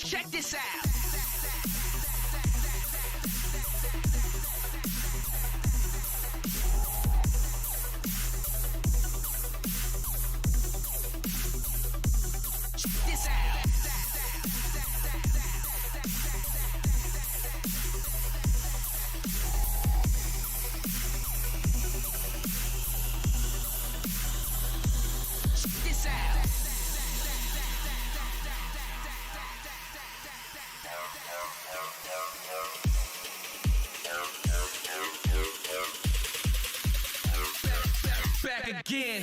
Check this out. Again.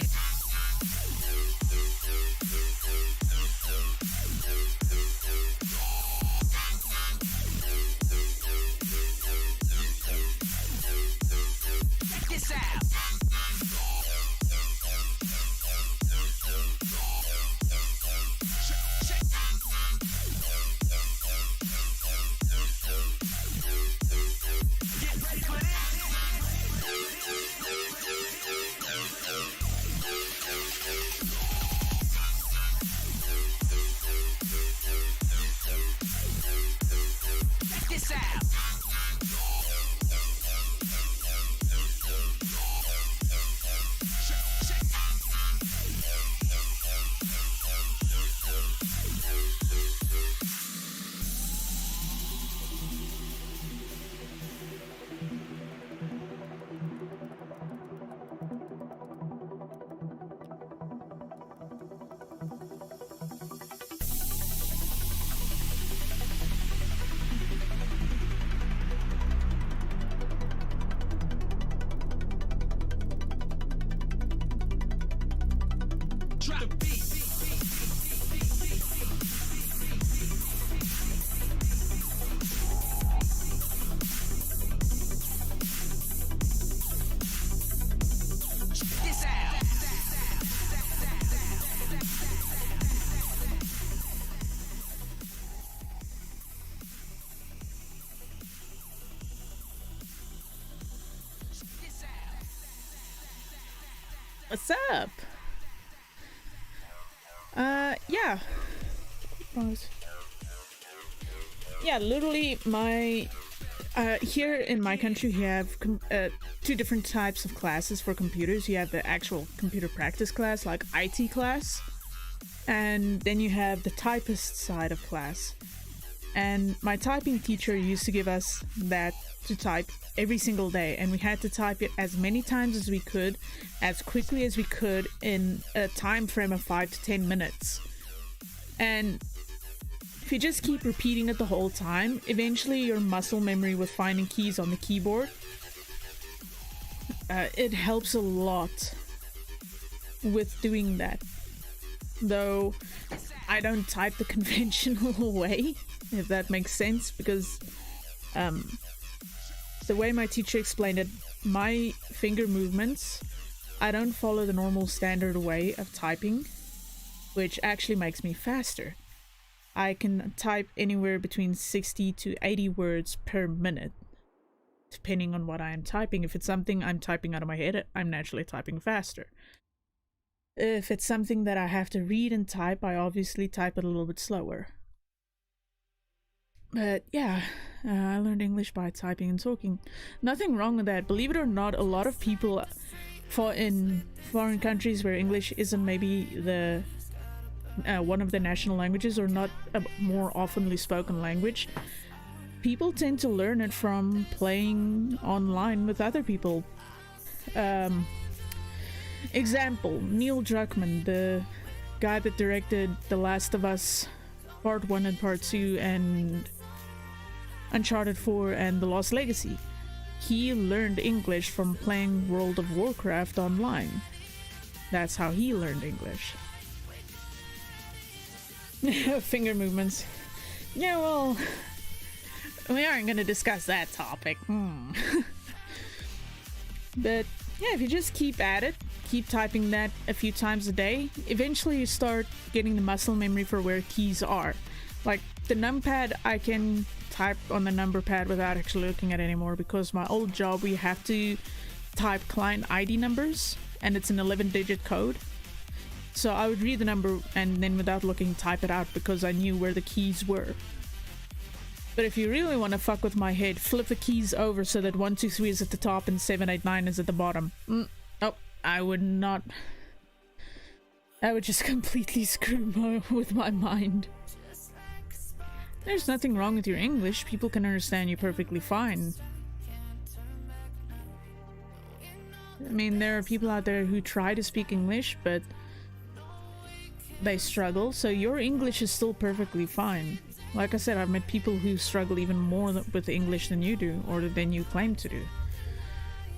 Check this out. Get ready for this. Check this out. What's up? Yeah. Pause. Yeah, literally, my here in my country, you have two different types of classes for computers. You have the actual computer practice class, like IT class, and then you have the typist side of class. And my typing teacher used to give us that to type every single day, and we had to type it as many times as we could, as quickly as we could, in a time frame of 5 to 10 minutes. And if you just keep repeating it the whole time, eventually your muscle memory with finding keys on the keyboard, it helps a lot with doing that. Though I don't type the conventional way, if that makes sense, because the way my teacher explained it, my finger movements, I don't follow the normal standard way of typing, which actually makes me faster. I can type anywhere between 60 to 80 words per minute, depending on what I am typing. If it's something I'm typing out of my head, I'm naturally typing faster. If it's something that I have to read and type, I obviously type it a little bit slower. But yeah, I learned English by typing and talking. Nothing wrong with that. Believe it or not, a lot of people in foreign countries where English isn't maybe the one of the national languages, or not a more oftenly spoken language, people tend to learn it from playing online with other people. Example, Neil Druckmann, the guy that directed The Last of Us Part 1 and Part 2 and Uncharted 4 and The Lost Legacy. He learned English from playing World of Warcraft online. That's how he learned English. Finger movements. Yeah, well, we aren't going to discuss that topic. But yeah, if you just keep at it, keep typing that a few times a day, eventually you start getting the muscle memory for where keys are. Like the numpad, I can type on the number pad without actually looking at it anymore, because my old job we have to type client ID numbers, and it's an 11-digit code. So I would read the number and then without looking type it out, because I knew where the keys were. But if you really want to fuck with my head, flip the keys over so that 1, 2, 3 is at the top and 7, 8, 9 is at the bottom. Oh, I would not. I would just completely screw with my mind. There's nothing wrong with your English. People can understand you perfectly fine. I mean, there are people out there who try to speak English, but they struggle, so your English is still perfectly fine. Like I said, I've met people who struggle even more with English than you do, or than you claim to do.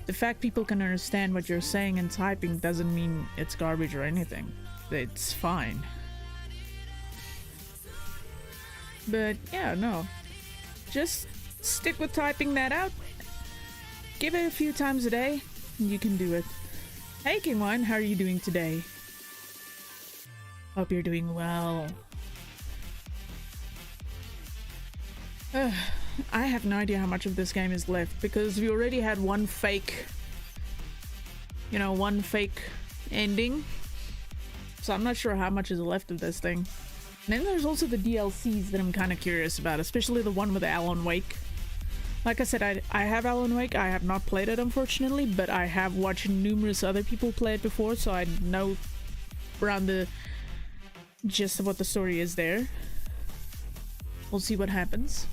The fact people can understand what you're saying and typing doesn't mean it's garbage or anything. It's fine. But yeah, no. Just stick with typing that out. Give it a few times a day, and you can do it. Hey King1, how are you doing today? Hope you're doing well. I have no idea how much of this game is left, because we already had one fake ending. So I'm not sure how much is left of this thing. And then there's also the DLCs that I'm kind of curious about, especially the one with Alan Wake. Like I said, I have Alan Wake. I have not played it, unfortunately, but I have watched numerous other people play it before, so I know around the gist of what the story is there. We'll see what happens.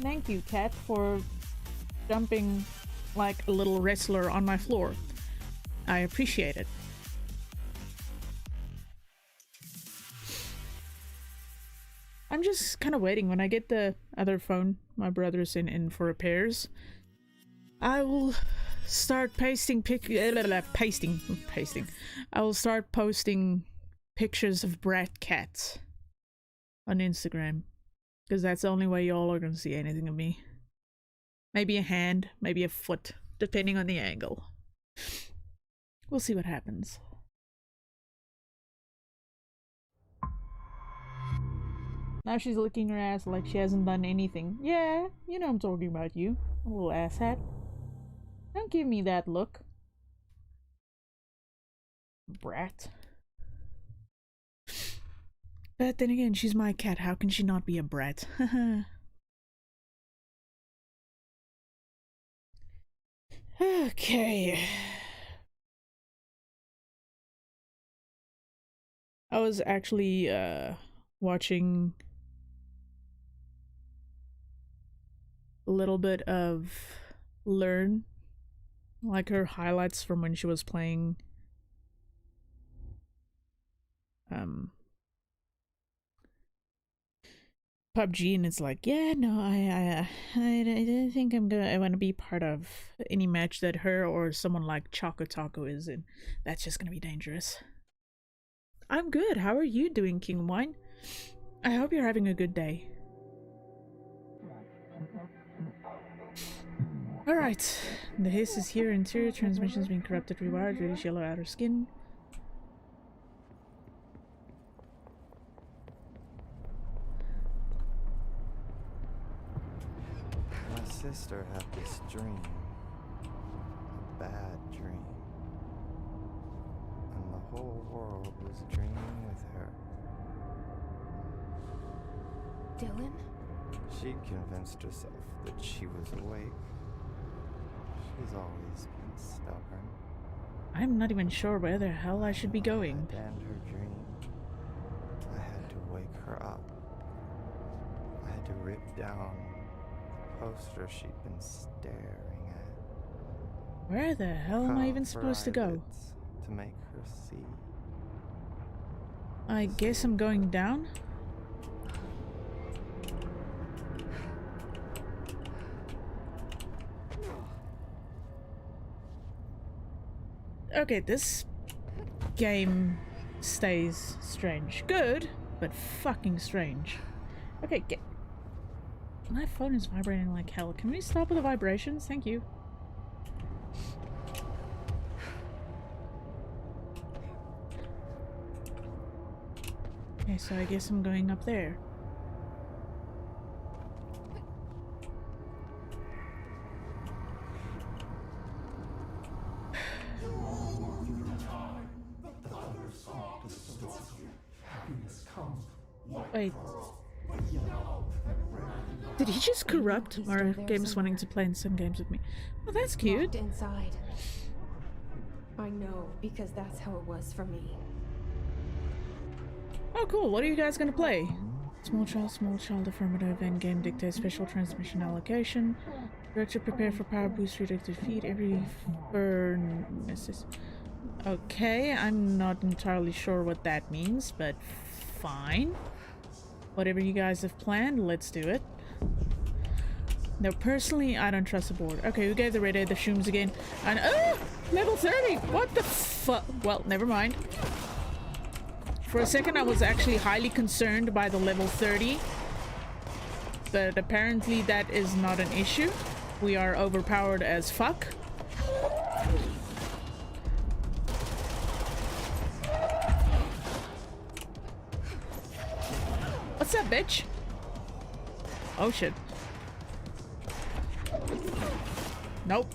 Thank you, cat, for jumping like a little wrestler on my floor. I appreciate it. I'm just kind of waiting. When I get the other phone my brother's in for repairs, I will start pasting. I will start posting pictures of brat cats on Instagram, because that's the only way y'all are gonna see anything of me. Maybe a hand, maybe a foot, depending on the angle. We'll see what happens. Now she's licking her ass like she hasn't done anything. Yeah, you know I'm talking about you, a little asshat. Don't give me that look. Brat. But then again, she's my cat. How can she not be a brat? Okay. I was actually watching a little bit of Learn, like her highlights from when she was playing PUBG, and it's like, yeah, no, I don't think I want to be part of any match that her or someone like Choco Taco is in. That's just gonna be dangerous. I'm good. How are you doing, King Wine? I hope you're having a good day. Alright, the hiss is here. Interior transmission's being corrupted, rewired, reddish yellow outer skin. My sister had this dream, a bad dream, and the whole world was dreaming with her. Dylan? She'd convinced herself that she was awake. She's always been stubborn. I'm not even sure where the hell I should be going. To end her dream, I had to wake her up. I had to rip down the poster she'd been staring at. Where the hell am I even supposed to go? eyelids to make her see. I guess I'm going down? Okay, this game stays strange. Good, but fucking strange. Okay, my phone is vibrating like hell. Can we stop with the vibrations? Thank you. Okay, so I guess I'm going up there. Wait. Did he just corrupt our games wanting to play in some games with me? Oh, that's cute. Locked inside. I know, because that's how it was for me. Oh, cool. What are you guys gonna play? Small child, affirmative, endgame dictate, special transmission allocation. Director prepare for power boost, redirected feed, every furnaces. Okay, I'm not entirely sure what that means, but fine. Whatever you guys have planned, let's do it. Now, personally, I don't trust the board. Okay, who gave the red aid the shooms again? And level 30! What the fuck? Well, never mind. For a second, I was actually highly concerned by the level 30. But apparently that is not an issue. We are overpowered as fuck. What's up, bitch? Oh shit. Nope.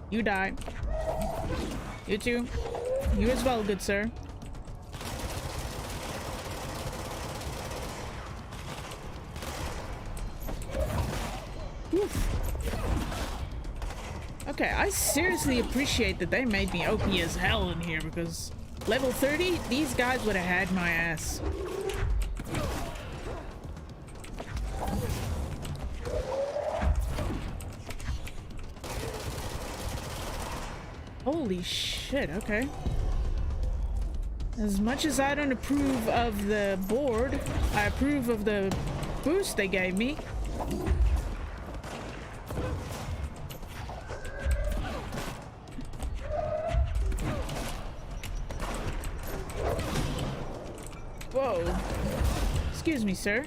You die. You too. You as well, good sir. Oof. Okay, I seriously appreciate that they made me OP as hell in here, because level 30, these guys would have had my ass. Holy shit, okay. As much as I don't approve of the board, I approve of the boost they gave me. Whoa. Excuse me, sir.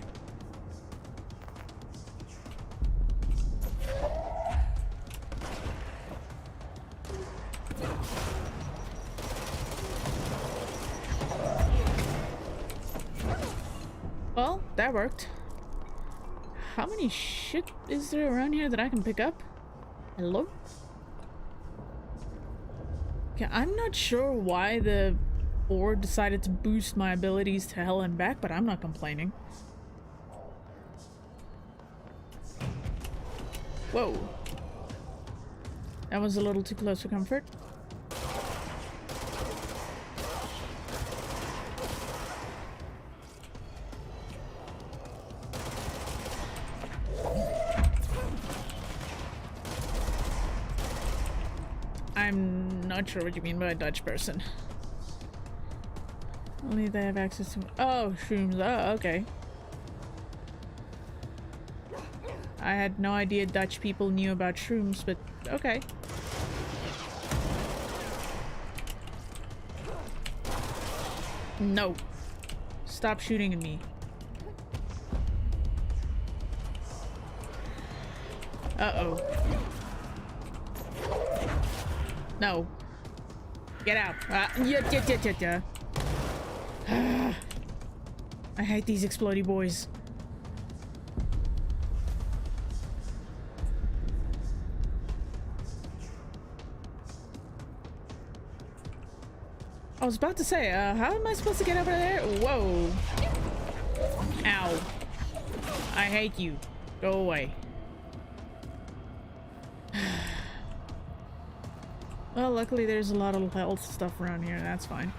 Well, that worked. How many shit is there around here that I can pick up? Hello? Okay, I'm not sure why the or decided to boost my abilities to hell and back, but I'm not complaining. Whoa. That was a little too close for comfort. I'm not sure what you mean by a Dutch person. Only they have access to— oh, shrooms. Oh, okay. I had no idea Dutch people knew about shrooms, but okay. No. Stop shooting at me. Uh-oh. No. Get out. Yeah. I hate these explodey boys. I was about to say, how am I supposed to get over there? Whoa. Ow. I hate you. Go away. Well, luckily there's a lot of health stuff around here. That's fine.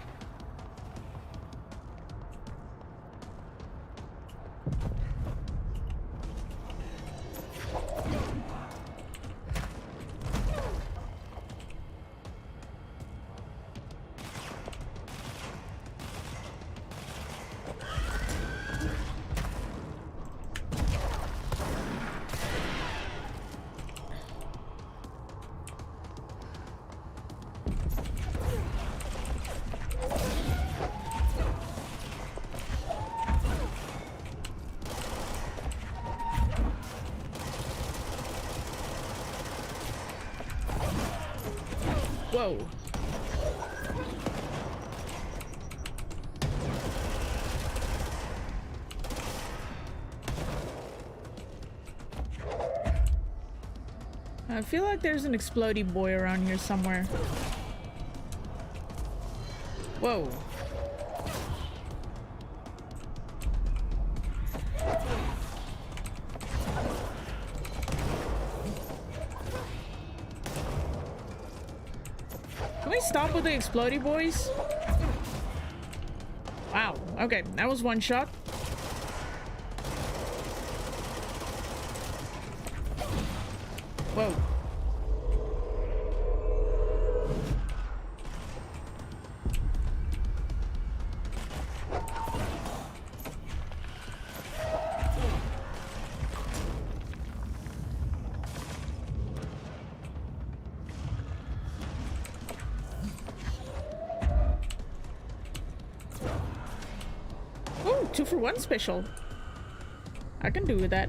Whoa. I feel like there's an explodey boy around here somewhere. Whoa. Can we stop with the explodey boys? Wow. Okay, that was one shot. Whoa. Oh, 2 for 1 special. I can do with that.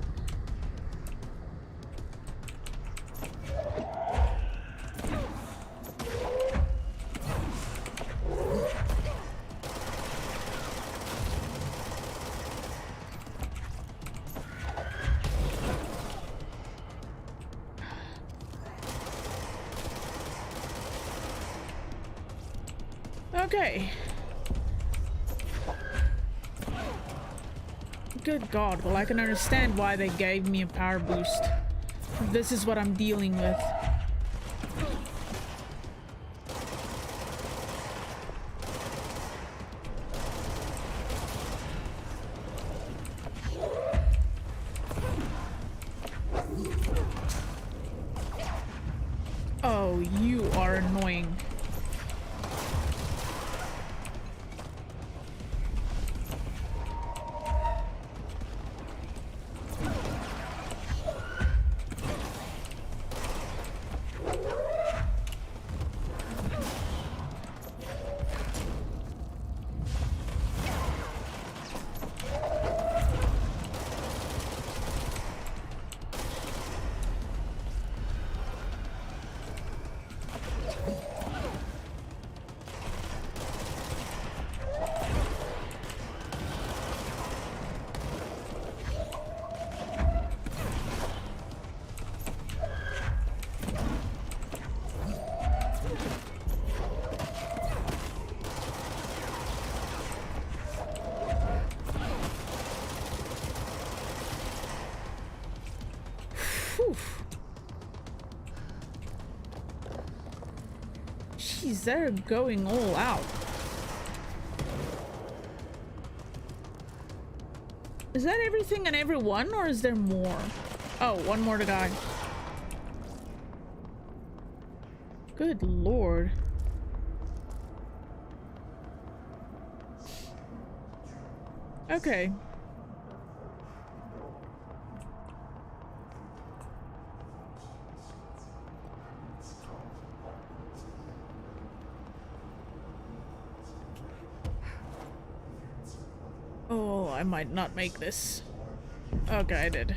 Okay. Good God, well I can understand why they gave me a power boost. This is what I'm dealing with. Oh, you are annoying. Jeez, they're going all out. Is that everything and everyone, or is there more? Oh, one more to go. Good lord. Okay. Oh, I might not make this. Okay, I did.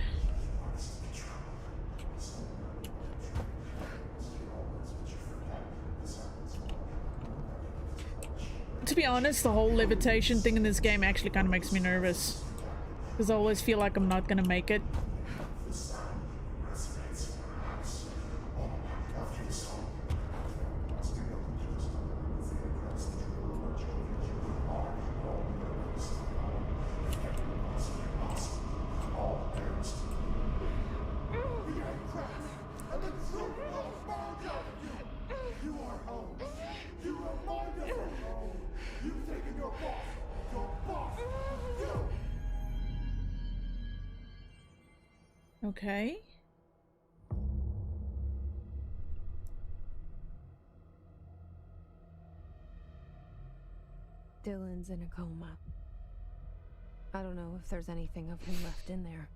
To be honest, the whole levitation thing in this game actually kind of makes me nervous. Because I always feel like I'm not gonna make it. Okay. Dylan's in a coma. I don't know if there's anything of him left in there.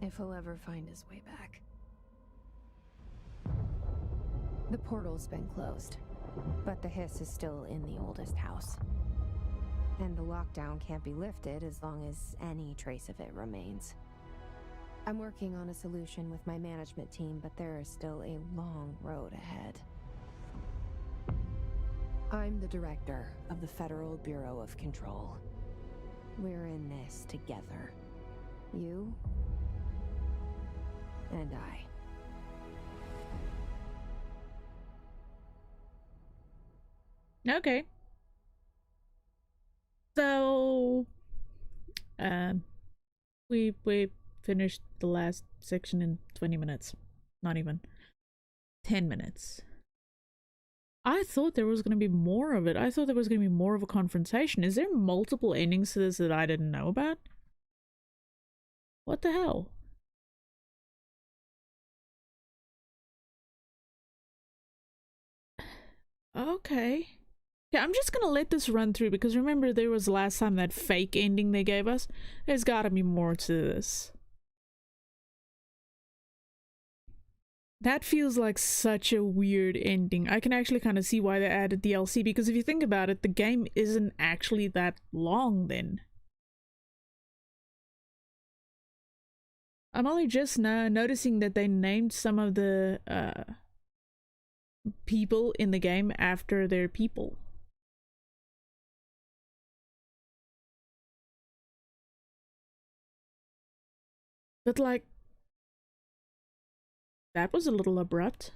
If he'll ever find his way back. The portal's been closed, but the hiss is still in the oldest house. And the lockdown can't be lifted as long as any trace of it remains. I'm working on a solution with my management team, but there is still a long road ahead. I'm the director of the Federal Bureau of Control. We're in this together. You and I. Okay. So, we finished the last section in 20 minutes. Not even 10 minutes. I thought there was going to be more of it. I thought there was going to be more of a confrontation. Is there multiple endings to this that I didn't know about? What the hell? Okay. Yeah, I'm just gonna let this run through because remember there was last time that fake ending they gave us? There's gotta be more to this. That feels like such a weird ending. I can actually kind of see why they added DLC because if you think about it, the game isn't actually that long then. I'm only just now noticing that they named some of the people in the game after their people. But like, that was a little abrupt.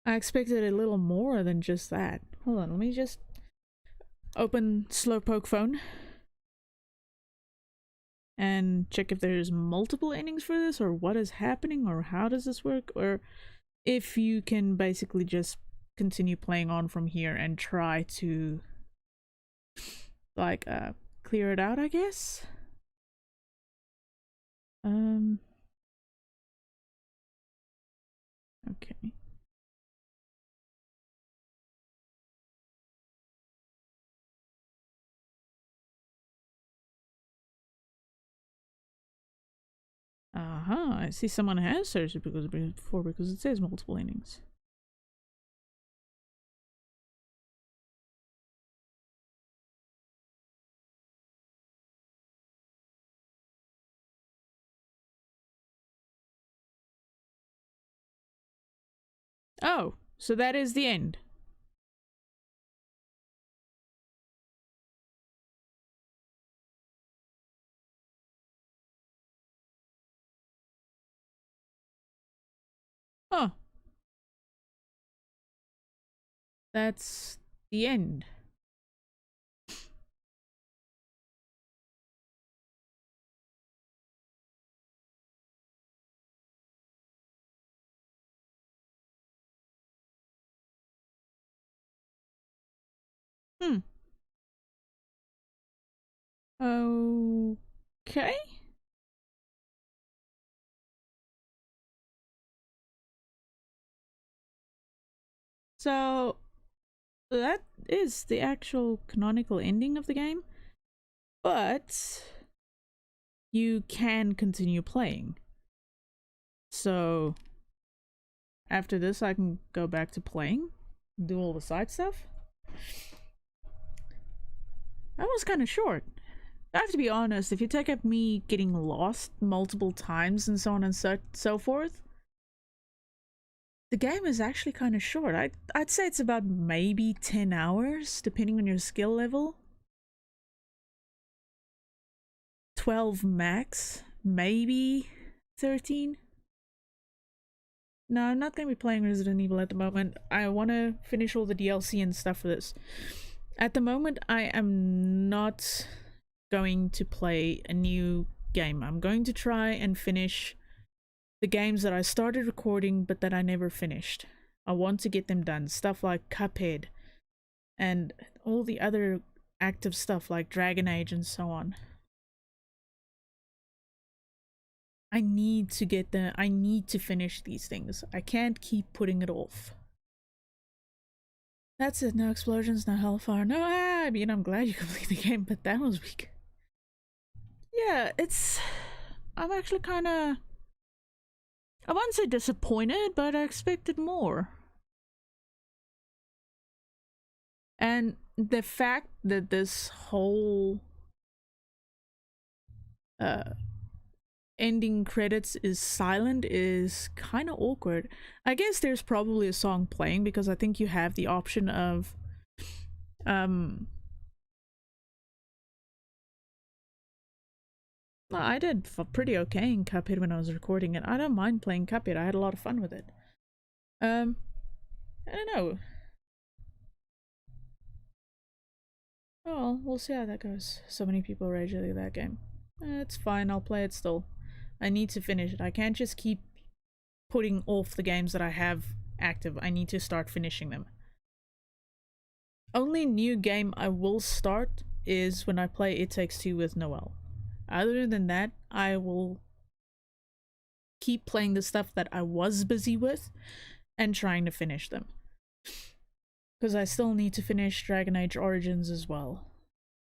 I expected a little more than just that. Hold on, let me just open Slowpoke phone and check if there's multiple endings for this or what is happening or how does this work, or if you can basically just continue playing on from here and try to like clear it out, I guess. Okay. I see someone has searched it before because it says multiple endings. Oh, so that is the end. Huh. That's the end. Hmm. Okay. So that is the actual canonical ending of the game, but you can continue playing. So after this, I can go back to playing, do all the side stuff. That was kind of short. I have to be honest, if you take up me getting lost multiple times and so on and so forth, the game is actually kind of short. I'd say it's about maybe 10 hours, depending on your skill level. 12 max, maybe 13. No, I'm not going to be playing Resident Evil at the moment. I want to finish all the DLC and stuff for this. At the moment, I am not going to play a new game. I'm going to try and finish the games that I started recording but that I never finished. I want to get them done. Stuff like Cuphead and all the other active stuff like Dragon Age and so on. I need to finish these things. I can't keep putting it off. That's it, no explosions, no hellfire, no I mean, I'm glad you completed the game, but that was weak. Yeah, I'm actually kinda, I wouldn't say disappointed, but I expected more. And the fact that this whole ending credits is silent is kind of awkward. I guess there's probably a song playing because I think you have the option of well, I did pretty okay in Cuphead when I was recording it. I don't mind playing Cuphead. I had a lot of fun with it. I don't know. Oh, we'll see how that goes. So many people rage at that game. It's fine, I'll play it still. I need to finish it. I can't just keep putting off the games that I have active. I need to start finishing them. Only new game I will start is when I play It Takes Two with Noelle. Other than that, I will keep playing the stuff that I was busy with and trying to finish them. Because I still need to finish Dragon Age Origins as well.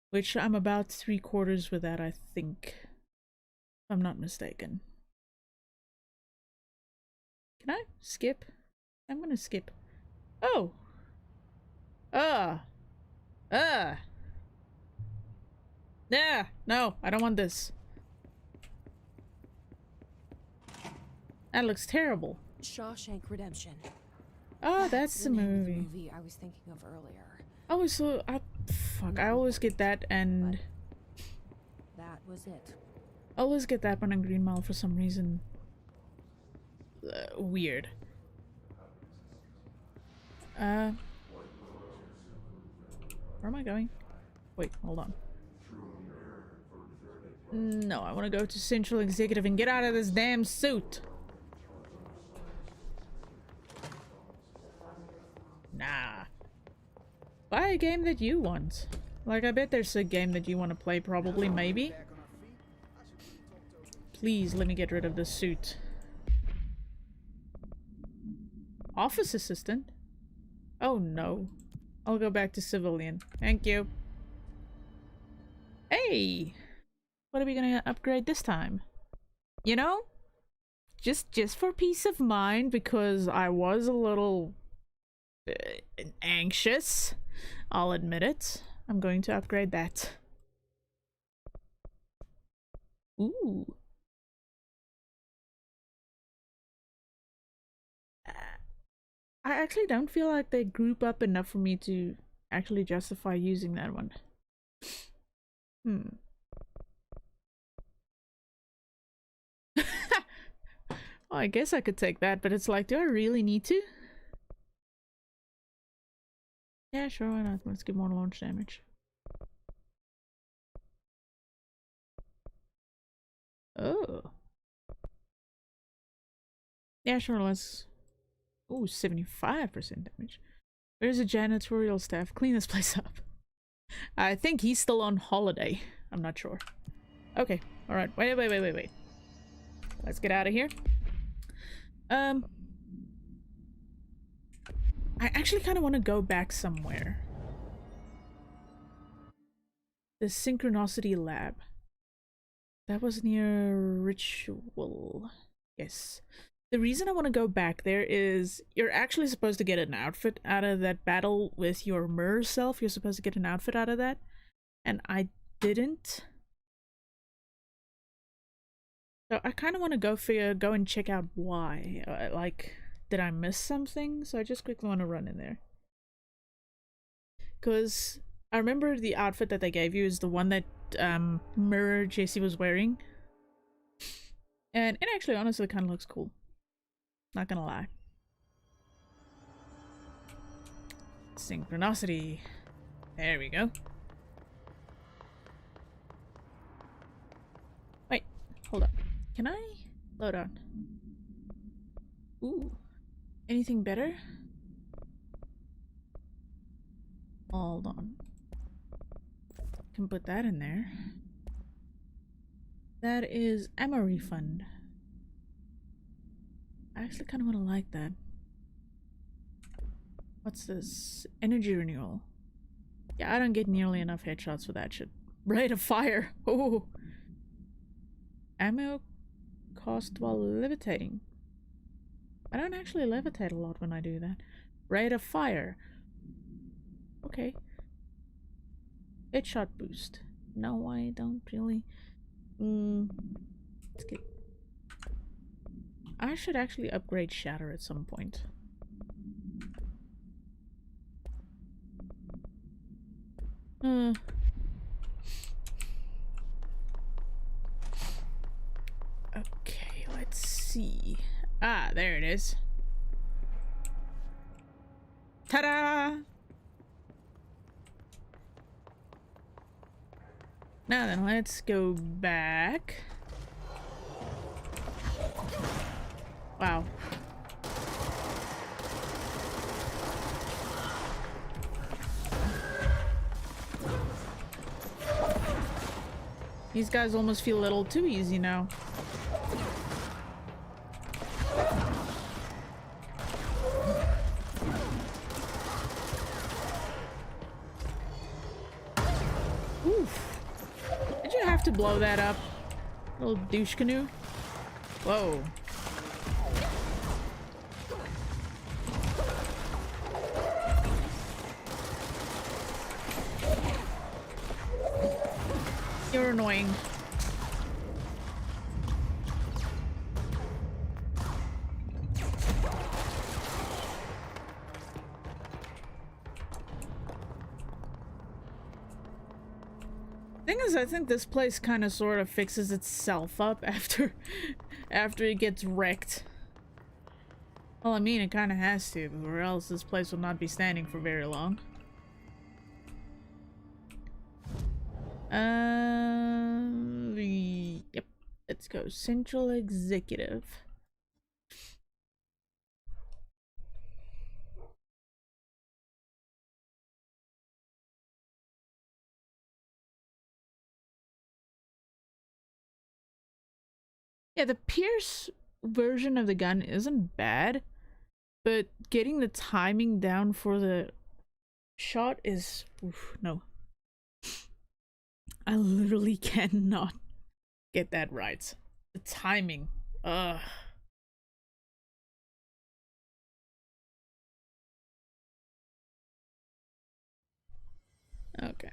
Which I'm about 3/4 with that, I think. If I'm not mistaken. Can I skip? I'm gonna skip. Oh! Yeah! No, I don't want this. That looks terrible. Shawshank Redemption. Oh, that's the name of movie. I was thinking of earlier. I always get that and That was it. I always get that one on Green Mile for some reason. Weird. Where am I going? Wait, hold on. No, I want to go to Central Executive and get out of this damn suit. Nah. Buy a game that you want. Like, I bet there's a game that you want to play, probably, maybe. Please, let me get rid of this suit. Office assistant? Oh no. I'll go back to civilian. Thank you. Hey! What are we gonna upgrade this time? You know? Just for peace of mind, because I was a little anxious. I'll admit it. I'm going to upgrade that. Ooh. I actually don't feel like they group up enough for me to actually justify using that one. Well, I guess I could take that, but it's like, do I really need to? Yeah, sure, why not? Let's get more launch damage. Oh. Yeah, sure, let's... Ooh, 75% damage. Where's the janitorial staff? Clean this place up. I think he's still on holiday. I'm not sure. Okay, alright. Wait. Let's get out of here. I actually kind of want to go back somewhere. The Synchronicity Lab. That was near Ritual. Yes. The reason I want to go back there is you're actually supposed to get an outfit out of that battle with your mirror self. You're supposed to get an outfit out of that. And I didn't. So I kind of want to go and check out why. Like, did I miss something? So I just quickly want to run in there. Because I remember the outfit that they gave you is the one that Mirror Jessie was wearing. And it actually honestly kind of looks cool. Not gonna lie. Synchronicity. There we go. Wait, hold up. Can I load on? Ooh. Anything better? Hold on. Can put that in there. That is ammo refund. I actually kind of want to like that. What's this? Energy renewal. Yeah, I don't get nearly enough headshots for that shit. Rate of fire. Oh. Ammo cost while levitating. I don't actually levitate a lot when I do that. Rate of fire. Okay. Headshot boost. No, I don't really. Let's get. I should actually upgrade Shatter at some point. Okay, let's see. Ah, there it is. Ta-da! Now then, let's go back. Wow. These guys almost feel a little too easy now. Oof. Did you have to blow that up? Little douche canoe? Whoa. You're annoying. Thing is, I think this place kind of sort of fixes itself up after it gets wrecked. Well, I mean, it kind of has to, or else this place will not be standing for very long. Yep. Let's go. Central Executive. Yeah, the Pierce version of the gun isn't bad, but getting the timing down for the shot is... Oof, no. I literally cannot get that right. The timing. Ugh. Okay.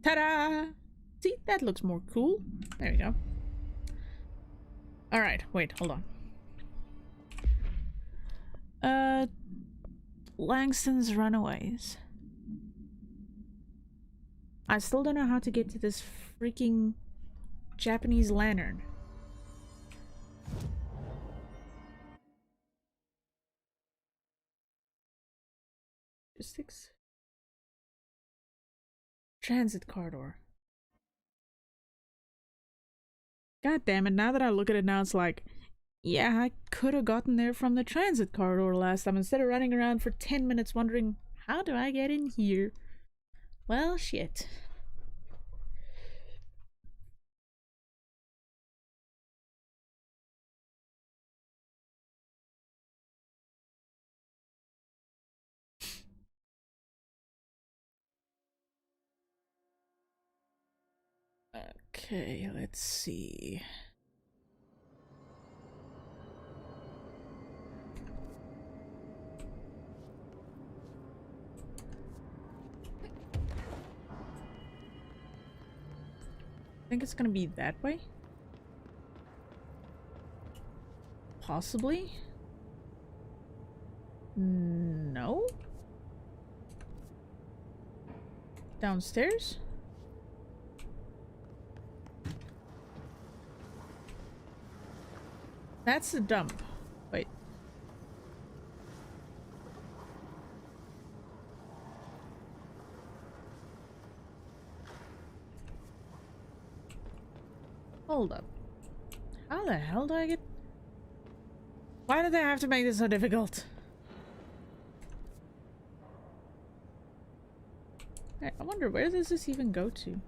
Ta-da! See, that looks more cool. There we go. Alright, wait, hold on. Langston's Runaways. I still don't know how to get to this freaking Japanese lantern. Logistics. Transit corridor. God damn it, now that I look at it now, it's like, Yeah, I could have gotten there from the transit corridor last time instead of running around for 10 minutes wondering, how do I get in here? Well, shit. Okay, let's see. I think it's gonna be that way. Possibly? No? Downstairs? That's the dump. Wait. Hold up. How the hell do I get... Why did they have to make this so difficult? Hey, I wonder, where does this even go to?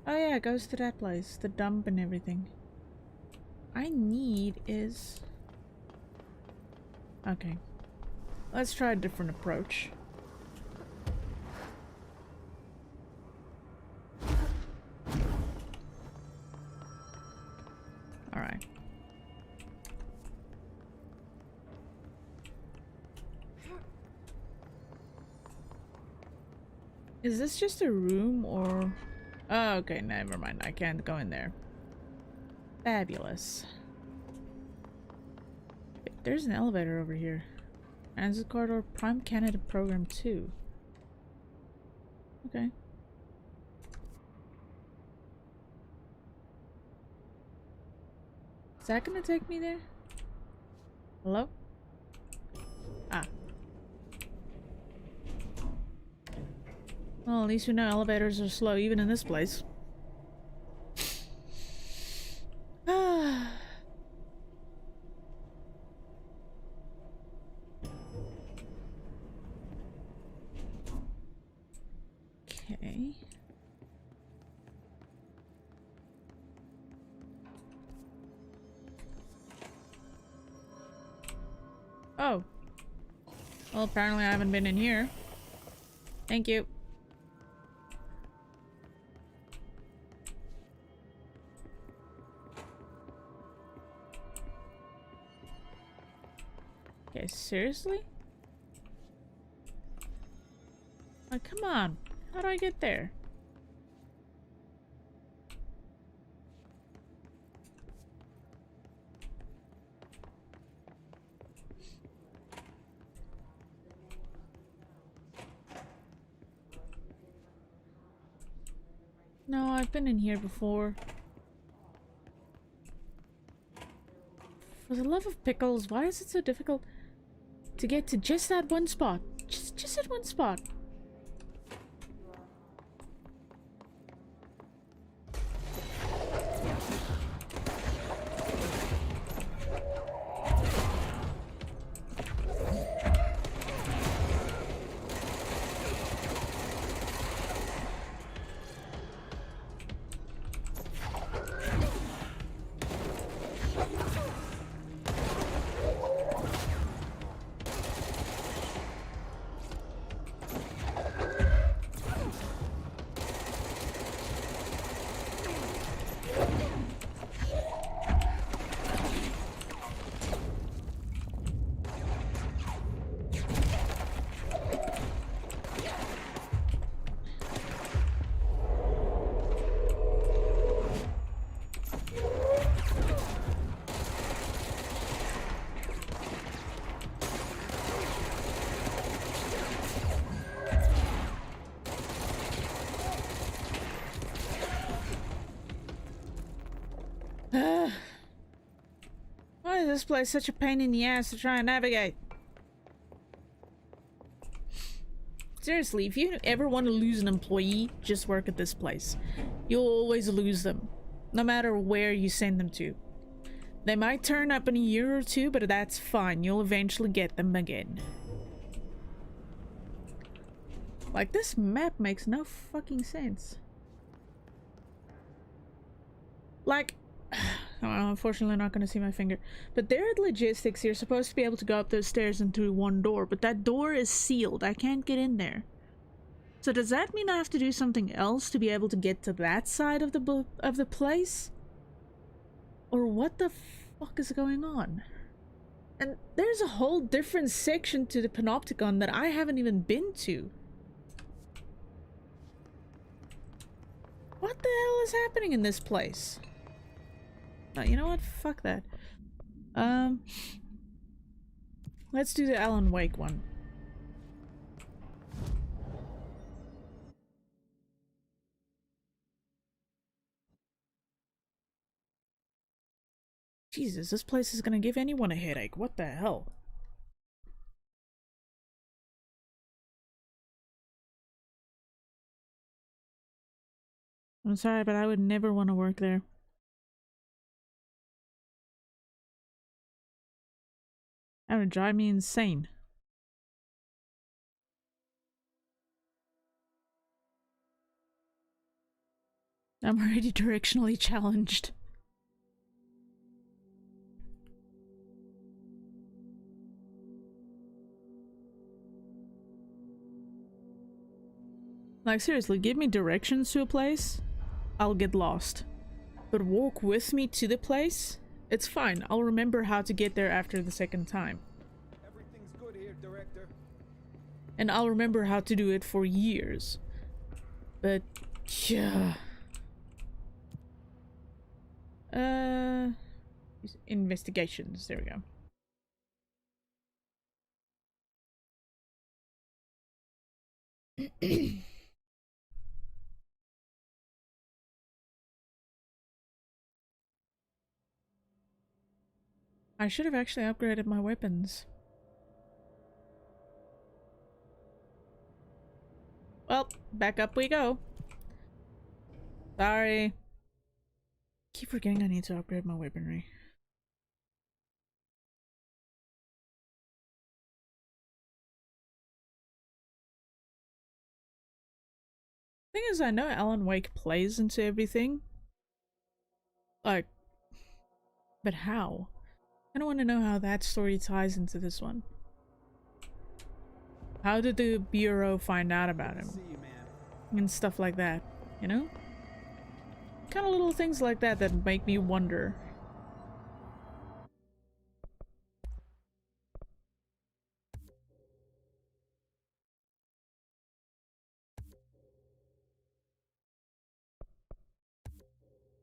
Oh yeah, it goes to that place. The dump and everything. I need is... Okay. Let's try a different approach. Alright. Is this just a room or... Oh, okay, never mind. I can't go in there. Fabulous. Wait, there's an elevator over here. Transit corridor, Prime Canada Program 2. Okay. Is that gonna take me there? Hello? Ah. Well, at least we know elevators are slow even in this place. Okay. Oh. Well, apparently I haven't been in here. Thank you. Okay, seriously? Oh, come on. How do I get there? No, I've been in here before. For the love of pickles, why is it so difficult to get to just that one spot? Just that one spot. Why is this place such a pain in the ass to try and navigate? Seriously, if you ever want to lose an employee, just work at this place. You'll always lose them, no matter where you send them to. They might turn up in a year or two, but that's fine. You'll eventually get them again. Like, this map makes no fucking sense. Like, unfortunately not gonna see my finger. But there at logistics, you're supposed to be able to go up those stairs and through one door, but that door is sealed. I can't get in there. So does that mean I have to do something else to be able to get to that side of the place? Or what the fuck is going on? And there's a whole different section to the Panopticon that I haven't even been to. What the hell is happening in this place? You know what? Fuck that. Let's do the Alan Wake one. Jesus, this place is gonna give anyone a headache. What the hell? I'm sorry, but I would never want to work there. That would drive me insane. I'm already directionally challenged. Like, seriously, give me directions to a place, I'll get lost. But walk with me to the place? It's fine, I'll remember how to get there after the second time. Everything's good here, Director. And I'll remember how to do it for years. But, yeah. Investigations, there we go. I should have actually upgraded my weapons. Well, back up we go. Sorry. Keep forgetting I need to upgrade my weaponry. Thing is, I know Alan Wake plays into everything. Like, but how? I don't want to know how that story ties into this one. How did the Bureau find out about him? See you, man. And stuff like that, you know? Kind of little things like that that make me wonder.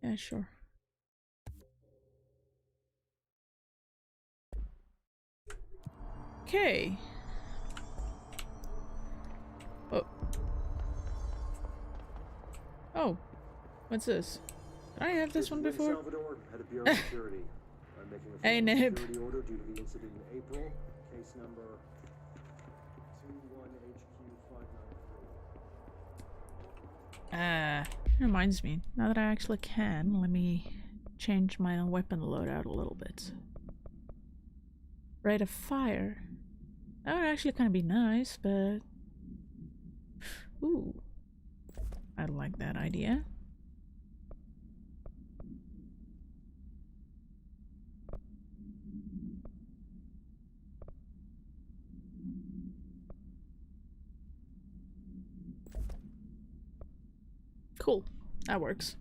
Yeah, sure. Okay. Oh. Oh. What's this? Did I have this one before? Salvador, head of Bureau Security. I'm making a Hey, Nib. security order due to the incident in April. Case number 21HQ593. Reminds me. Now that I actually can, let me change my weapon loadout a little bit. Rate of fire. That would actually kind of be nice, but... Ooh. I like that idea. Cool. That works.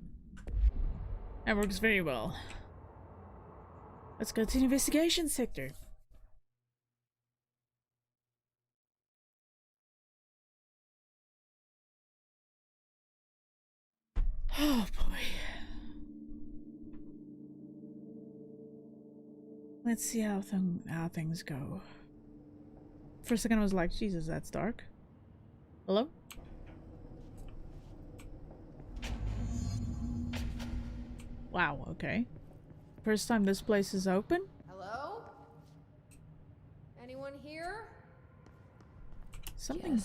That works very well. Let's go to the investigation sector. Oh boy. Let's see how things go. For a second I was like, Jesus, that's dark. Hello? Wow, okay. First time this place is open? Hello? Anyone here? Something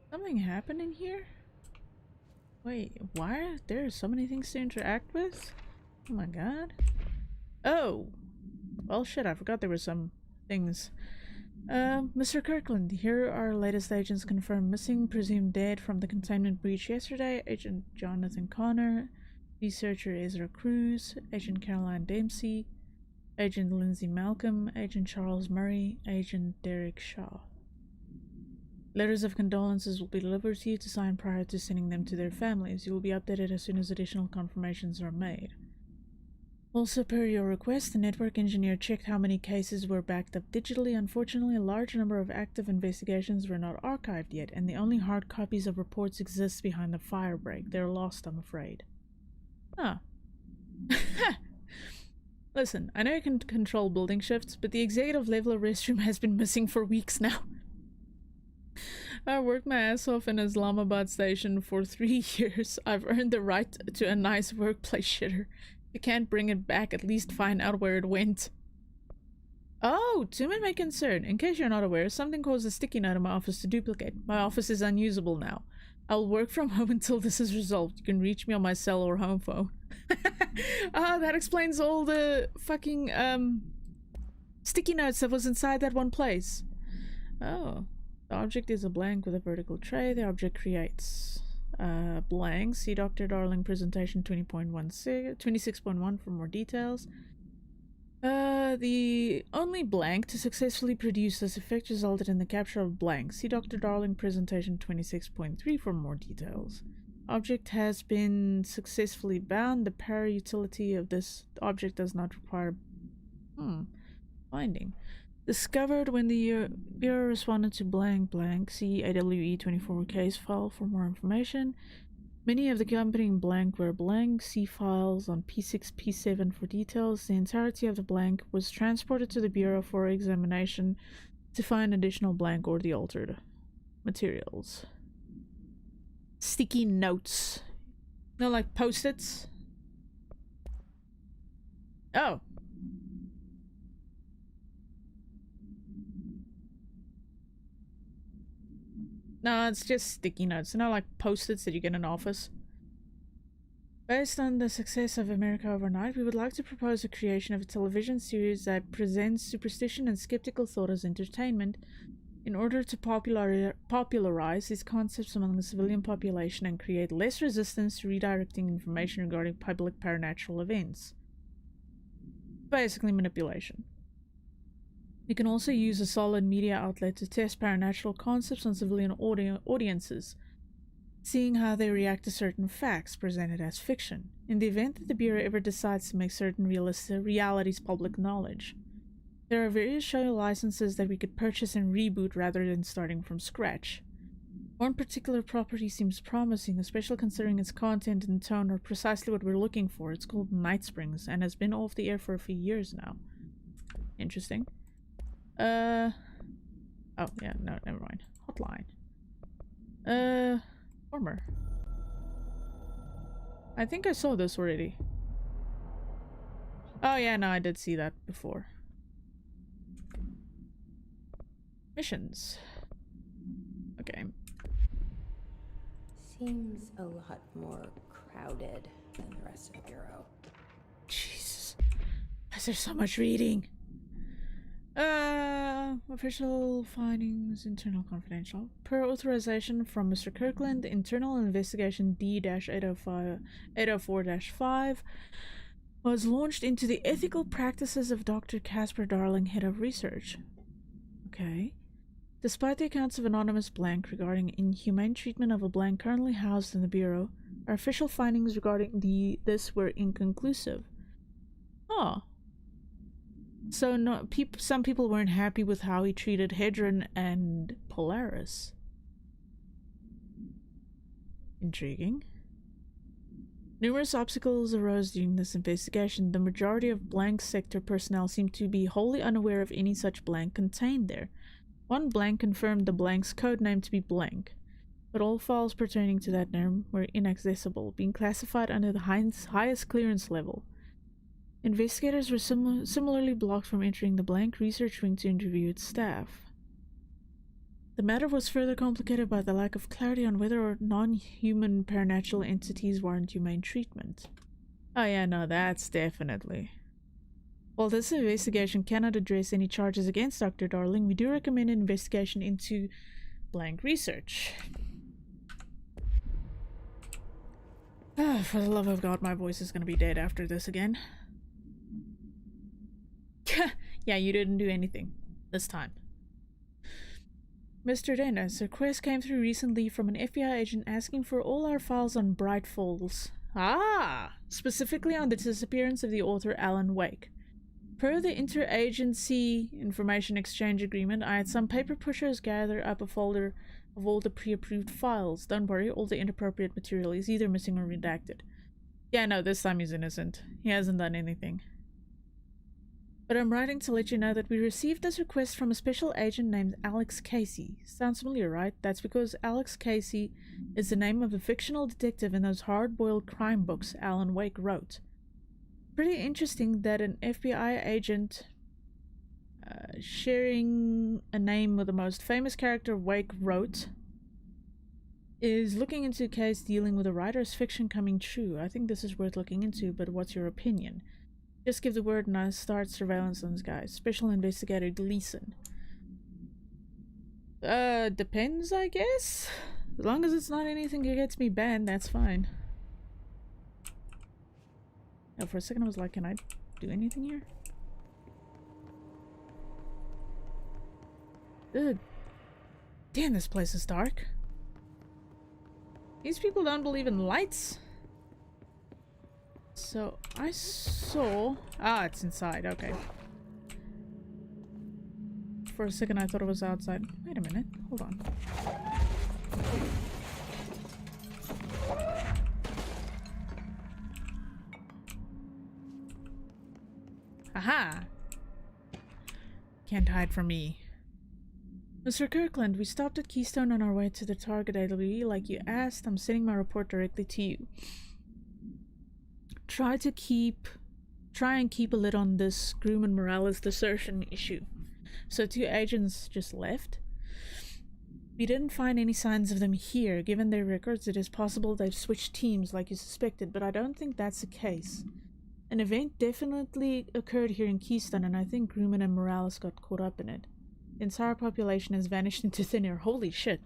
Something happened in here? Wait, why are there so many things to interact with? Oh my god. Oh! Well, shit, I forgot there were some things. Mr. Kirkland, here our latest agents confirmed missing, presumed dead from the containment breach yesterday. Agent Jonathan Connor, researcher Ezra Cruz, Agent Caroline Dempsey, Agent Lindsay Malcolm, Agent Charles Murray, Agent Derek Shaw. Letters of condolences will be delivered to you to sign prior to sending them to their families. You will be updated as soon as additional confirmations are made. Also, per your request, the network engineer checked how many cases were backed up digitally. Unfortunately, a large number of active investigations were not archived yet, and the only hard copies of reports exist behind the firebreak. They're lost, I'm afraid. Huh. Listen, I know you can control building shifts, but the executive level restroom has been missing for weeks now. I worked my ass off in Islamabad station for 3 years. I've earned the right to a nice workplace shitter. If you can't bring it back, at least find out where it went. Oh, to my concern. In case you're not aware, something caused a sticky note in my office to duplicate. My office is unusable now. I'll work from home until this is resolved. You can reach me on my cell or home phone. Ah, that explains all the fucking, sticky notes that was inside that one place. Oh. The object is a blank with a vertical tray. The object creates blank. See Dr. Darling presentation 26.1 for more details. The only blank to successfully produce this effect resulted in the capture of blank. See Dr. Darling presentation 26.3 for more details. Object has been successfully bound. The para utility of this object does not require finding. Discovered when the Bureau responded to blank blank. See AWE 24 case file for more information. Many of the accompanying blank were blank. See files on P6, P7 for details. The entirety of the blank was transported to the Bureau for examination to find additional blank or the altered materials. Sticky notes. No, like post-its. Oh. No, it's just sticky notes. They're not like post-its that you get in an office. Based on the success of America Overnight, we would like to propose a creation of a television series that presents superstition and skeptical thought as entertainment in order to popularize these concepts among the civilian population and create less resistance to redirecting information regarding public paranormal events. Basically manipulation. You can also use a solid media outlet to test paranormal concepts on civilian audiences, seeing how they react to certain facts presented as fiction, in the event that the Bureau ever decides to make certain realities public knowledge. There are various show licenses that we could purchase and reboot rather than starting from scratch. One particular property seems promising, especially considering its content and tone are precisely what we're looking for. It's called Night Springs and has been off the air for a few years now. Interesting. Oh, yeah, no, never mind. Hotline. Former. I think I saw this already. Oh, yeah, no, I did see that before. Missions. Okay. Seems a lot more crowded than the rest of the Bureau. Jesus. Why is there so much reading? Official findings, internal confidential. Per authorization from Mr. Kirkland, internal investigation D-804-5 was launched into the ethical practices of Dr. Casper Darling, head of research. Okay. Despite the accounts of anonymous blank regarding inhumane treatment of a blank currently housed in the Bureau, our official findings regarding this were inconclusive. Oh. So some people weren't happy with how he treated Hedron and Polaris. Intriguing. Numerous obstacles arose during this investigation. The majority of blank sector personnel seemed to be wholly unaware of any such blank contained there. One blank confirmed the blank's code name to be blank, but all files pertaining to that name were inaccessible, being classified under the highest clearance level. Investigators were similarly blocked from entering the blank research wing to interview its staff. The matter was further complicated by the lack of clarity on whether or non-human paranormal entities warrant humane treatment. Oh yeah, no, that's definitely. While this investigation cannot address any charges against Dr. Darling, we do recommend an investigation into blank research. Ah, for the love of God, my voice is gonna be dead after this again. Yeah, you didn't do anything this time. Mr. Dennis, a request came through recently from an FBI agent asking for all our files on Bright Falls. Ah! Specifically on the disappearance of the author Alan Wake. Per the Interagency Information Exchange Agreement, I had some paper pushers gather up a folder of all the pre-approved files. Don't worry, all the inappropriate material is either missing or redacted. Yeah, no, this time he's innocent. He hasn't done anything. But I'm writing to let you know that we received this request from a special agent named Alex Casey. Sounds familiar, right? That's because Alex Casey is the name of a fictional detective in those hard-boiled crime books Alan Wake wrote. Pretty interesting that an FBI agent sharing a name with the most famous character Wake wrote is looking into a case dealing with a writer's fiction coming true. I think this is worth looking into, but what's your opinion? Just give the word and I start surveillance on this guy. Special Investigator Gleason. Depends, I guess? As long as it's not anything that gets me banned, that's fine. Oh, for a second I was like, can I do anything here? Ugh. Damn, this place is dark. These people don't believe in lights? So, I saw... Ah, it's inside, okay. For a second I thought it was outside. Wait a minute, hold on. Aha! Can't hide from me. Mr. Kirkland, we stopped at Keystone on our way to the target AWE like you asked. I'm sending my report directly to you. Try and keep a lid on this Groom and Morales desertion issue. So 2 agents just left. We didn't find any signs of them here. Given their records, it is possible they've switched teams like you suspected, but I don't think that's the case. An event definitely occurred here in Keystone, and I think Grumman and Morales got caught up in it. The entire population has vanished into thin air. Holy shit.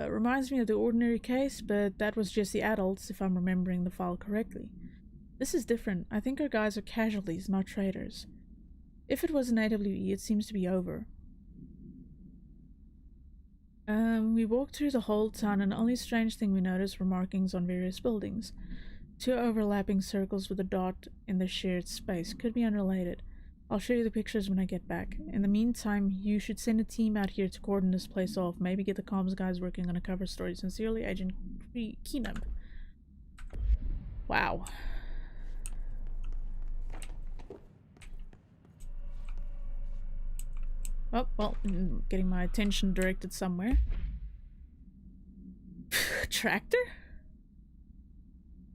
Reminds me of the ordinary case, but that was just the adults, if I'm remembering the file correctly. This is different. I think our guys are casualties, not traitors. If it was an AWE, it seems to be over. We walked through the whole town, and the only strange thing we noticed were markings on various buildings. 2 overlapping circles with a dot in the shared space. Could be unrelated. I'll show you the pictures when I get back. In the meantime, you should send a team out here to cordon this place off. Maybe get the comms guys working on a cover story. Sincerely, Agent Keenum. Wow. Oh, well, getting my attention directed somewhere. Tractor?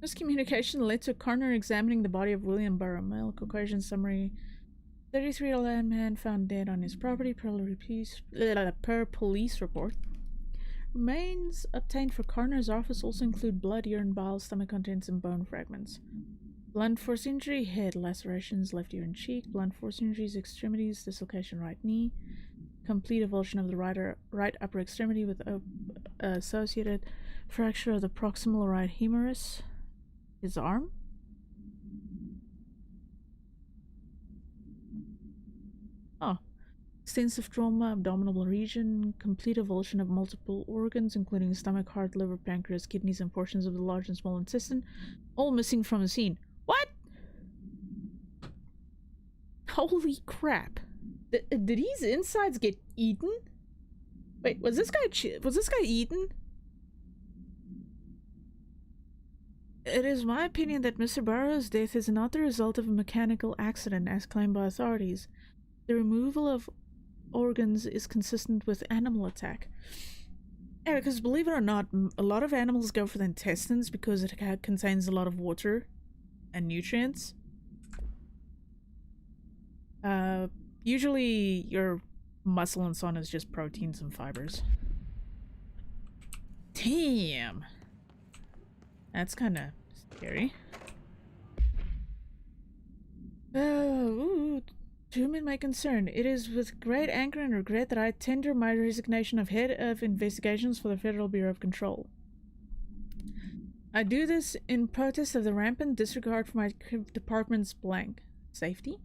This communication led to a coroner examining the body of William Burrow. Male Caucasian summary. 33-year-old man found dead on his property per police report. Remains obtained for coroner's office also include blood, urine, bile, stomach contents, and bone fragments. Blunt force injury, head lacerations, left ear and cheek. Blunt force injuries, extremities, dislocation right knee. Complete avulsion of the right upper extremity with associated fracture of the proximal right humerus. His arm. Oh. Extensive trauma, abdominal region, complete avulsion of multiple organs, including stomach, heart, liver, pancreas, kidneys, and portions of the large and small intestine, all missing from the scene. What? Holy crap. Did his insides get eaten? Wait, was this guy eaten? It is my opinion that Mr. Burrow's death is not the result of a mechanical accident, as claimed by authorities. The removal of organs is consistent with animal attack. Yeah, because believe it or not, a lot of animals go for the intestines because it contains a lot of water and nutrients. Usually your muscle and so on is just proteins and fibers. Damn. That's kind of scary. Ooh, to whom it may concern, it is with great anger and regret that I tender my resignation of Head of Investigations for the Federal Bureau of Control. I do this in protest of the rampant disregard for my department's blank safety.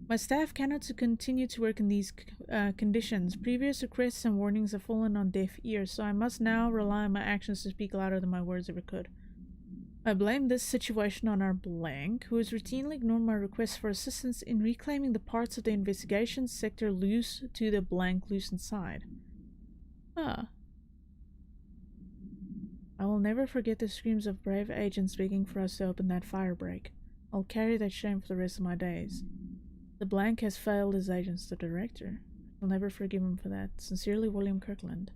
My staff cannot continue to work in these conditions. Previous requests and warnings have fallen on deaf ears, so I must now rely on my actions to speak louder than my words ever could. I blame this situation on our blank, who has routinely ignored my requests for assistance in reclaiming the parts of the investigation sector loose to the blank loose inside. Ah. I will never forget the screams of brave agents begging for us to open that fire break. I'll carry that shame for the rest of my days. The blank has failed his agents, the director. I'll never forgive him for that. Sincerely, William Kirkland.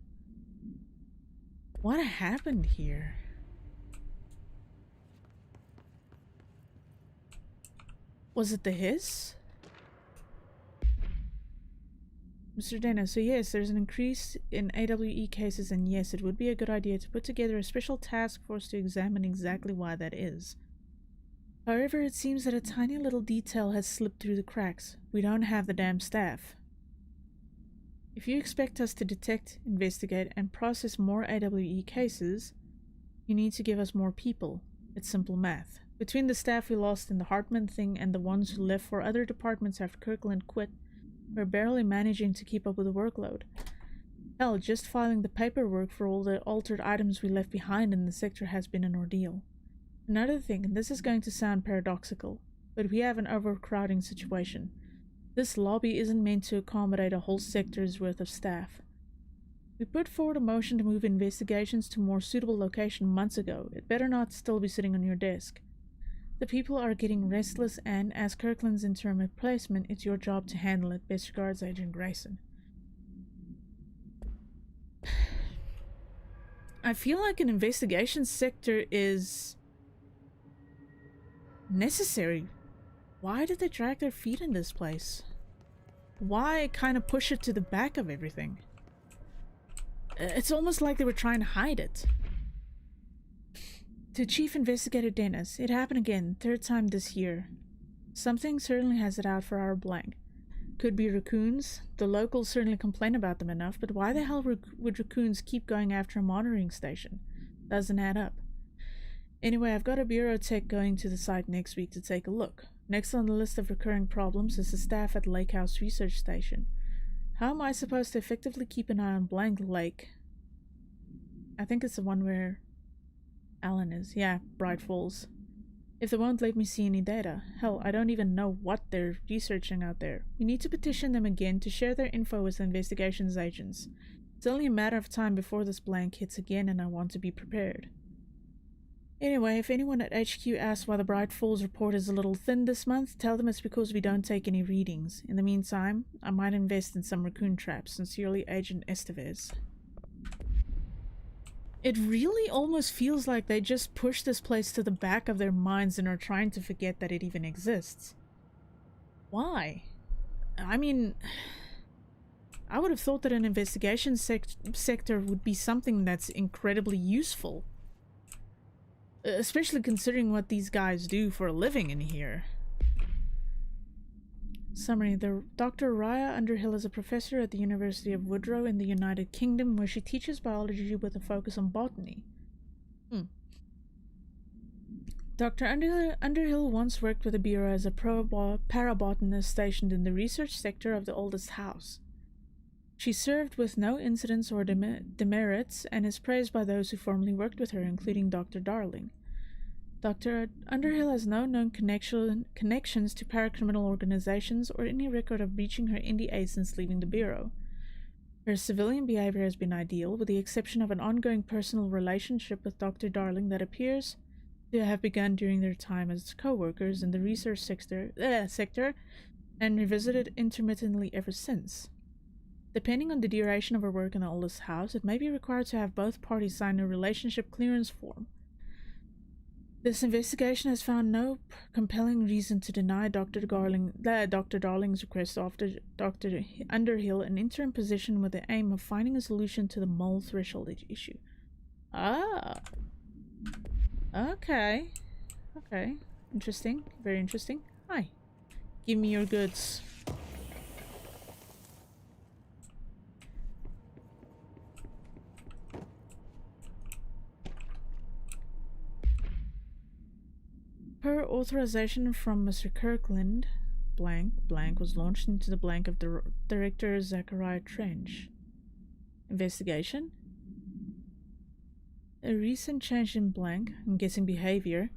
What happened here? Was it the hiss? Mr. Dennis, so yes, there's an increase in AWE cases, and yes, it would be a good idea to put together a special task force to examine exactly why that is. However, it seems that a tiny little detail has slipped through the cracks. We don't have the damn staff. If you expect us to detect, investigate, and process more AWE cases, you need to give us more people. It's simple math. Between the staff we lost in the Hartman thing and the ones who left for other departments after Kirkland quit, we're barely managing to keep up with the workload. Hell, just filing the paperwork for all the altered items we left behind in the sector has been an ordeal. Another thing, and this is going to sound paradoxical, but we have an overcrowding situation. This lobby isn't meant to accommodate a whole sector's worth of staff. We put forward a motion to move investigations to a more suitable location months ago. It better not still be sitting on your desk. The people are getting restless, and as Kirkland's interim replacement, it's your job to handle it. Best regards, Agent Grayson. I feel like an investigation sector is necessary. Why did they drag their feet in this place? Why kind of push it to the back of everything? It's almost like they were trying to hide it. To Chief Investigator Dennis, it happened again, third time this year. Something certainly has it out for our blank. Could be raccoons. The locals certainly complain about them enough, but why the hell would raccoons keep going after a monitoring station? Doesn't add up. Anyway, I've got a bureau tech going to the site next week to take a look. Next on the list of recurring problems is the staff at Lake House Research Station. How am I supposed to effectively keep an eye on blank Lake? I think it's the one where Alan is. Yeah, Bright Falls. If they won't let me see any data. Hell, I don't even know what they're researching out there. We need to petition them again to share their info with the investigations agents. It's only a matter of time before this blank hits again, and I want to be prepared. Anyway, if anyone at HQ asks why the Bright Falls report is a little thin this month, tell them it's because we don't take any readings. In the meantime, I might invest in some raccoon traps. Sincerely, Agent Estevez. It really almost feels like they just push this place to the back of their minds and are trying to forget that it even exists. Why? I mean, I would have thought that an investigation sector would be something that's incredibly useful. Especially considering what these guys do for a living in here. Summary. Dr. Raya Underhill is a professor at the University of Woodrow in the United Kingdom, where she teaches biology with a focus on botany. Dr. Underhill once worked with the Bureau as a parabotanist stationed in the research sector of the oldest house. She served with no incidents or demerits and is praised by those who formerly worked with her, including Dr. Darling. Dr. Underhill has no known connections to paracriminal organizations or any record of breaching her NDA since leaving the Bureau. Her civilian behavior has been ideal, with the exception of an ongoing personal relationship with Dr. Darling that appears to have begun during their time as co-workers in the research sector and revisited intermittently ever since. Depending on the duration of her work in the oldest house, it may be required to have both parties sign a relationship clearance form. This investigation has found no compelling reason to deny Dr. Darling's request after Dr. Underhill an interim position with the aim of finding a solution to the mole threshold issue. Ah. Okay. Okay. Interesting. Very interesting. Hi. Give me your goods. Per authorization from Mr. Kirkland, blank blank was launched into the blank of Director Zachariah Trench. Investigation? A recent change in blank, I'm guessing behavior,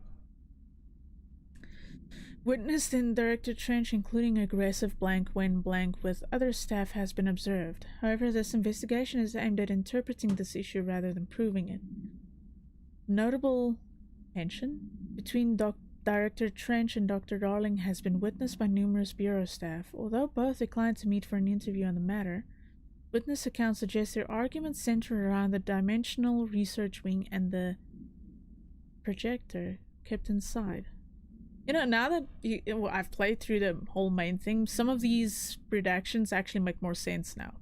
witnessed in Director Trench, including aggressive blank when blank with other staff, has been observed. However, this investigation is aimed at interpreting this issue rather than proving it. Notable tension between Director Trench and Dr. Darling has been witnessed by numerous bureau staff. Although both declined to meet for an interview on the matter, witness accounts suggest their arguments center around the dimensional research wing and the projector kept inside. You know, now that I've played through the whole main thing, some of these redactions actually make more sense now.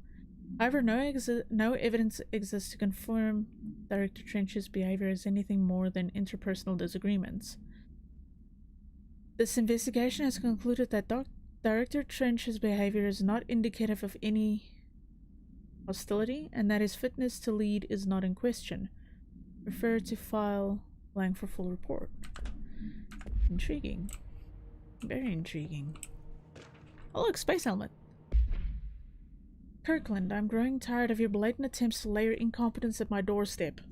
However, no evidence exists to confirm Director Trench's behavior as anything more than interpersonal disagreements. This investigation has concluded that Director Trench's behavior is not indicative of any hostility, and that his fitness to lead is not in question. Refer to file blank for full report. Intriguing. Very intriguing. Oh look, space helmet. Kirkland, I'm growing tired of your blatant attempts to lay your incompetence at my doorstep.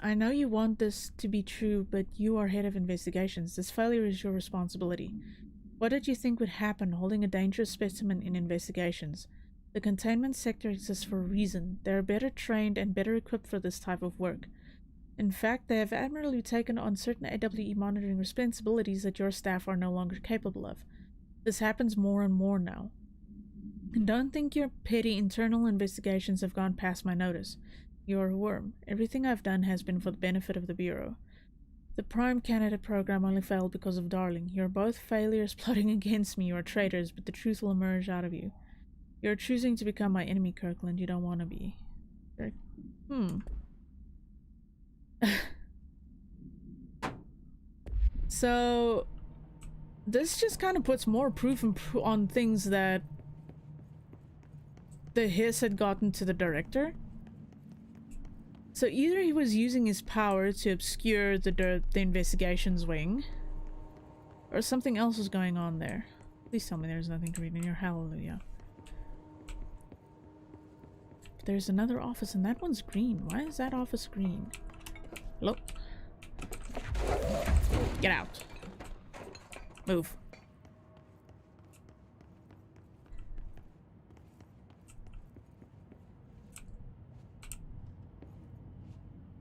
I know you want this to be true, but you are head of investigations. This failure is your responsibility. What did you think would happen holding a dangerous specimen in investigations? The containment sector exists for a reason. They are better trained and better equipped for this type of work. In fact, they have admirably taken on certain AWE monitoring responsibilities that your staff are no longer capable of. This happens more and more now. And don't think your petty internal investigations have gone past my notice. You are a worm. Everything I've done has been for the benefit of the Bureau. The Prime Candidate program only failed because of Darling. You're both failures plotting against me. You are traitors, but the truth will emerge out of you. You're choosing to become my enemy, Kirkland. You don't want to be. So, this just kind of puts more proof on things that the hiss had gotten to the director. So either he was using his power to obscure the investigations wing, or something else was going on there. Please tell me there's nothing to read in here. Hallelujah. But there's another office, and that one's green. Why is that office green? Hello? Get out. Move.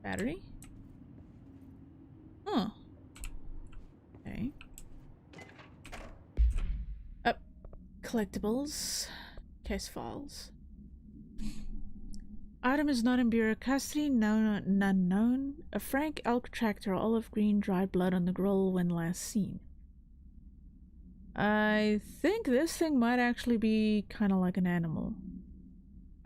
Battery? Huh. Okay. Up. Collectibles. Case files. Item is not in Bureau custody. None known. A Frank elk tractor, olive green, dried blood on the grill when last seen. I think this thing might actually be kind of like an animal.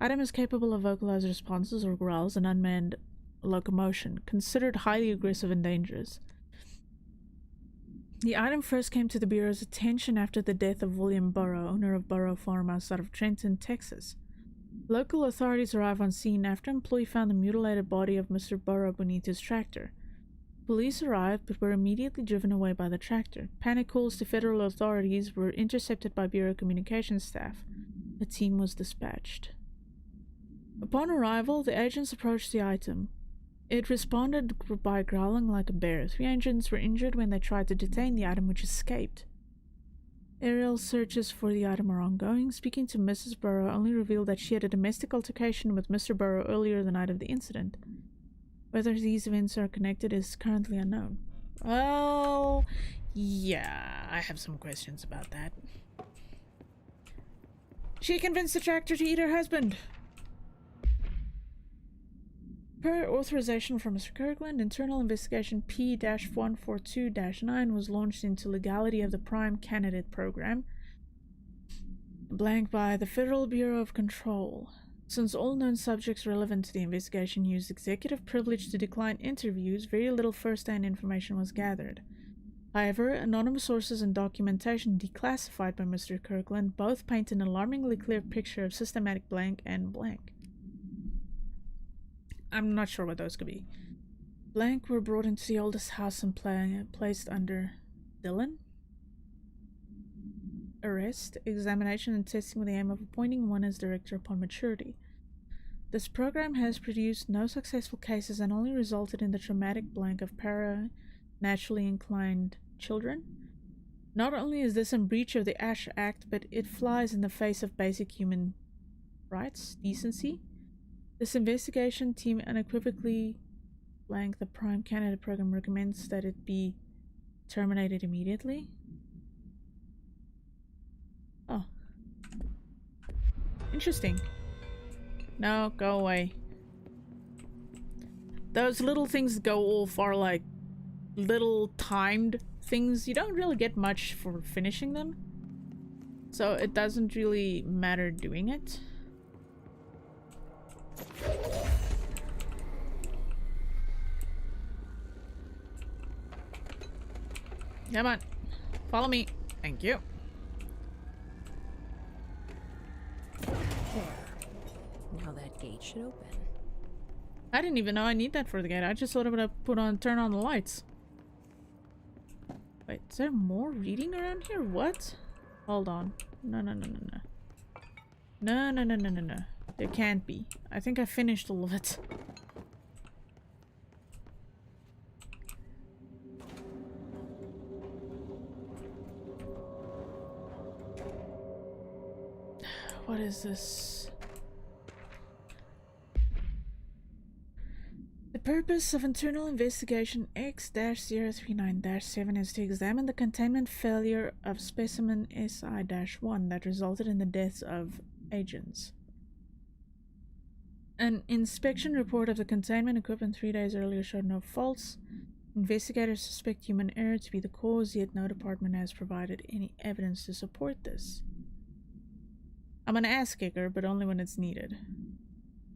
Item is capable of vocalized responses or growls and unmanned locomotion, considered highly aggressive and dangerous. The item first came to the Bureau's attention after the death of William Burrow, owner of Burrow Farm outside of Trenton, Texas. Local authorities arrived on scene after an employee found the mutilated body of Mr. Burrow beneath his tractor. Police arrived but were immediately driven away by the tractor. Panic calls to federal authorities were intercepted by Bureau communications staff. A team was dispatched. Upon arrival, the agents approached the item. It responded by growling like a bear. 3 agents were injured when they tried to detain the item, which escaped. Aerial searches for the item are ongoing. Speaking to Mrs. Burrow only revealed that she had a domestic altercation with Mr. Burrow earlier the night of the incident. Whether these events are connected is currently unknown. Well, yeah, I have some questions about that. She convinced the tractor to eat her husband. Per authorization from Mr. Kirkland, internal investigation P-142-9 was launched into legality of the Prime Candidate program, blank by the Federal Bureau of Control. Since all known subjects relevant to the investigation used executive privilege to decline interviews, very little first-hand information was gathered. However, anonymous sources and documentation declassified by Mr. Kirkland both paint an alarmingly clear picture of systematic blank and blank. I'm not sure what those could be. Blank were brought into the oldest house and placed under Dylan? Arrest, examination, and testing with the aim of appointing one as director upon maturity. This program has produced no successful cases and only resulted in the traumatic blank of naturally inclined children. Not only is this in breach of the Ash Act, but it flies in the face of basic human rights, decency. This investigation team unequivocally blank the Prime Candidate program recommends that it be terminated immediately. Oh. Interesting. No, go away. Those little things go off are like little timed things. You don't really get much for finishing them. So it doesn't really matter doing it. Come on. Follow me. Thank you. There. Now that gate should open. I didn't even know I need that for the gate. I just thought I would turn on the lights. Wait, is there more reading around here? What? Hold on. No. No. There can't be. I think I finished all of it. What is this? The purpose of Internal Investigation X-039-7 is to examine the containment failure of specimen SI-1 that resulted in the deaths of agents. An inspection report of the containment equipment 3 days earlier showed no faults. Investigators suspect human error to be the cause, yet no department has provided any evidence to support this. I'm an ass kicker, but only when it's needed.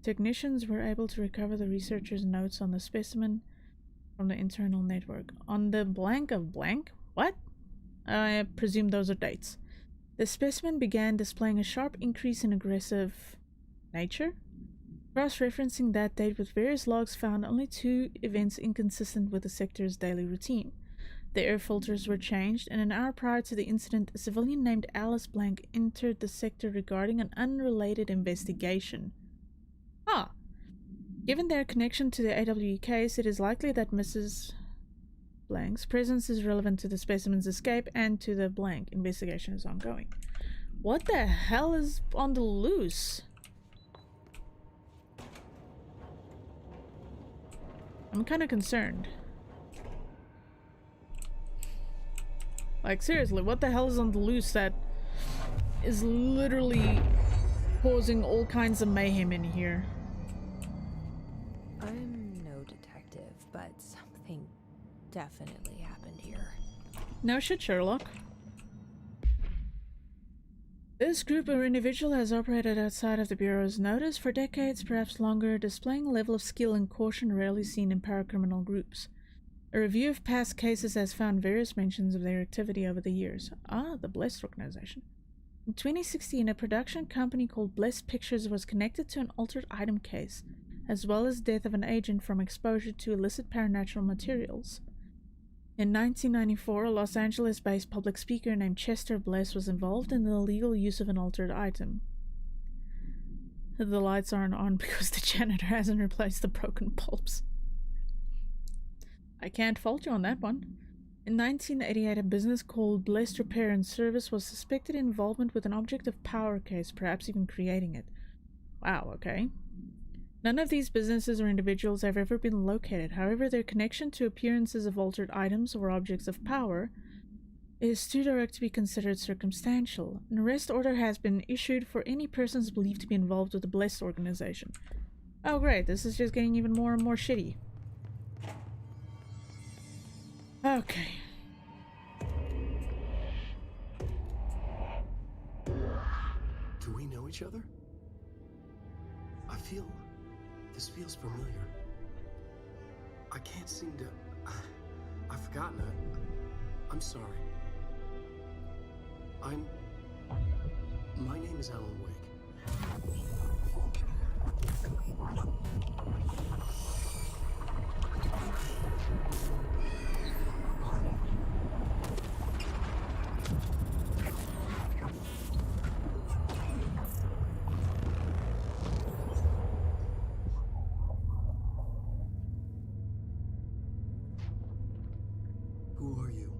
Technicians were able to recover the researchers' notes on the specimen from the internal network. On the blank of blank? What? I presume those are dates. The specimen began displaying a sharp increase in aggressive nature. Cross-referencing that date with various logs found only 2 events inconsistent with the sector's daily routine. The air filters were changed, and an hour prior to the incident, a civilian named Alice Blank entered the sector regarding an unrelated investigation. Ah. Given their connection to the AWE case, it is likely that Mrs. Blank's presence is relevant to the specimen's escape and to the Blank investigation is ongoing. What the hell is on the loose? I'm kind of concerned. Like, seriously, what the hell is on the loose that is literally causing all kinds of mayhem in here? I'm no detective, but something definitely happened here. No shit, Sherlock. This group or individual has operated outside of the Bureau's notice for decades, perhaps longer, displaying a level of skill and caution rarely seen in paracriminal groups. A review of past cases has found various mentions of their activity over the years. Ah, the Blessed organization. In 2016, a production company called Blessed Pictures was connected to an altered item case, as well as death of an agent from exposure to illicit paranatural materials. In 1994, a Los Angeles-based public speaker named Chester Bless was involved in the illegal use of an altered item. The lights aren't on because the janitor hasn't replaced the broken bulbs. I can't fault you on that one. In 1988, a business called Blessed Repair and Service was suspected of involvement with an object of power case, perhaps even creating it. Wow, okay. None of these businesses or individuals have ever been located. However, their connection to appearances of altered items or objects of power is too direct to be considered circumstantial. An arrest order has been issued for any persons believed to be involved with the Blessed organization. Oh great, this is just getting even more and more shitty. Okay. Do we know each other? This feels familiar. I can't seem to... I've forgotten it. I'm sorry. My name is Alan Wake. Who are you?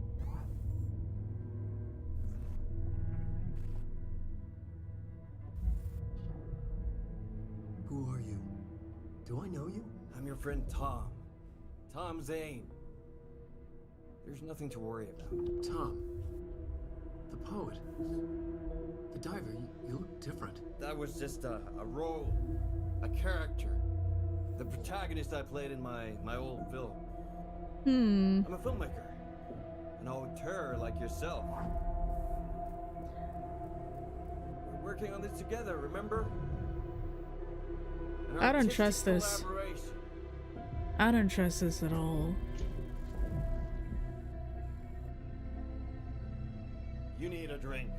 Who are you? Do I know you? I'm your friend Tom. Tom Zane. There's nothing to worry about. Tom. The poet. The diver. You look different. That was just a role. A character. The protagonist I played in my old film. I'm a filmmaker. An auteur like yourself. We're working on this together, remember? An I don't artistic trust this. collaboration. I don't trust this at all. You need a drink.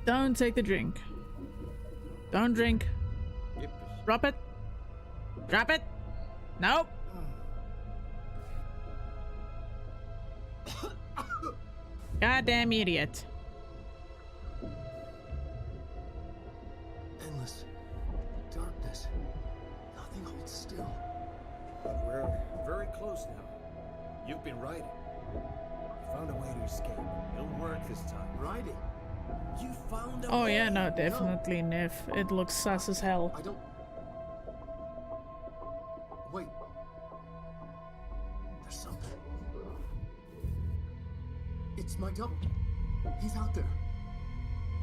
Don't take the drink. Don't drink. Yep. Drop it. Drop it. Nope. Goddamn idiot. Endless darkness. Nothing holds still. But we're very close now. You've been writing. You found a way to escape. It'll work this time. Writing. You found a Oh way. yeah, no, definitely Nif. It looks sus as hell. I don't... Wait. There's something. It's my double. He's out there.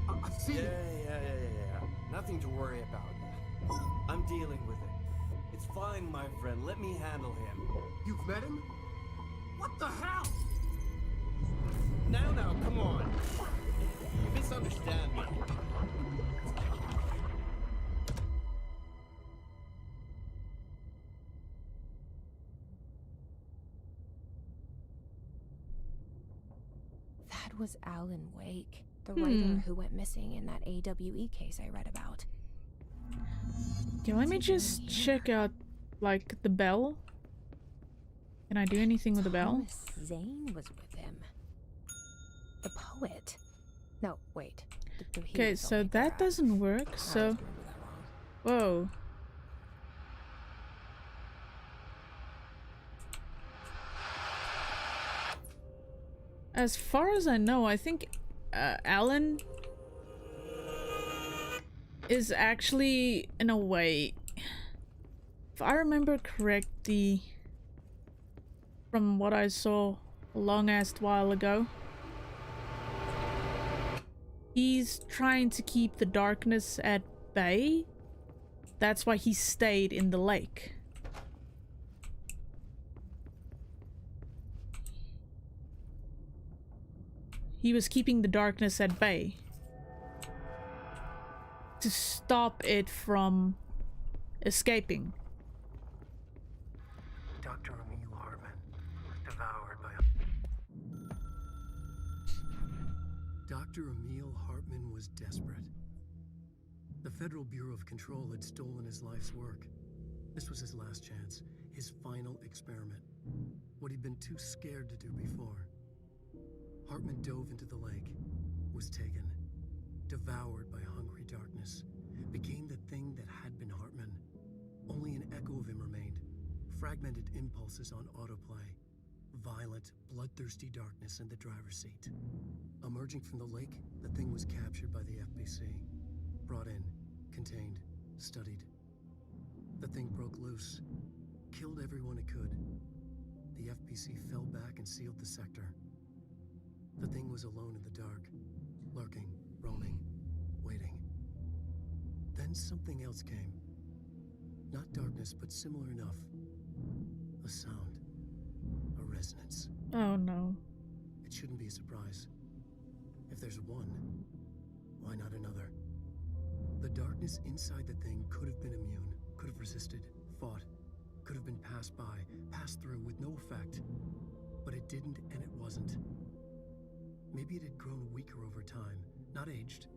I've seen Yeah. it. Nothing to worry about. I'm dealing with it. It's fine, my friend. Let me handle him. You've met him? What the hell? Now, come on. You misunderstand me. That was Alan Wake, the writer who went missing in that AWE case I read about. Okay, let me just check out, like, the bell. Can I do anything with the bell? Thomas Zane was with him. The poet. No, wait. The Okay, so that doesn't work, so... Whoa. As far as I know, I think Alan is actually, in a way, if I remember correctly, from what I saw a long-ass while ago, he's trying to keep the darkness at bay. That's why he stayed in the lake. He was keeping the darkness at bay to stop it from escaping. Dr. Emil Hartman, devoured by... Dr. Emil Hartman was desperate. The Federal Bureau of Control had stolen his life's work. This was his last chance, his final experiment. What he'd been too scared to do before. Hartman dove into the lake, was taken, devoured by hungry darkness, became the thing that had been Hartman. Only an echo of him remained, fragmented impulses on autoplay, violent, bloodthirsty darkness in the driver's seat. Emerging from the lake, the thing was captured by the FBC, brought in, contained, studied. The thing broke loose, killed everyone it could. The FBC fell back and sealed the sector. The thing was alone in the dark, lurking, roaming, waiting. Then something else came. Not darkness, but similar enough. A sound. A resonance. Oh no. It shouldn't be a surprise. If there's one, why not another? The darkness inside the thing could have been immune, could have resisted, fought, could have been passed by, passed through with no effect. But it didn't, and it wasn't. Maybe it had grown weaker over time, not aged.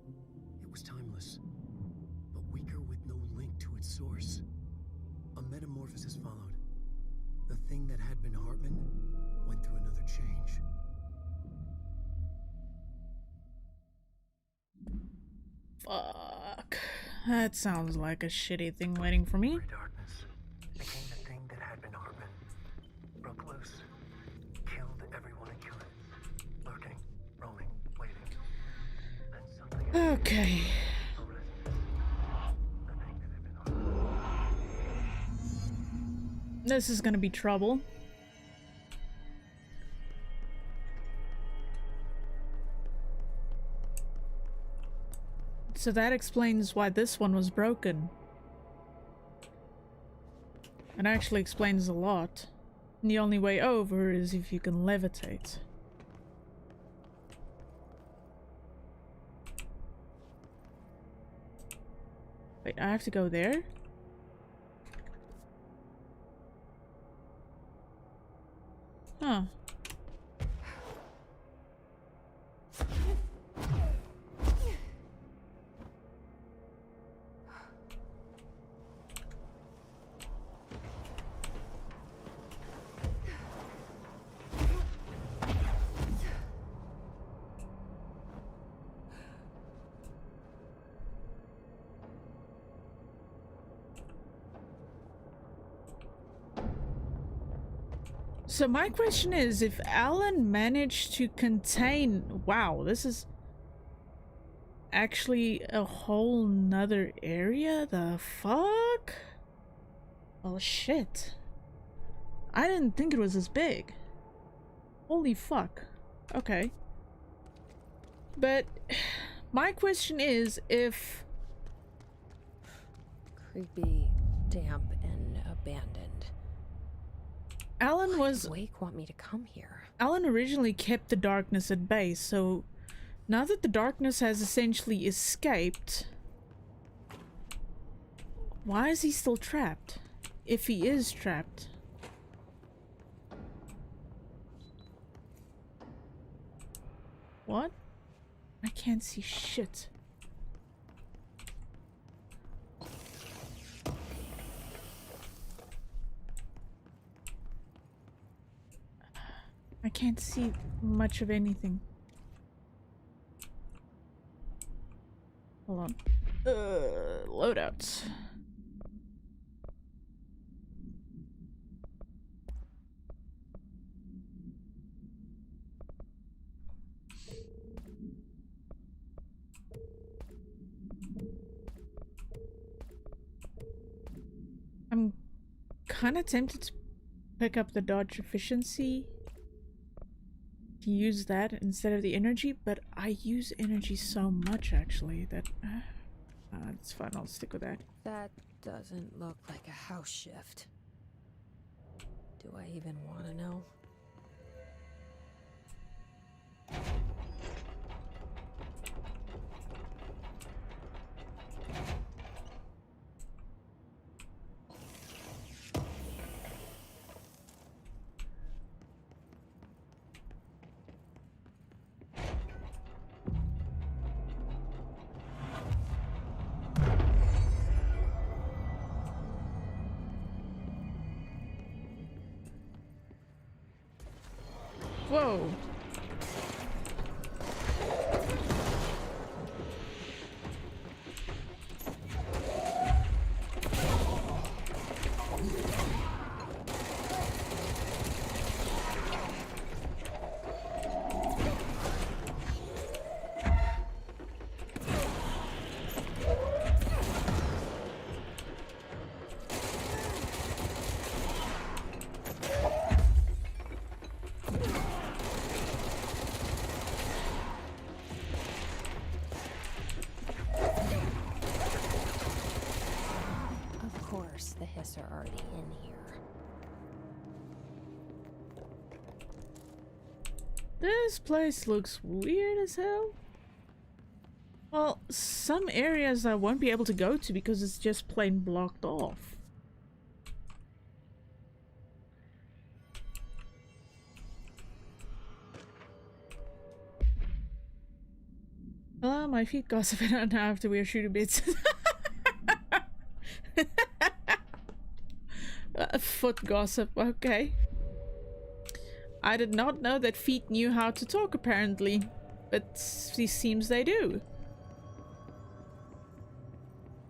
It was timeless, but weaker with no link to its source. A metamorphosis followed. The thing that had been Hartman went through another change. Fuck. That sounds like a shitty thing waiting for me. Darkness became the thing that had been Hartman. Broke loose. Killed everyone it could. Lurking, roaming, waiting. Then something Okay. This is gonna be trouble. So that explains why this one was broken. It actually explains a lot. And the only way over is if you can levitate. Wait, I have to go there? Huh. So my question is, if Alan managed to contain... Wow, this is actually a whole nother area? The fuck? Well, shit. I didn't think it was this big. Holy fuck. Okay. But my question is, if... Creepy, damp, and abandoned. Alan Why was... did Wake want me to come here? Alan originally kept the darkness at bay, so now that the darkness has essentially escaped, why is he still trapped? If he is trapped. What? I can't see shit. I can't see much of anything. Hold on. Loadouts. I'm kind of tempted to pick up the dodge efficiency to use that instead of the energy, but I use energy so much actually that it's fine. I'll stick with that. That doesn't look like a house shift. Do I even want to know? Whoa. The hiss are already in here. This place looks weird as hell. Well, some areas I won't be able to go to because it's just plain blocked off. My feet gossip and I now have to wear shooter bits. Foot gossip, okay. I did not know that feet knew how to talk apparently, but it seems they do.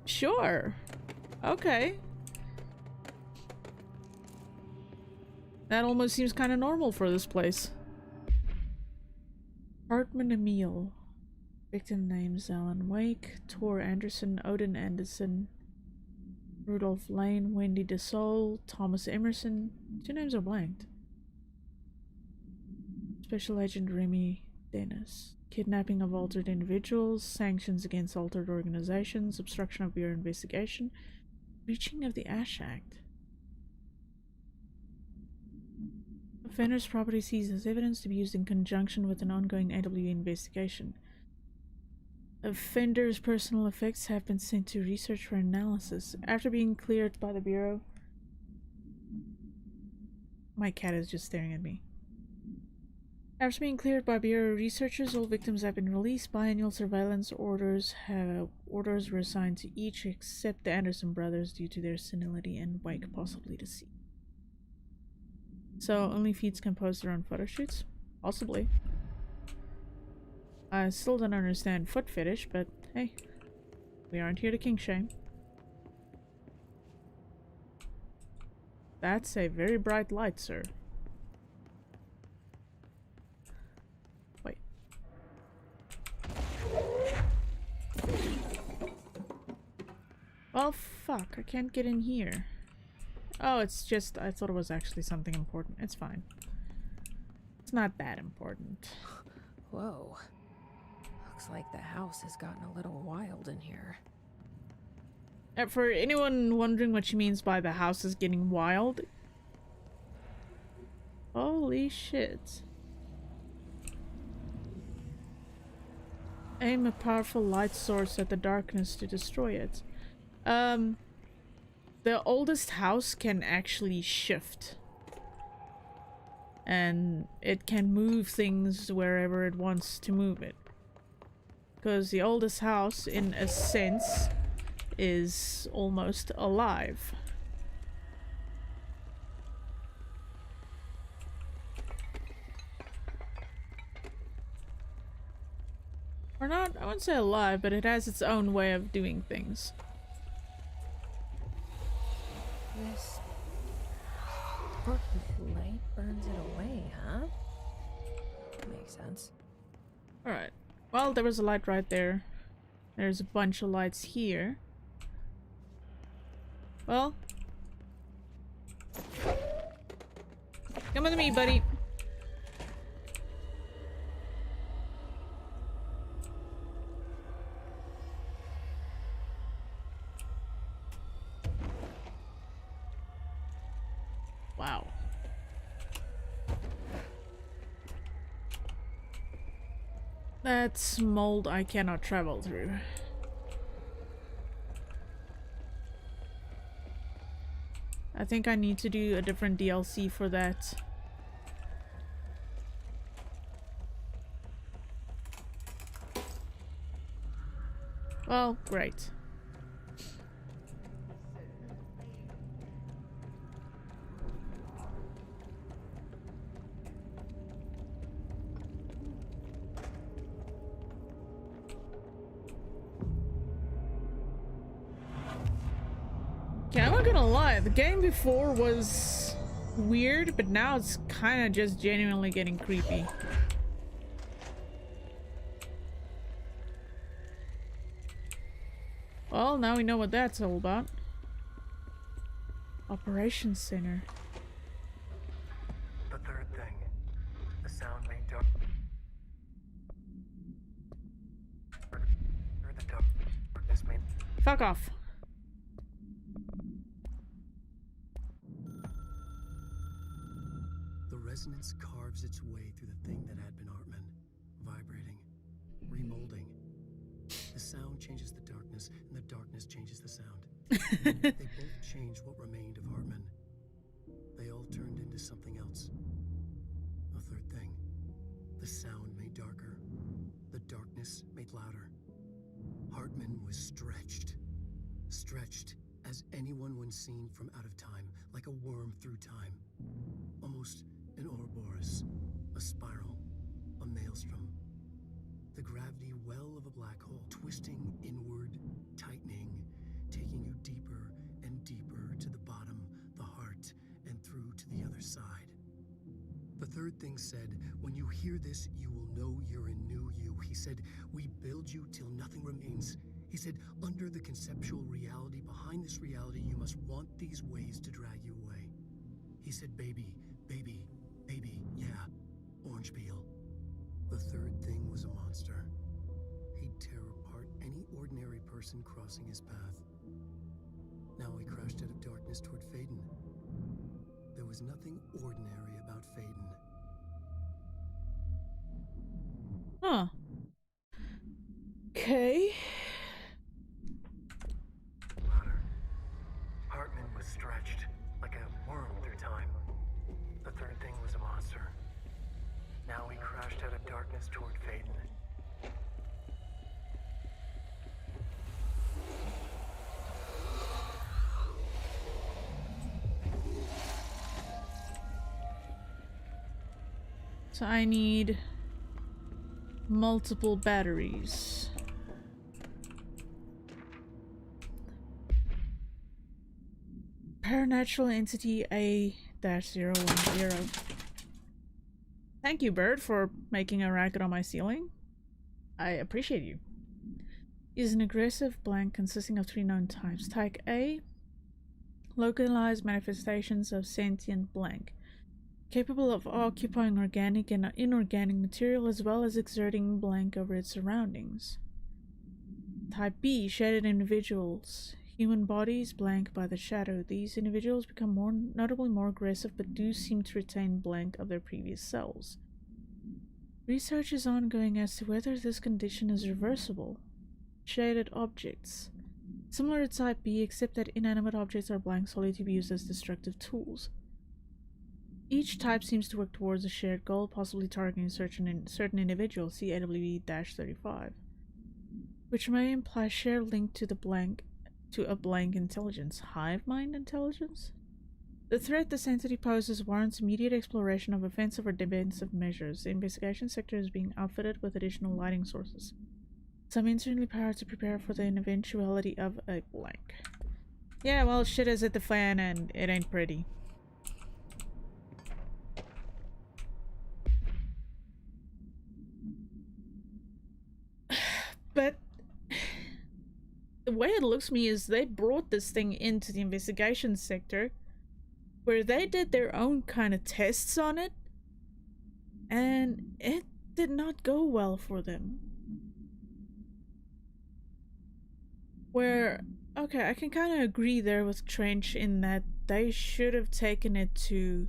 Sure. Okay. That almost seems kind of normal for this place. Hartman Emil. Victim names Alan Wake, Tor Anderson, Odin Anderson, Rudolph Lane, Wendy DeSole, Thomas Emerson. 2 names are blanked. Special Agent Remy Dennis. Kidnapping of altered individuals, sanctions against altered organizations, obstruction of Bureau investigation, breaching of the Ash Act. Offender's property seized as evidence to be used in conjunction with an ongoing AW investigation. Offender's personal effects have been sent to research for analysis. After being cleared by the Bureau... My cat is just staring at me. After being cleared by Bureau researchers, all victims have been released. Biannual surveillance orders were assigned to each except the Anderson brothers due to their senility and Wake possibly deceased. So only feeds can post their own photo shoots? Possibly. I still don't understand foot fetish, but hey, we aren't here to kink shame. That's a very bright light, sir. Wait. Well, fuck, I can't get in here. Oh, it's just, I thought it was actually something important. It's fine. It's not that important. Whoa. Looks like the house has gotten a little wild in here. For anyone wondering what she means by the house is getting wild, holy shit. Aim a powerful light source at the darkness to destroy it. The oldest house can actually shift. And it can move things wherever it wants to move it. Because the oldest house, in a sense, is almost alive. Or not, I wouldn't say alive, but it has its own way of doing things. This dark light burns it away, huh? Makes sense. Alright. Well, there was a light right there. There's a bunch of lights here. Well. Come with me, buddy. Wow. That's mold I cannot travel through. I think I need to do a different DLC for that. Well, great. Okay, I'm not gonna lie, the game before was weird, but now it's kind of just genuinely getting creepy. Well, now we know what that's all about. Operations Center. The third thing. The sound made darkness made. Fuck off. The resonance carves its way through the thing that had been Hartman, vibrating, remolding. The sound changes the darkness, and the darkness changes the sound. They both changed what remained of Hartman. They all turned into something else. A third thing. The sound made darker. The darkness made louder. Hartman was stretched. Stretched as anyone when seen from out of time, like a worm through time. Almost an Ouroboros, a spiral, a maelstrom. The gravity well of a black hole, twisting inward, tightening, taking you deeper and deeper to the bottom, the heart, and through to the other side. The third thing said, when you hear this, you will know you're a new you. He said, we build you till nothing remains. He said, under the conceptual reality behind this reality, you must want these ways to drag you away. He said, baby, baby, baby, yeah, orange peel. The third thing was a monster. He'd tear apart any ordinary person crossing his path. Now he crashed out of darkness toward Faden. There was nothing ordinary about Faden. Huh. Okay. Louder. Hartman was stretched like a worm through time. The third thing was a monster. Now he crashed out of darkness toward Faden. So I need multiple batteries. Paranatural entity A-010. Thank you, bird, for making a racket on my ceiling. I appreciate you. Is an aggressive blank consisting of 3 known types. Type A, localized manifestations of sentient blank, capable of occupying organic and inorganic material as well as exerting blank over its surroundings. Type B, shaded individuals. Human bodies blank by the shadow. These individuals become notably more aggressive but do seem to retain blank of their previous selves. Research is ongoing as to whether this condition is reversible. Shaded objects. Similar to Type B, except that inanimate objects are blank solely to be used as destructive tools. Each type seems to work towards a shared goal, possibly targeting certain individuals, see AWE-35, which may imply shared link to a blank intelligence. Hive mind intelligence? The threat this entity poses warrants immediate exploration of offensive or defensive measures. The investigation sector is being outfitted with additional lighting sources. Some internally powered to prepare for the eventuality of a blank. Yeah, well, shit is at the fan and it ain't pretty. But the way it looks to me is they brought this thing into the investigation sector where they did their own kind of tests on it and it did not go well for them. Where, okay, I can kind of agree there with Trench in that they should have taken it to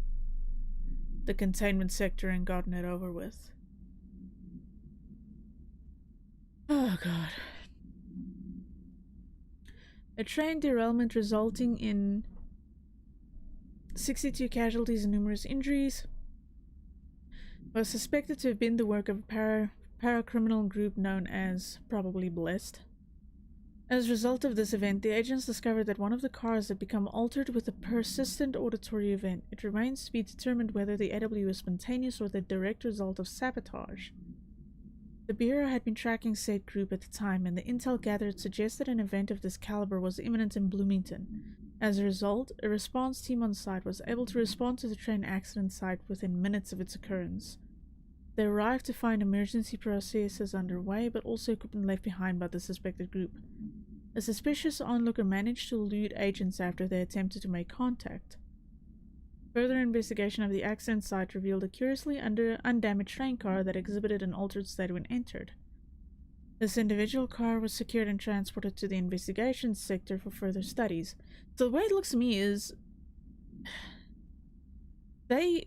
the containment sector and gotten it over with. Oh god. A train derailment resulting in 62 casualties and numerous injuries was suspected to have been the work of a paracriminal group known as probably Blessed. As a result of this event, the agents discovered that one of the cars had become altered with a persistent auditory event. It remains to be determined whether the AW was spontaneous or the direct result of sabotage. The Bureau had been tracking said group at the time, and the intel gathered suggested an event of this caliber was imminent in Bloomington. As a result, a response team on site was able to respond to the train accident site within minutes of its occurrence. They arrived to find emergency processes underway, but also equipment left behind by the suspected group. A suspicious onlooker managed to elude agents after they attempted to make contact. Further investigation of the accident site revealed a curiously undamaged train car that exhibited an altered state when entered. This individual car was secured and transported to the investigation sector for further studies. So the way it looks to me is they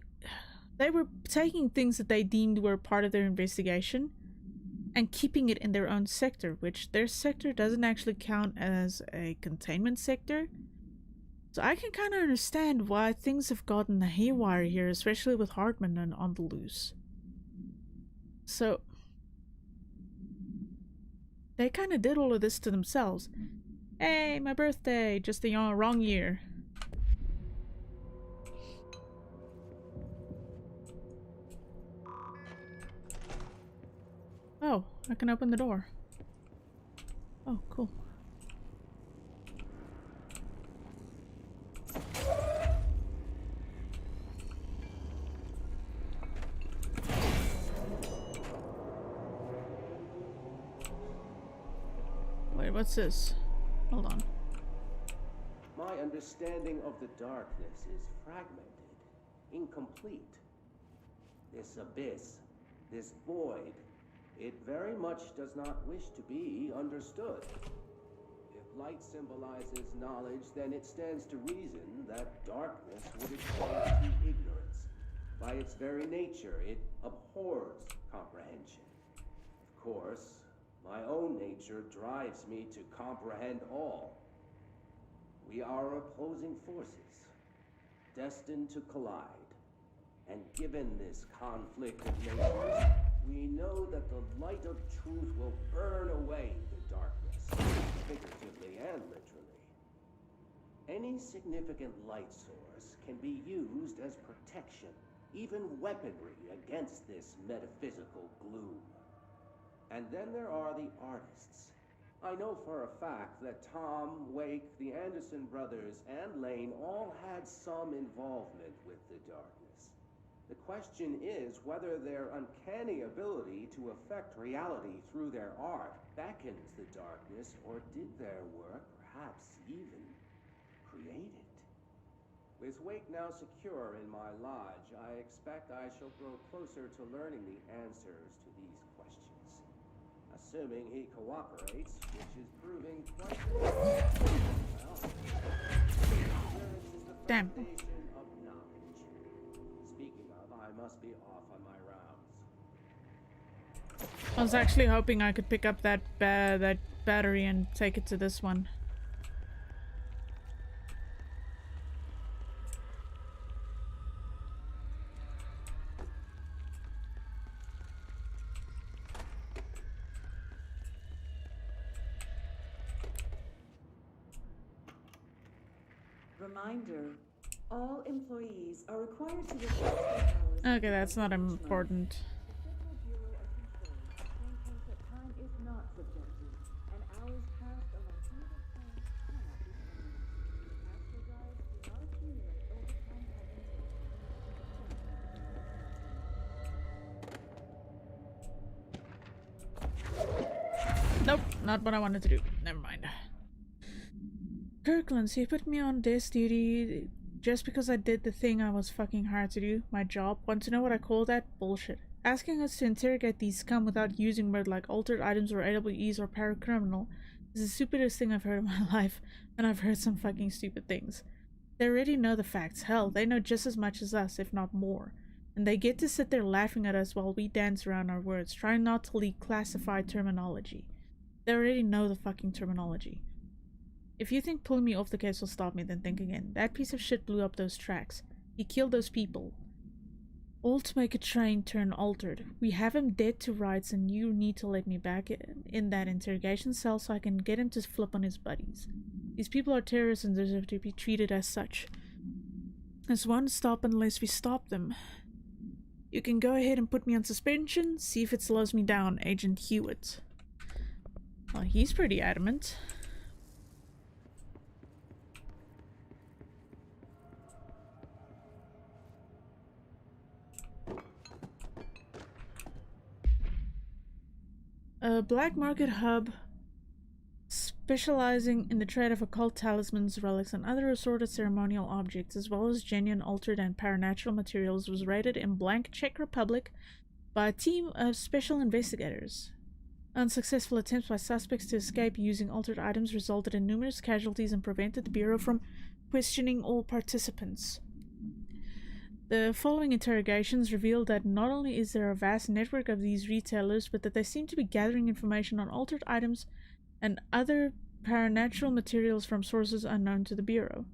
They were taking things that they deemed were part of their investigation and keeping it in their own sector, which their sector doesn't actually count as a containment sector. So I can kind of understand why things have gotten haywire here, especially with Hartman and on the loose. So they kind of did all of this to themselves. Hey, my birthday, just the wrong year. Oh, I can open the door. Oh, cool. Wait, what's this? Hold on. My understanding of the darkness is fragmented, incomplete. This abyss, this void, it very much does not wish to be understood. If light symbolizes knowledge, then it stands to reason that darkness would extend to ignorance. By its very nature, it abhors comprehension. Of course, my own nature drives me to comprehend all. We are opposing forces, destined to collide. And given this conflict of natures, we know that the light of truth will burn away the darkness, figuratively and literally. Any significant light source can be used as protection, even weaponry against this metaphysical gloom. And then there are the artists. I know for a fact that Tom, Wake, the Anderson brothers, and Lane all had some involvement with the darkness. The question is whether their uncanny ability to affect reality through their art beckons the darkness, or did their work perhaps even create it? With Wake now secure in my lodge, I expect I shall grow closer to learning the answers to these questions. Assuming he cooperates, which is proving quite well, ignorance is the Damn. foundation of knowledge. Speaking of, I must be off on my rounds. I was actually hoping I could pick up that battery and take it to this one. Reminder, all employees are required to report their hours. Okay, that's not important. The Federal Bureau of Control maintains that time is not subjective, and hours passed on alternative plans cannot be terminated. Astral drives do not accumulate overtime compensation. Nope, not what I wanted to do. Never mind. Kirkland, so you put me on desk duty just because I did the thing I was fucking hired to do, my job. Want to know what I call that? Bullshit. Asking us to interrogate these scum without using words like altered items or AWEs or paracriminal is the stupidest thing I've heard in my life, and I've heard some fucking stupid things. They already know the facts. Hell, they know just as much as us, if not more. And they get to sit there laughing at us while we dance around our words, trying not to leak classified terminology. They already know the fucking terminology. If you think pulling me off the case will stop me, then think again. That piece of shit blew up those tracks. He killed those people. All to make a train turn altered. We have him dead to rights, and you need to let me back in that interrogation cell so I can get him to flip on his buddies. These people are terrorists and deserve to be treated as such. This won't stop unless we stop them. You can go ahead and put me on suspension, see if it slows me down, Agent Hewitt. Well, he's pretty adamant. A black market hub specializing in the trade of occult talismans, relics, and other assorted ceremonial objects, as well as genuine, altered, and paranatural materials, was raided in blank Czech Republic by a team of special investigators. Unsuccessful attempts by suspects to escape using altered items resulted in numerous casualties and prevented the Bureau from questioning all participants. The following interrogations revealed that not only is there a vast network of these retailers, but that they seem to be gathering information on altered items and other paranatural materials from sources unknown to the Bureau.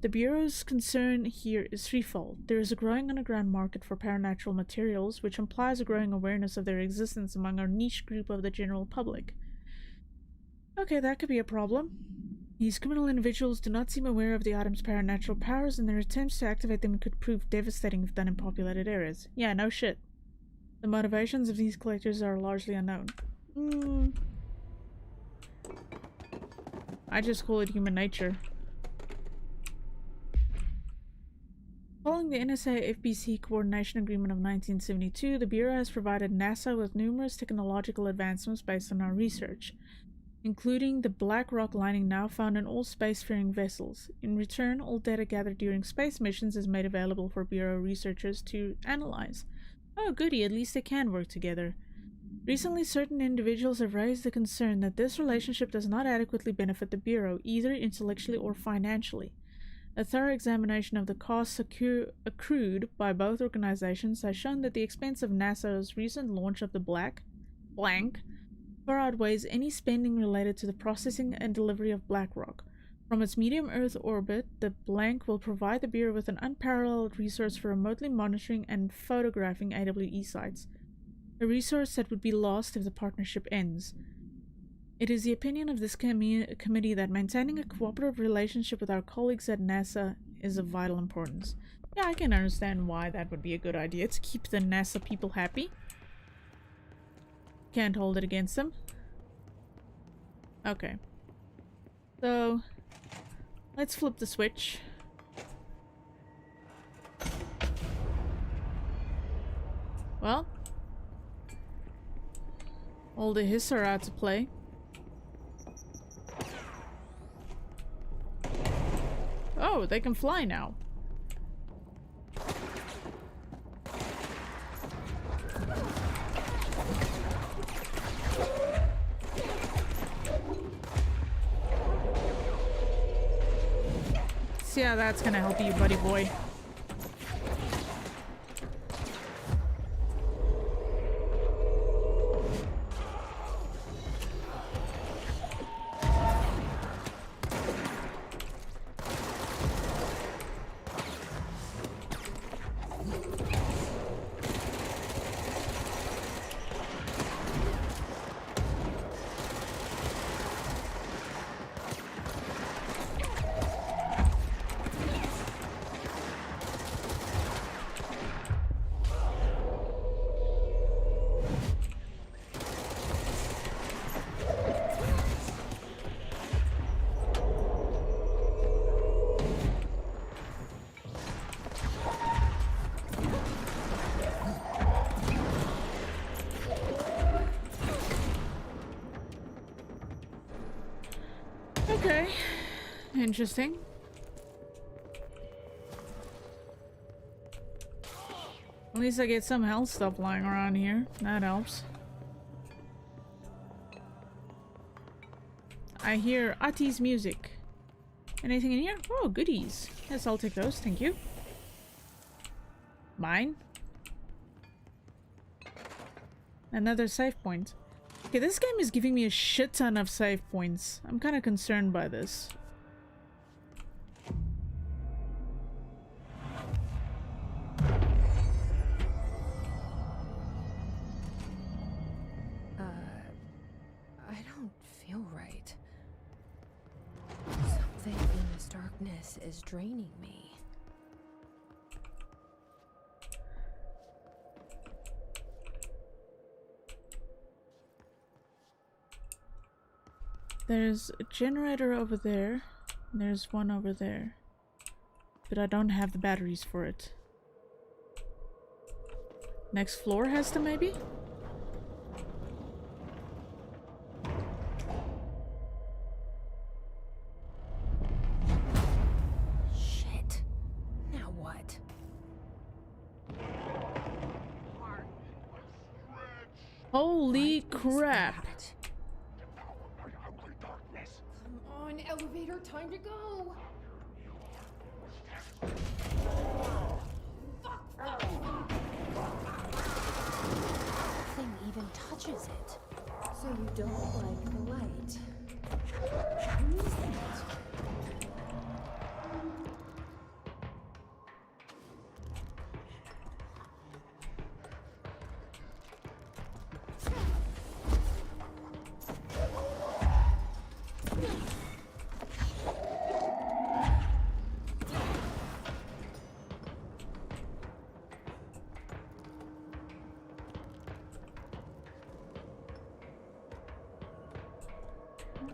The Bureau's concern here is threefold. There is a growing underground market for paranatural materials, which implies a growing awareness of their existence among our niche group of the general public. Okay, that could be a problem. These criminal individuals do not seem aware of the item's paranatural powers, and their attempts to activate them could prove devastating if done in populated areas. Yeah, no shit. The motivations of these collectors are largely unknown. I just call it human nature. Following the NSA-FBC Coordination Agreement of 1972, the Bureau has provided NASA with numerous technological advancements based on our research, including the black rock lining now found in all spacefaring vessels. In return, all data gathered during space missions is made available for Bureau researchers to analyze. Oh goody, at least they can work together. Recently, certain individuals have raised the concern that this relationship does not adequately benefit the Bureau, either intellectually or financially. A thorough examination of the costs accrued by both organizations has shown that the expense of NASA's recent launch of the blank far outweighs any spending related to the processing and delivery of black rock. From its medium Earth orbit, the blank will provide the Bureau with an unparalleled resource for remotely monitoring and photographing AWE sites, a resource that would be lost if the partnership ends. It is the opinion of this committee that maintaining a cooperative relationship with our colleagues at NASA is of vital importance. Yeah, I can understand why that would be a good idea, to keep the NASA people happy. Can't hold it against them. Okay. So, let's flip the switch. Well, all the hiss are out to play. Oh, they can fly now. See how that's gonna help you, buddy boy. Okay, interesting. At least I get some health stuff lying around here. That helps. I hear Ati's music. Anything in here? Oh, goodies. Yes, I'll take those. Thank you. Mine. Another save point. Okay, this game is giving me a shit ton of save points. I'm kind of concerned by this. I don't feel right. Something in this darkness is draining me. There's a generator over there. And there's one over there. But I don't have the batteries for it. Next floor has them, maybe? Shit. Now what? Holy crap. Come on, elevator, time to go. even touches it. So you don't like the light? Who is that?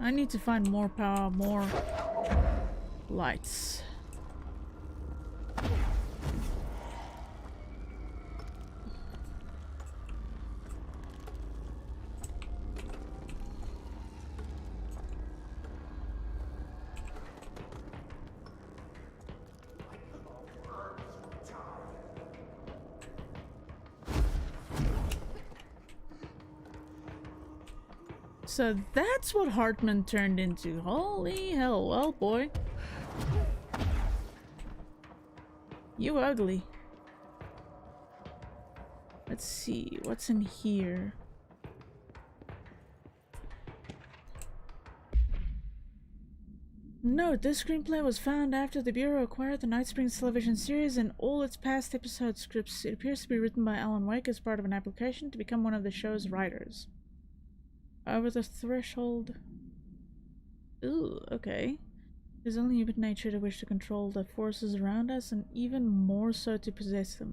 I need to find more power, more lights. So that's what Hartman turned into. Holy hell, well boy. You ugly. Let's see, what's in here? Note, this screenplay was found after the Bureau acquired the Night Springs television series and all its past episode scripts. It appears to be written by Alan Wake as part of an application to become one of the show's writers. Over the threshold. Ooh, okay. It is only human nature to wish to control the forces around us, and even more so to possess them.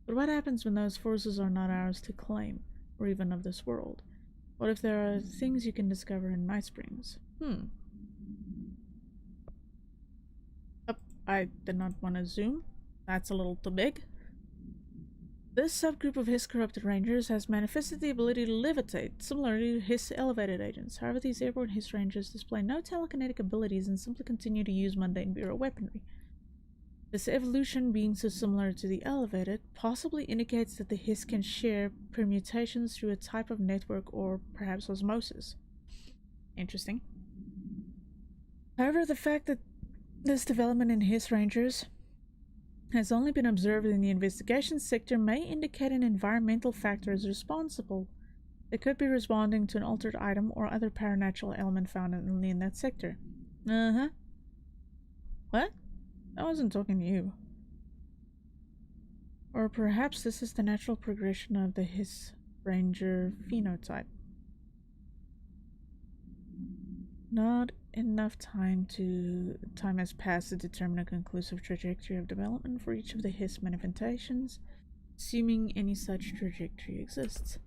But what happens when those forces are not ours to claim, or even of this world? What if there are things you can discover in Night Springs? I did not want to zoom. That's a little too big. This subgroup of Hiss corrupted rangers has manifested the ability to levitate, similarly to Hiss elevated agents. However, these airborne Hiss rangers display no telekinetic abilities and simply continue to use mundane Bureau weaponry. This evolution, being so similar to the elevated, possibly indicates that the Hiss can share permutations through a type of network or perhaps osmosis. Interesting. However, the fact that this development in Hiss rangers has only been observed in the investigation sector may indicate an environmental factor is responsible. They could be responding to an altered item or other paranatural element found only in that sector. What? I wasn't talking to you. Or perhaps this is the natural progression of the Hiss ranger phenotype. Not enough time has passed to determine a conclusive trajectory of development for each of the Hiss manifestations, assuming any such trajectory exists.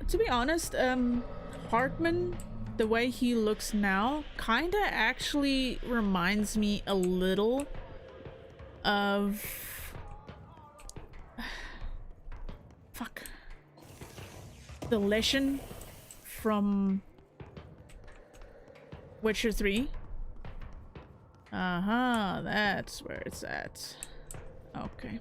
To be honest, Hartman, the way he looks now, kinda actually reminds me a little of the Leshen from Witcher 3. That's where it's at. Okay.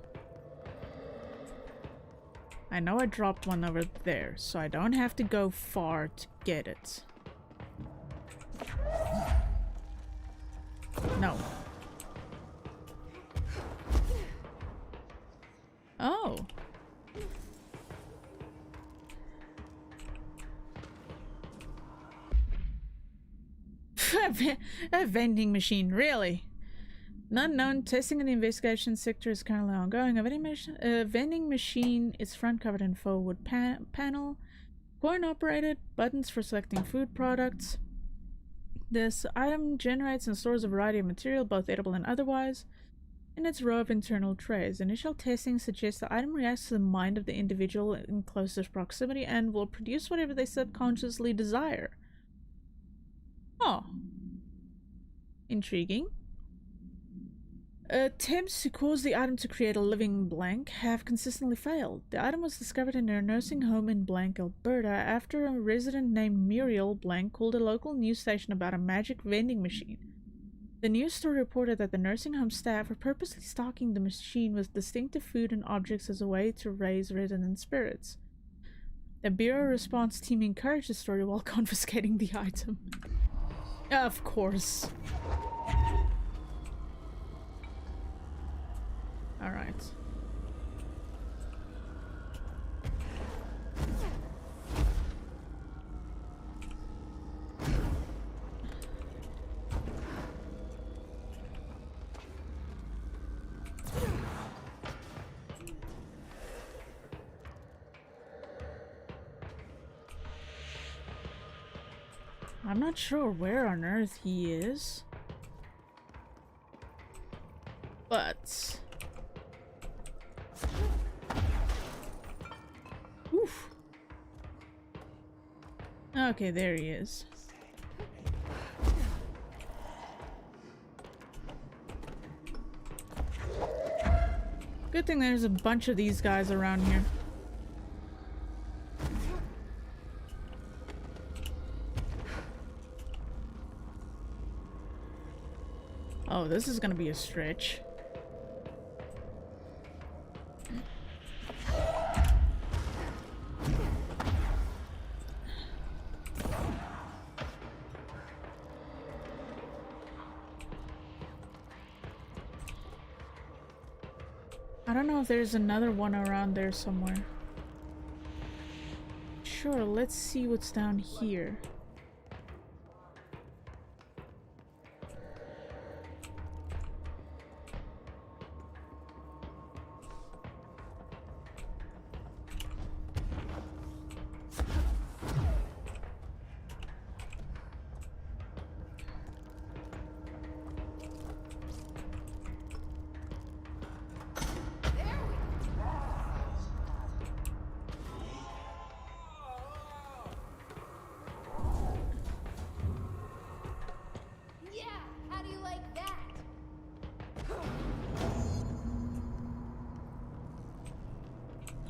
I know I dropped one over there, so I don't have to go far to get it. No. Oh. A vending machine, really? None known. Testing in the investigation sector is currently ongoing. A vending machine is front covered in faux wood panel, coin operated, buttons for selecting food products. This item generates and stores a variety of material, both edible and otherwise, in its row of internal trays. Initial testing suggests the item reacts to the mind of the individual in closest proximity and will produce whatever they subconsciously desire. Oh. Intriguing. Attempts to cause the item to create a living blank have consistently failed. The item was discovered in a nursing home in Blank, Alberta, after a resident named Muriel Blank called a local news station about a magic vending machine. The news story reported that the nursing home staff were purposely stocking the machine with distinctive food and objects as a way to raise resident spirits. The Bureau response team encouraged the story while confiscating the item. Of course. Alright. I'm not sure where on earth he is. But... Oof. Okay, there he is. Good thing there's a bunch of these guys around here. Oh, this is gonna be a stretch. I don't know if there's another one around there somewhere. Sure, let's see what's down here.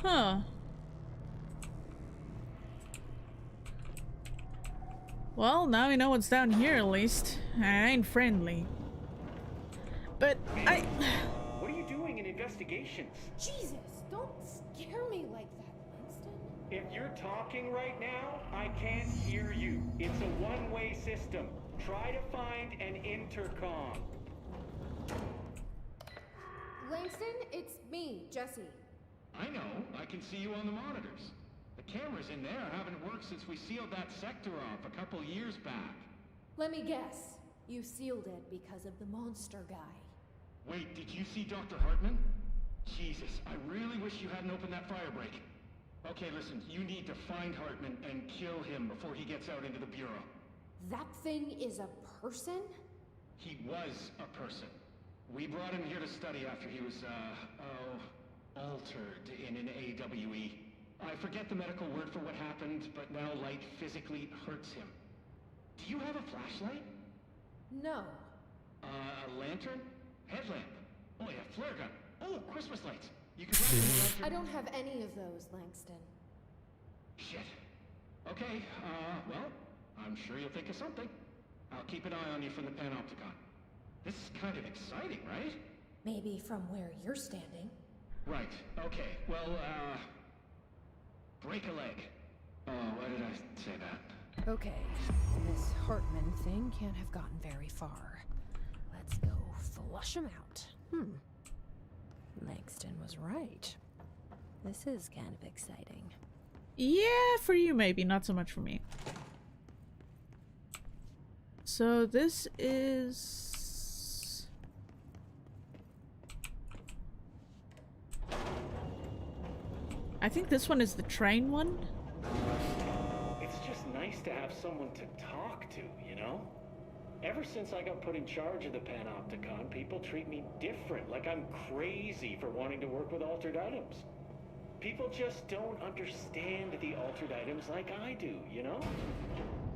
Huh. Well, now we know what's down here at least. I ain't friendly. But What are you doing in investigations? Jesus, don't scare me like that, Winston. If you're talking right now, I can't hear you. It's a one-way system. Try to find an intercom. Langston, it's me, Jesse. I know. I can see you on the monitors. The cameras in there haven't worked since we sealed that sector off a couple years back. Let me guess. You sealed it because of the monster guy. Wait, did you see Dr. Hartman? Jesus, I really wish you hadn't opened that fire break. Okay, listen, you need to find Hartman and kill him before he gets out into the Bureau. That thing is a person? He was a person. We brought him here to study after he was, altered in an AWE. I forget the medical word for what happened, but now light physically hurts him. Do you have a flashlight? No. A lantern? Headlamp? Oh yeah, flare gun. Oh, Christmas lights. You can run the lantern. I don't have any of those, Langston. Shit. Okay, well, I'm sure you'll think of something. I'll keep an eye on you from the panopticon. This is kind of exciting, right? Maybe from where you're standing. Right, okay. Well, break a leg. Oh, why did I say that? Okay, this Hartman thing can't have gotten very far. Let's go flush him out. Langston was right. This is kind of exciting. yeah, for you maybe, not so much for me. So this is... I think this one is the train one. It's just nice to have someone to talk to, you know? Ever since I got put in charge of the Panopticon, people treat me different, like I'm crazy for wanting to work with altered items. People just don't understand the altered items like I do, you know?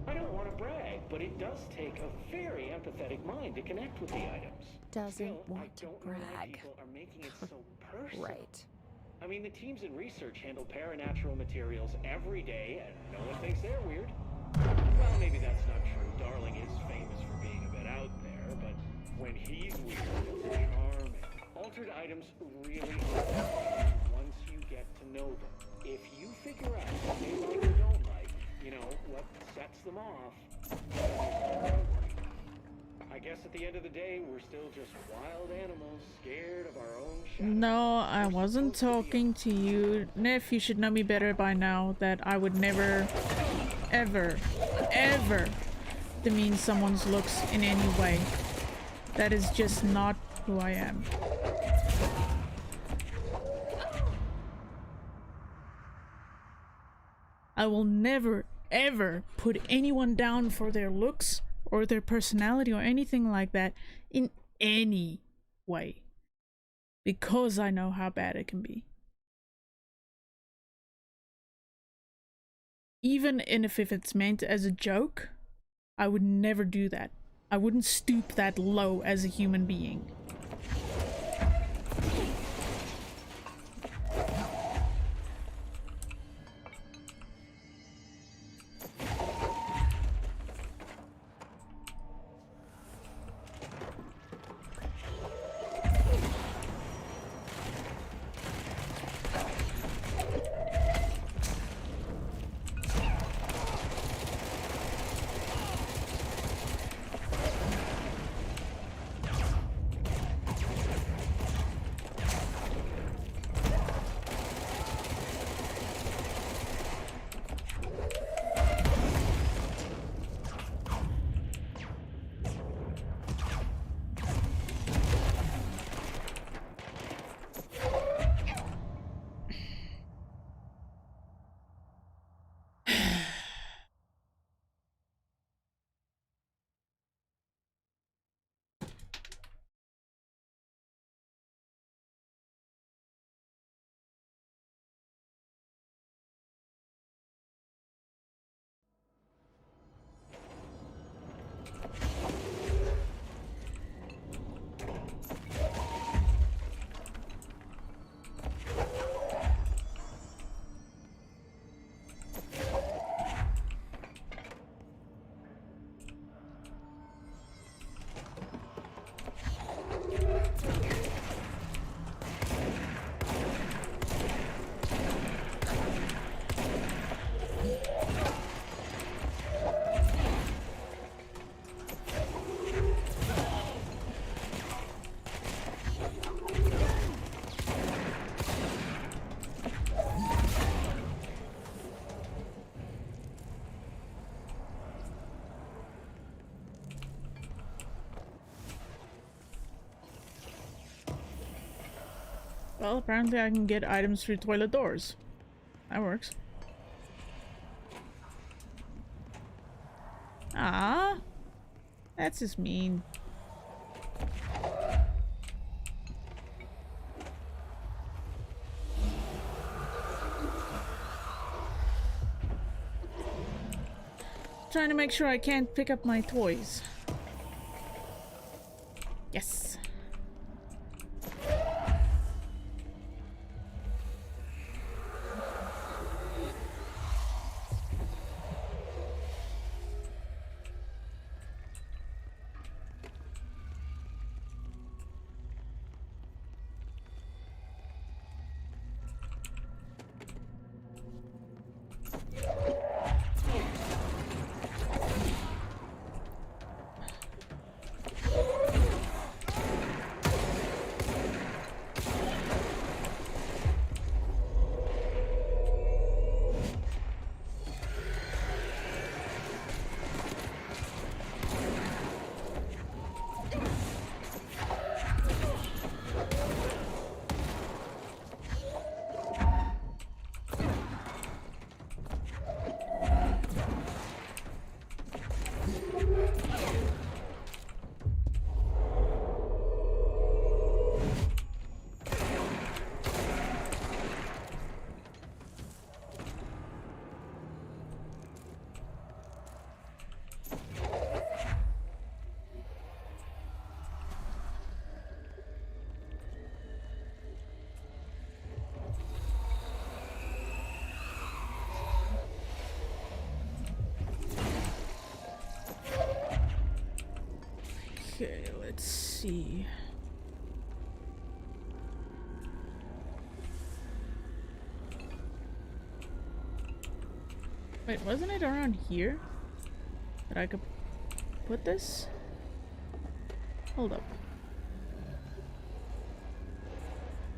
I don't want to brag, but it does take a very empathetic mind to connect with the items. Doesn't Still, want I to don't know why brag. people are making it so personal. Right. I mean, the teams in research handle paranatural materials every day, and no one thinks they're weird. Well, maybe that's not true. Darling is famous for being a bit out there, but when he's weird, it's charming. Altered items really are once you get to know them. If you figure out what they like or don't like, you know, what sets them off, I guess at the end of the day, we're still just wild animals, scared of our own shadow. No, I wasn't talking to you. Neff, you should know me better by now that I would never, ever, ever demean someone's looks in any way. That is just not who I am. I will never, ever put anyone down for their looks or their personality or anything like that in any way, because I know how bad it can be. Even if it's meant as a joke, I would never do that. I wouldn't stoop that low as a human being. Well, apparently I can get items through toilet doors. That works. Ah, that's just mean. Trying to make sure I can't pick up my toys. Yes. Okay, let's see. Wait, wasn't it around here that I could put this? Hold up.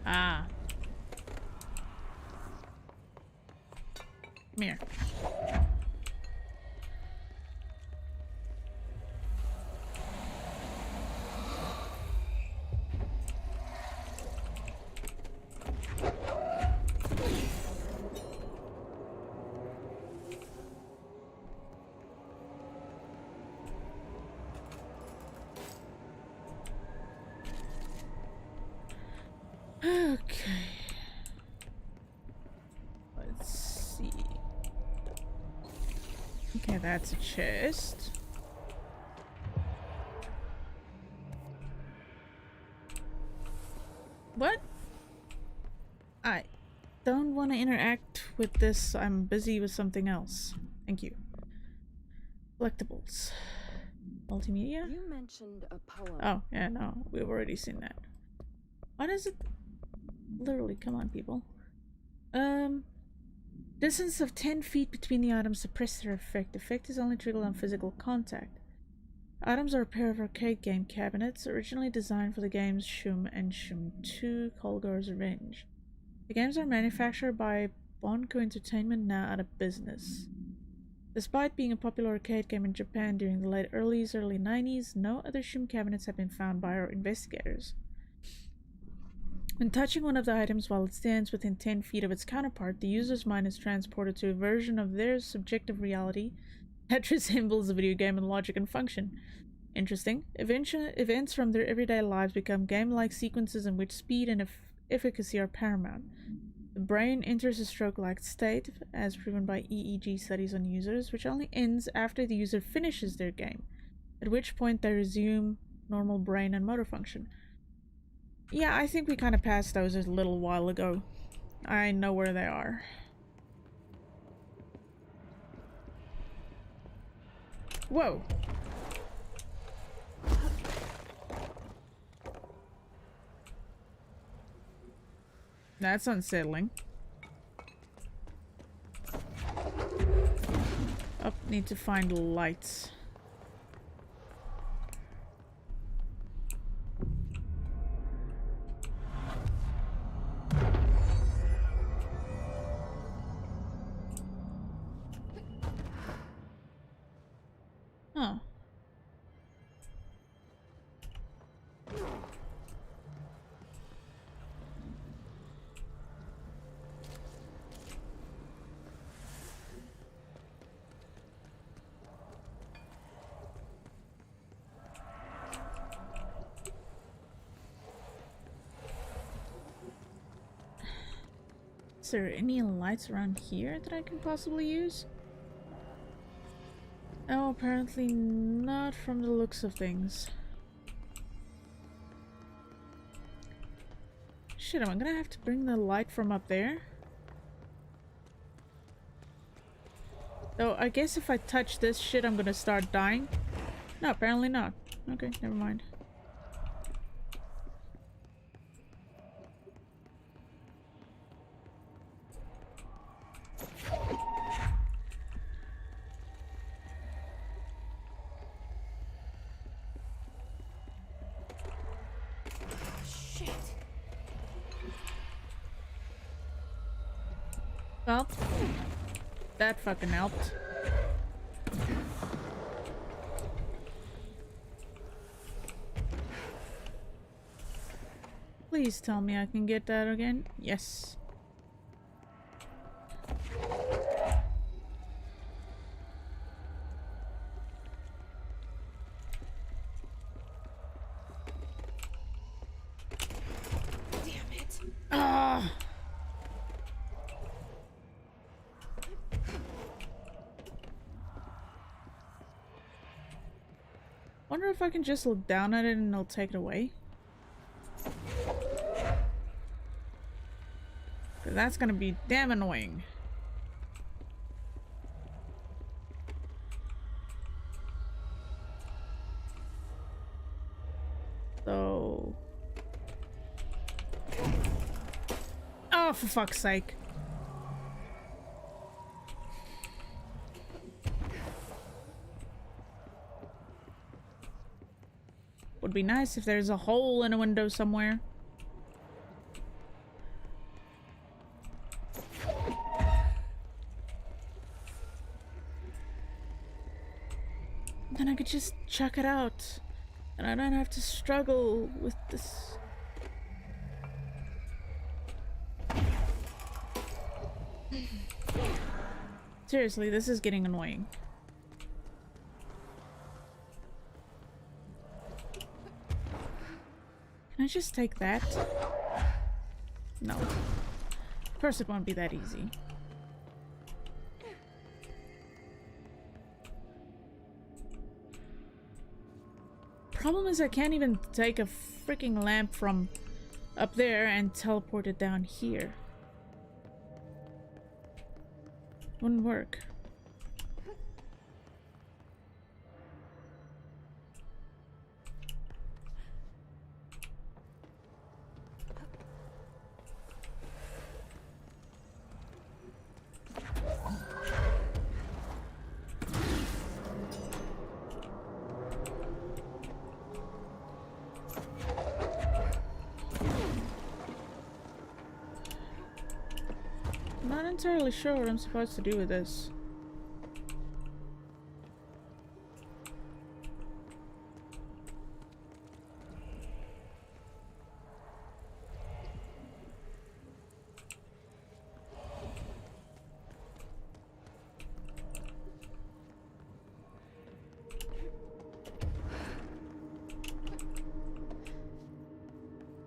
Ah. Come here. Okay. Let's see. Okay, that's a chest. What? I don't want to interact with this. I'm busy with something else. Thank you. Collectibles. Multimedia? You mentioned a poem. Oh, yeah, no. We've already seen that. Why does it... Literally, come on, people. Distance of 10 feet between the items suppress their effect. Effect is only triggered on physical contact. Items are a pair of arcade game cabinets, originally designed for the games Shum and Shum 2, Kolgar's Revenge. The games are manufactured by Bonko Entertainment, now out of business. Despite being a popular arcade game in Japan during the late early 90s, no other Shum cabinets have been found by our investigators. When touching one of the items while it stands within 10 feet of its counterpart, the user's mind is transported to a version of their subjective reality that resembles a video game in logic and function. Interesting. Events from their everyday lives become game-like sequences in which speed and efficacy are paramount. The brain enters a stroke-like state, as proven by EEG studies on users, which only ends after the user finishes their game, at which point they resume normal brain and motor function. Yeah, I think we kind of passed those a little while ago. I know where they are. Whoa! That's unsettling. Oh, need to find lights. Huh. Is there any lights around here that I can possibly use? Oh, apparently not from the looks of things. Shit, am I gonna have to bring the light from up there? Though, I guess if I touch this shit, I'm gonna start dying. No, apparently not. Okay, never mind. Well, that fucking helped. Please tell me I can get that again. Yes. Damn it. Ah! Wonder if I can just look down at it and it'll take it away. 'Cause that's gonna be damn annoying. So... Oh, for fuck's sake. Would be nice if there's a hole in a window somewhere. Then I could just chuck it out. And I don't have to struggle with this. Seriously, this is getting annoying. Can I just take that? No. Of course it won't be that easy. Problem is I can't even take a freaking lamp from up there and teleport it down here. Wouldn't work. Not entirely sure what I'm supposed to do with this.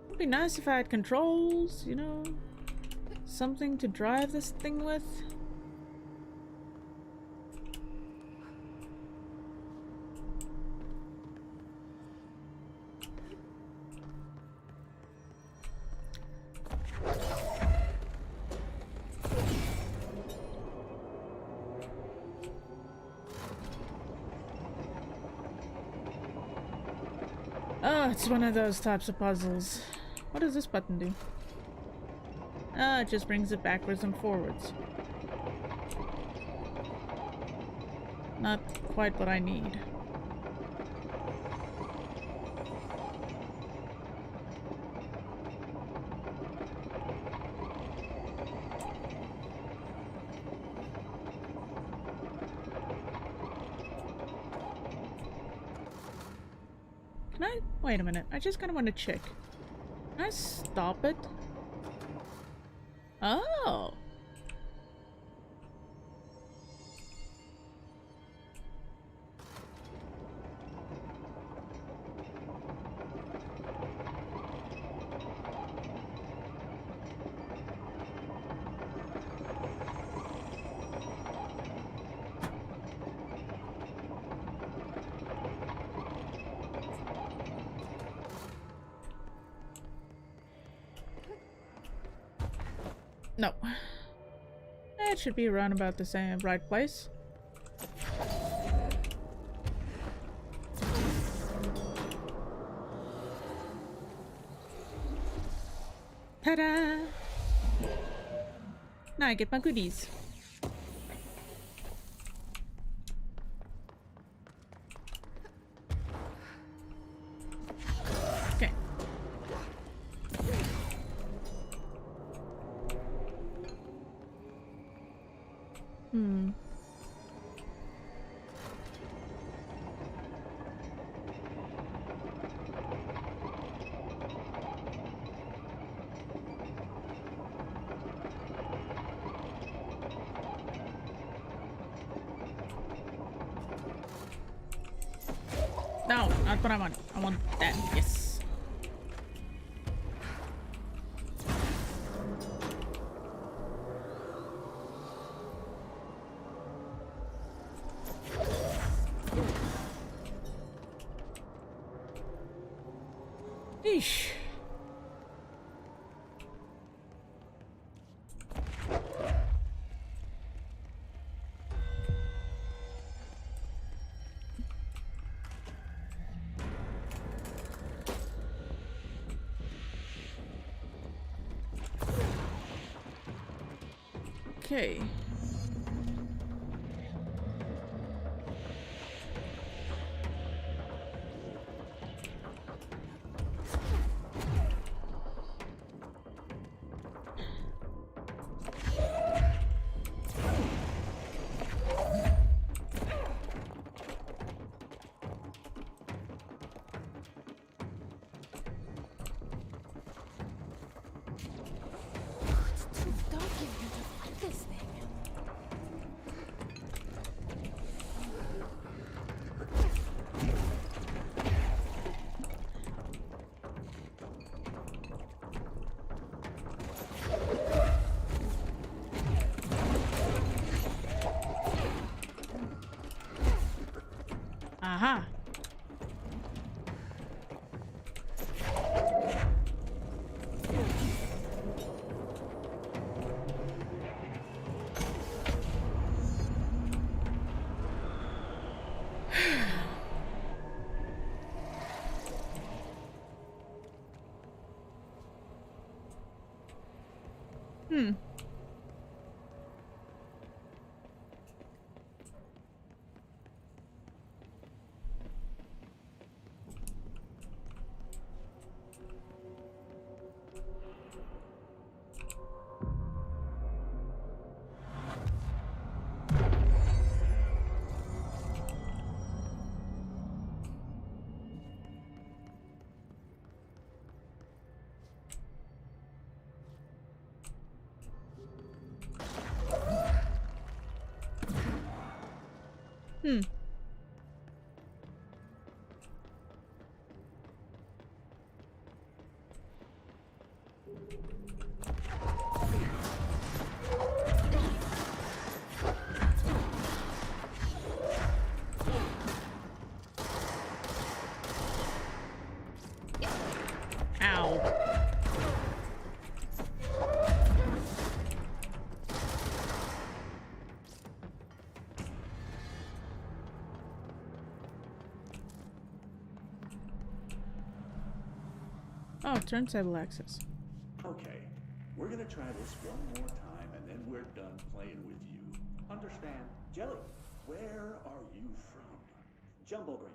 It'd be nice if I had controls, you know? Something to drive this thing with? Oh, it's one of those types of puzzles. What does this button do? Ah, it just brings it backwards and forwards. Not quite what I need. Can I? Wait a minute. I just kind of want to check. Can I stop it? Oh. No. That should be around about the same right place. Ta-da! Now I get my goodies. Okay. No, not what I want. I want that. Yes. Eesh. Okay. It's too dark in here to light this thing. Hmm. Hmm. Ow. Oh, turntable access. Okay, we're gonna try this one more time and then we're done playing with you. Understand? Jelly, Where are you from? jumbo grain,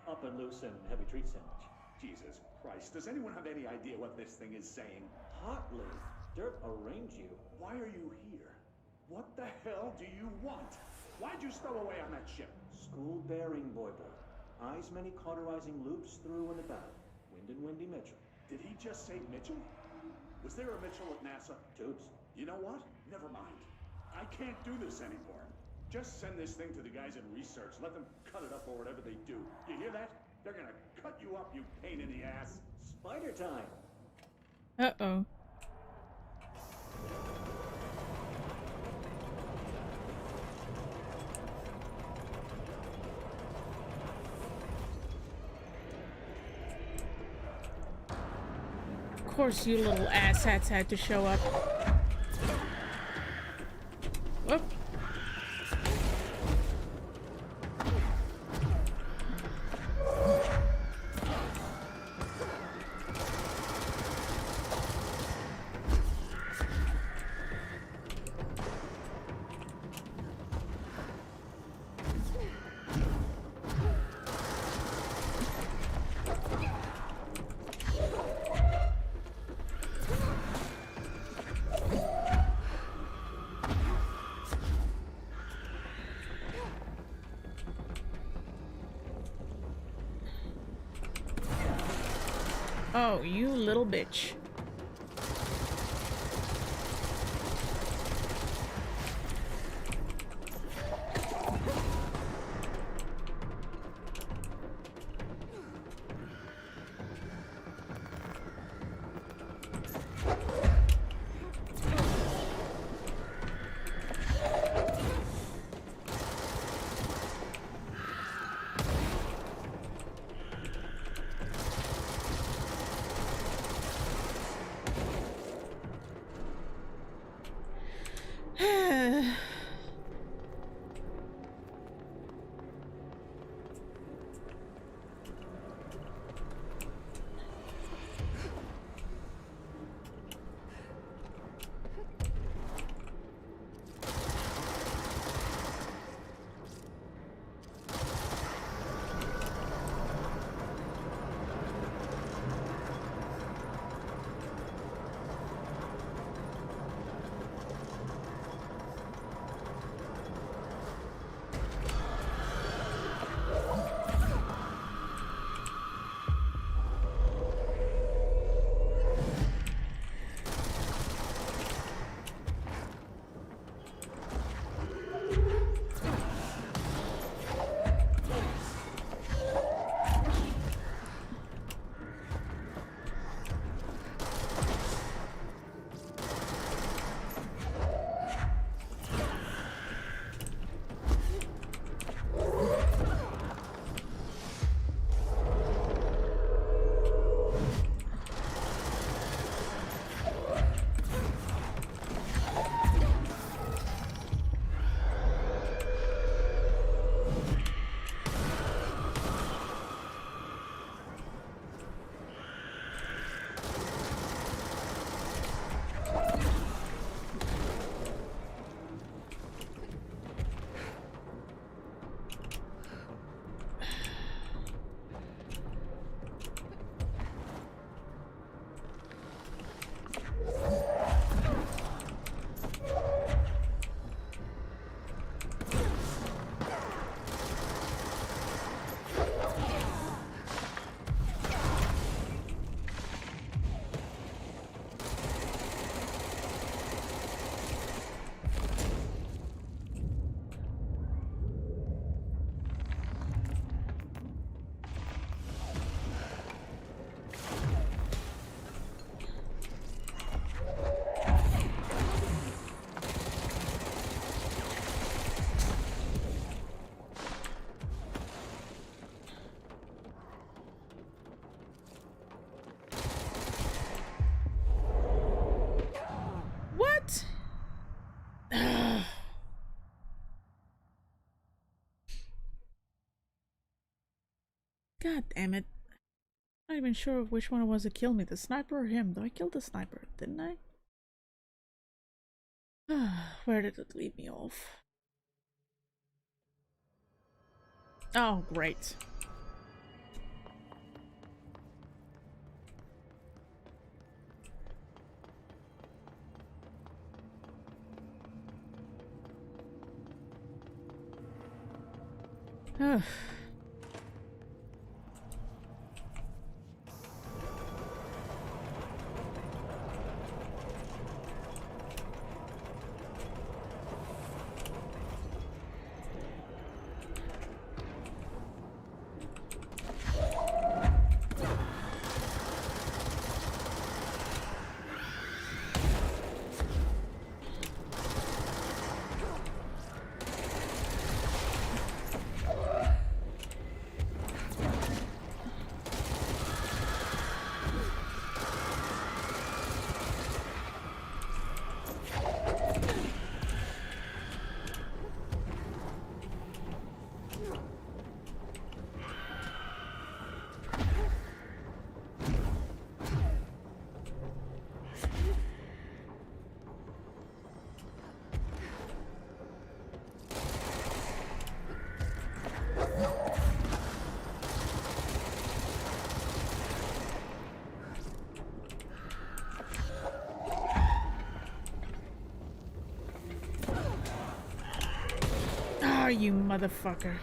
up and loose and heavy treat sandwich. Jesus Christ, does anyone have any idea what this thing is saying? Hotly, dirt arrange you. Why are you here? What the hell do you want? Why'd you stow away on that ship? School bearing, boy. Eyes many cauterizing loops through and about. Wind and windy Mitchell. Did he just say Mitchell? Was there a Mitchell at NASA? Tubes. You know what? Never mind. I can't do this anymore. Just send this thing to the guys in research. Let them cut it up or whatever they do. You hear that? They're gonna cut you up, you pain in the ass. Spider time. Uh-oh. Of course you little asshats had to show up. Whoop. Oh, you little bitch. God damn it. Not even sure which one it was that killed me, the sniper or him. Though I killed the sniper, didn't I? Where did it leave me off? Oh, great. Ugh. Ah, you motherfucker.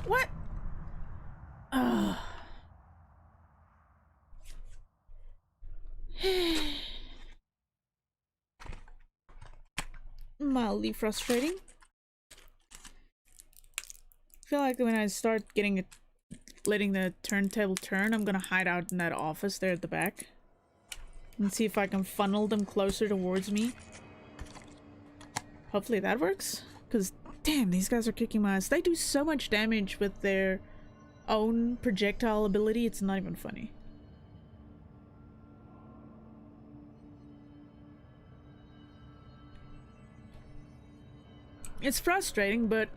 What? Ugh. Mildly frustrating. I feel like when I start getting it, letting the turntable turn, I'm gonna hide out in that office there at the back and see if I can funnel them closer towards me. Hopefully that works, because damn, these guys are kicking my ass. They do so much damage with their own projectile ability, it's not even funny. It's frustrating, but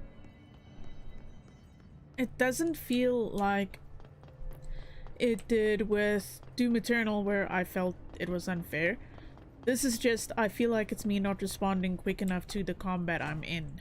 it doesn't feel like it did with Doom Eternal, where I felt it was unfair. This is just, I feel like it's me not responding quick enough to the combat I'm in.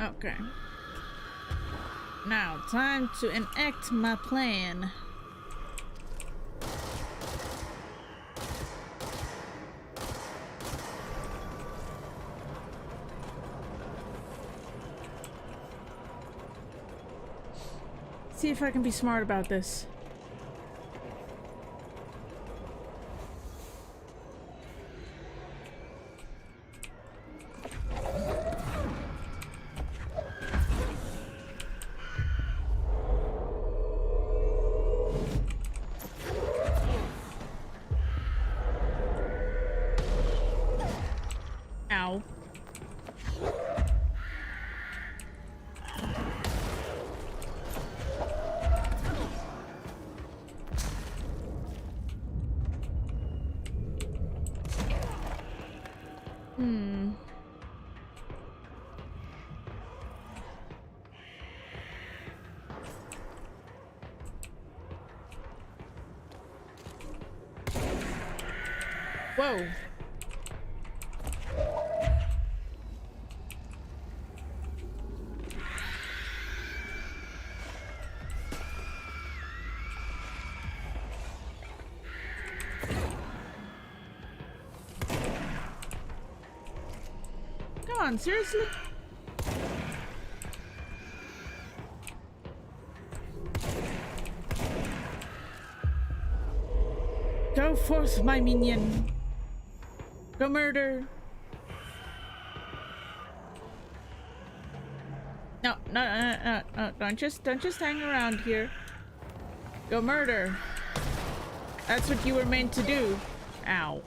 Okay. Now, time to enact my plan. See if I can be smart about this. Ow. Whoa. Come on, seriously? Go forth, my minion. Go murder. No, don't just hang around here. Go murder. That's what you were meant to do. Ow.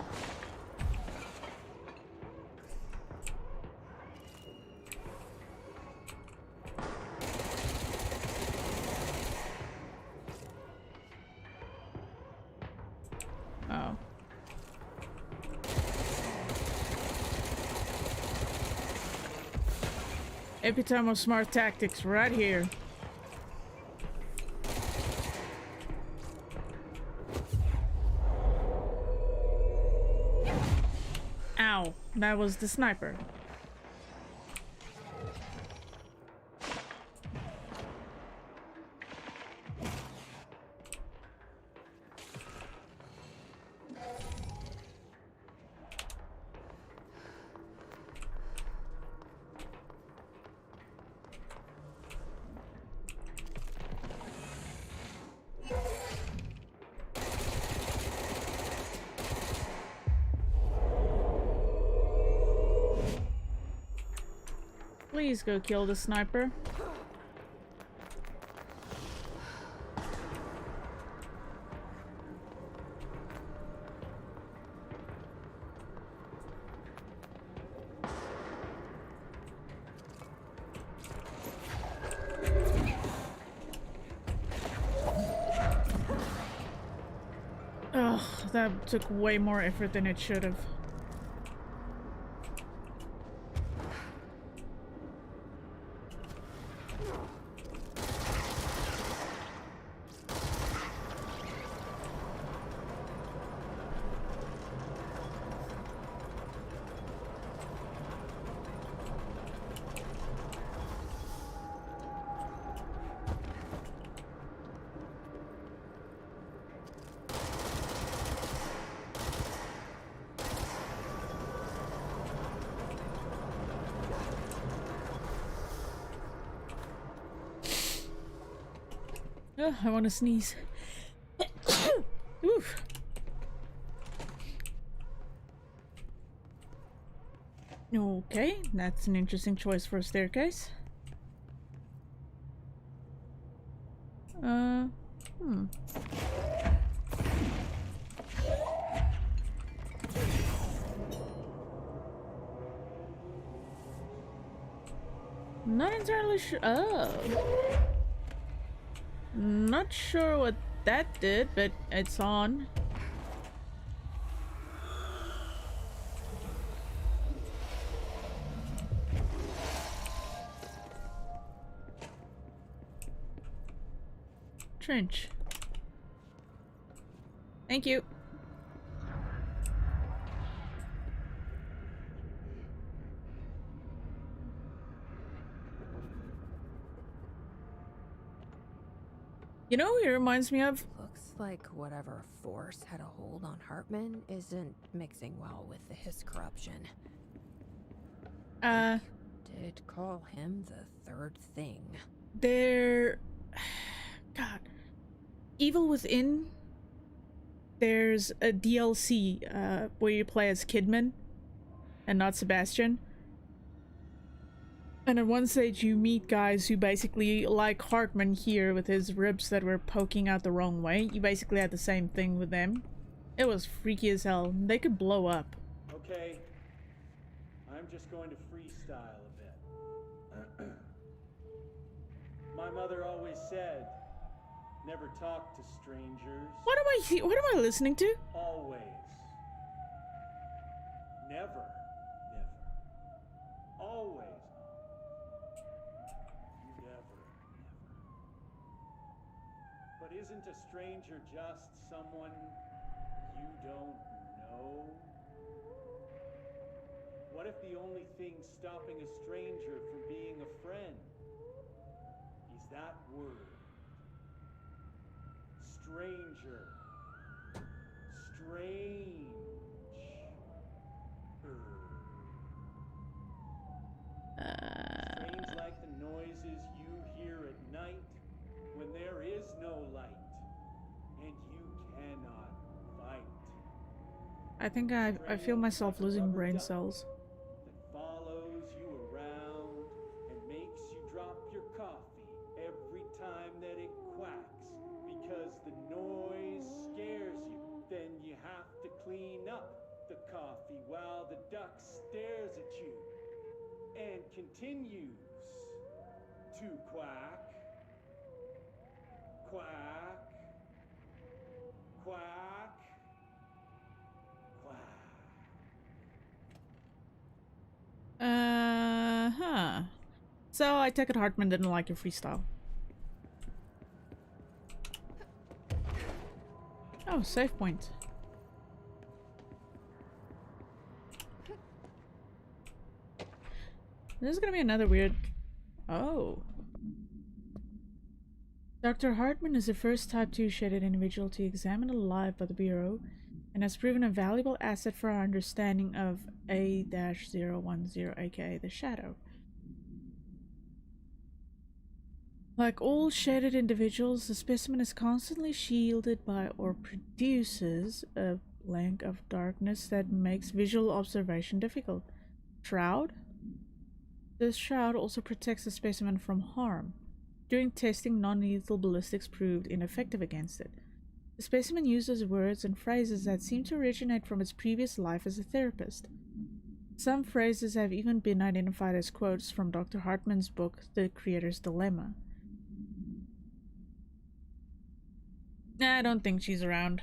Oh. Epitome of smart tactics right here. Ow, that was the sniper. Please go kill the sniper. Ugh, that took way more effort than it should have. Oh, I want to sneeze. Oof. Okay, that's an interesting choice for a staircase. Not entirely sure. Oh. Not sure what that did, but it's on. Trench. Thank you. You know who it reminds me of? Looks like whatever force had a hold on Hartman isn't mixing well with the Hiss corruption. Did call him the third thing. God. Evil Within. There's a DLC where you play as Kidman and not Sebastian. And at one stage you meet guys who basically, like Hartman here with his ribs that were poking out the wrong way, you basically had the same thing with them. It was freaky as hell. They could blow up. Okay, I'm just going to freestyle a bit. My mother always said, never talk to strangers. What am I listening to? Always. Never. Always. Never. But isn't a stranger just someone you don't know? What if the only thing stopping a stranger from being a friend is that word? Stranger. Strange. Strange like the noises you hear at night when there is no light and you cannot fight. I think I feel myself losing brain cells. That follows you around and makes you drop your coffee every time that it quacks because the noise scares you. Then you have to clean up the coffee while the duck stares at you and continues to quack, quack, quack, quack. Huh. So I take it Hartman didn't like your freestyle. Oh, save point. This is gonna be another weird... Oh. Dr. Hartman is the first Type 2 shaded individual to examine alive by the Bureau and has proven a valuable asset for our understanding of A-010, aka the Shadow. Like all shaded individuals, the specimen is constantly shielded by or produces a blank of darkness that makes visual observation difficult. Shroud? This shroud also protects the specimen from harm. During testing, non-lethal ballistics proved ineffective against it. The specimen uses words and phrases that seem to originate from its previous life as a therapist. Some phrases have even been identified as quotes from Dr. Hartman's book, The Creator's Dilemma. Nah, I don't think she's around.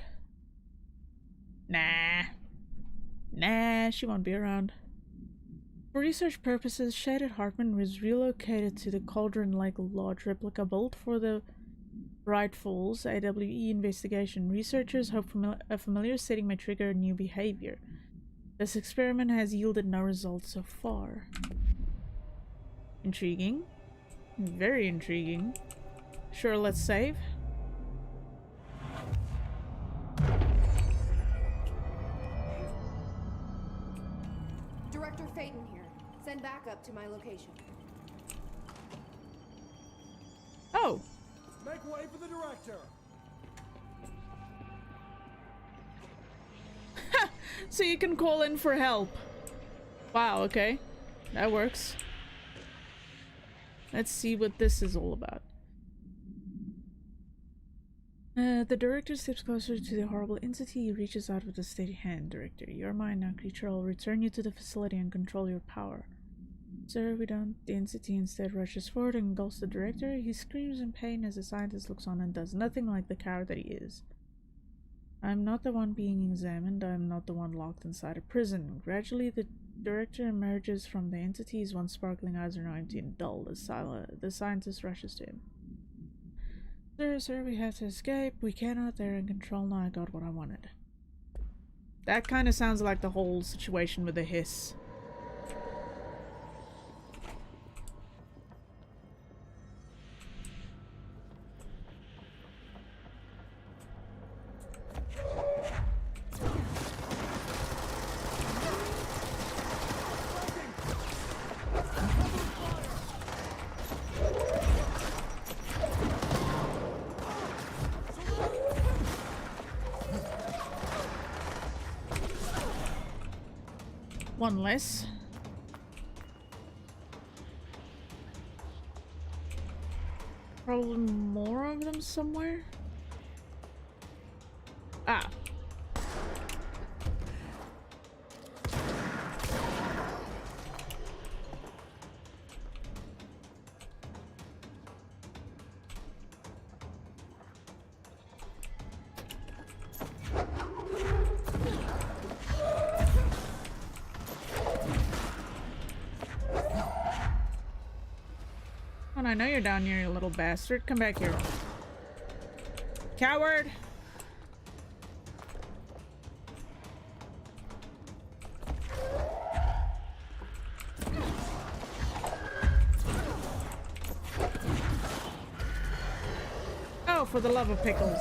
Nah, she won't be around. For research purposes, Shaded Hartman was relocated to the Cauldron Lake Lodge replica built for the Bright Falls AWE investigation. Researchers hope a familiar setting may trigger new behavior. This experiment has yielded no results so far. Intriguing. Very intriguing. Sure, let's save. Director Phaeton here. Send backup to my location. Oh. Make way for the director. So you can call in for help. Wow, okay. That works. Let's see what this is all about. The director steps closer to the horrible entity. He reaches out with a steady hand. Director, you're mine now, creature. I'll return you to the facility and control your power. Sir, we don't. The entity instead rushes forward and engulfs the director. He screams in pain as the scientist looks on and does nothing like the coward that he is. I'm not the one being examined. I'm not the one locked inside a prison. Gradually, the director emerges from the entity. His once sparkling eyes are now empty and dull. The scientist rushes to him. Sir, we have to escape. We cannot. They're in control now. I got what I wanted. That kind of sounds like the whole situation with the hiss. One less. Probably more of them somewhere. Ah. I know you're down here, you little bastard. Come back here. Coward! Oh, for the love of pickles.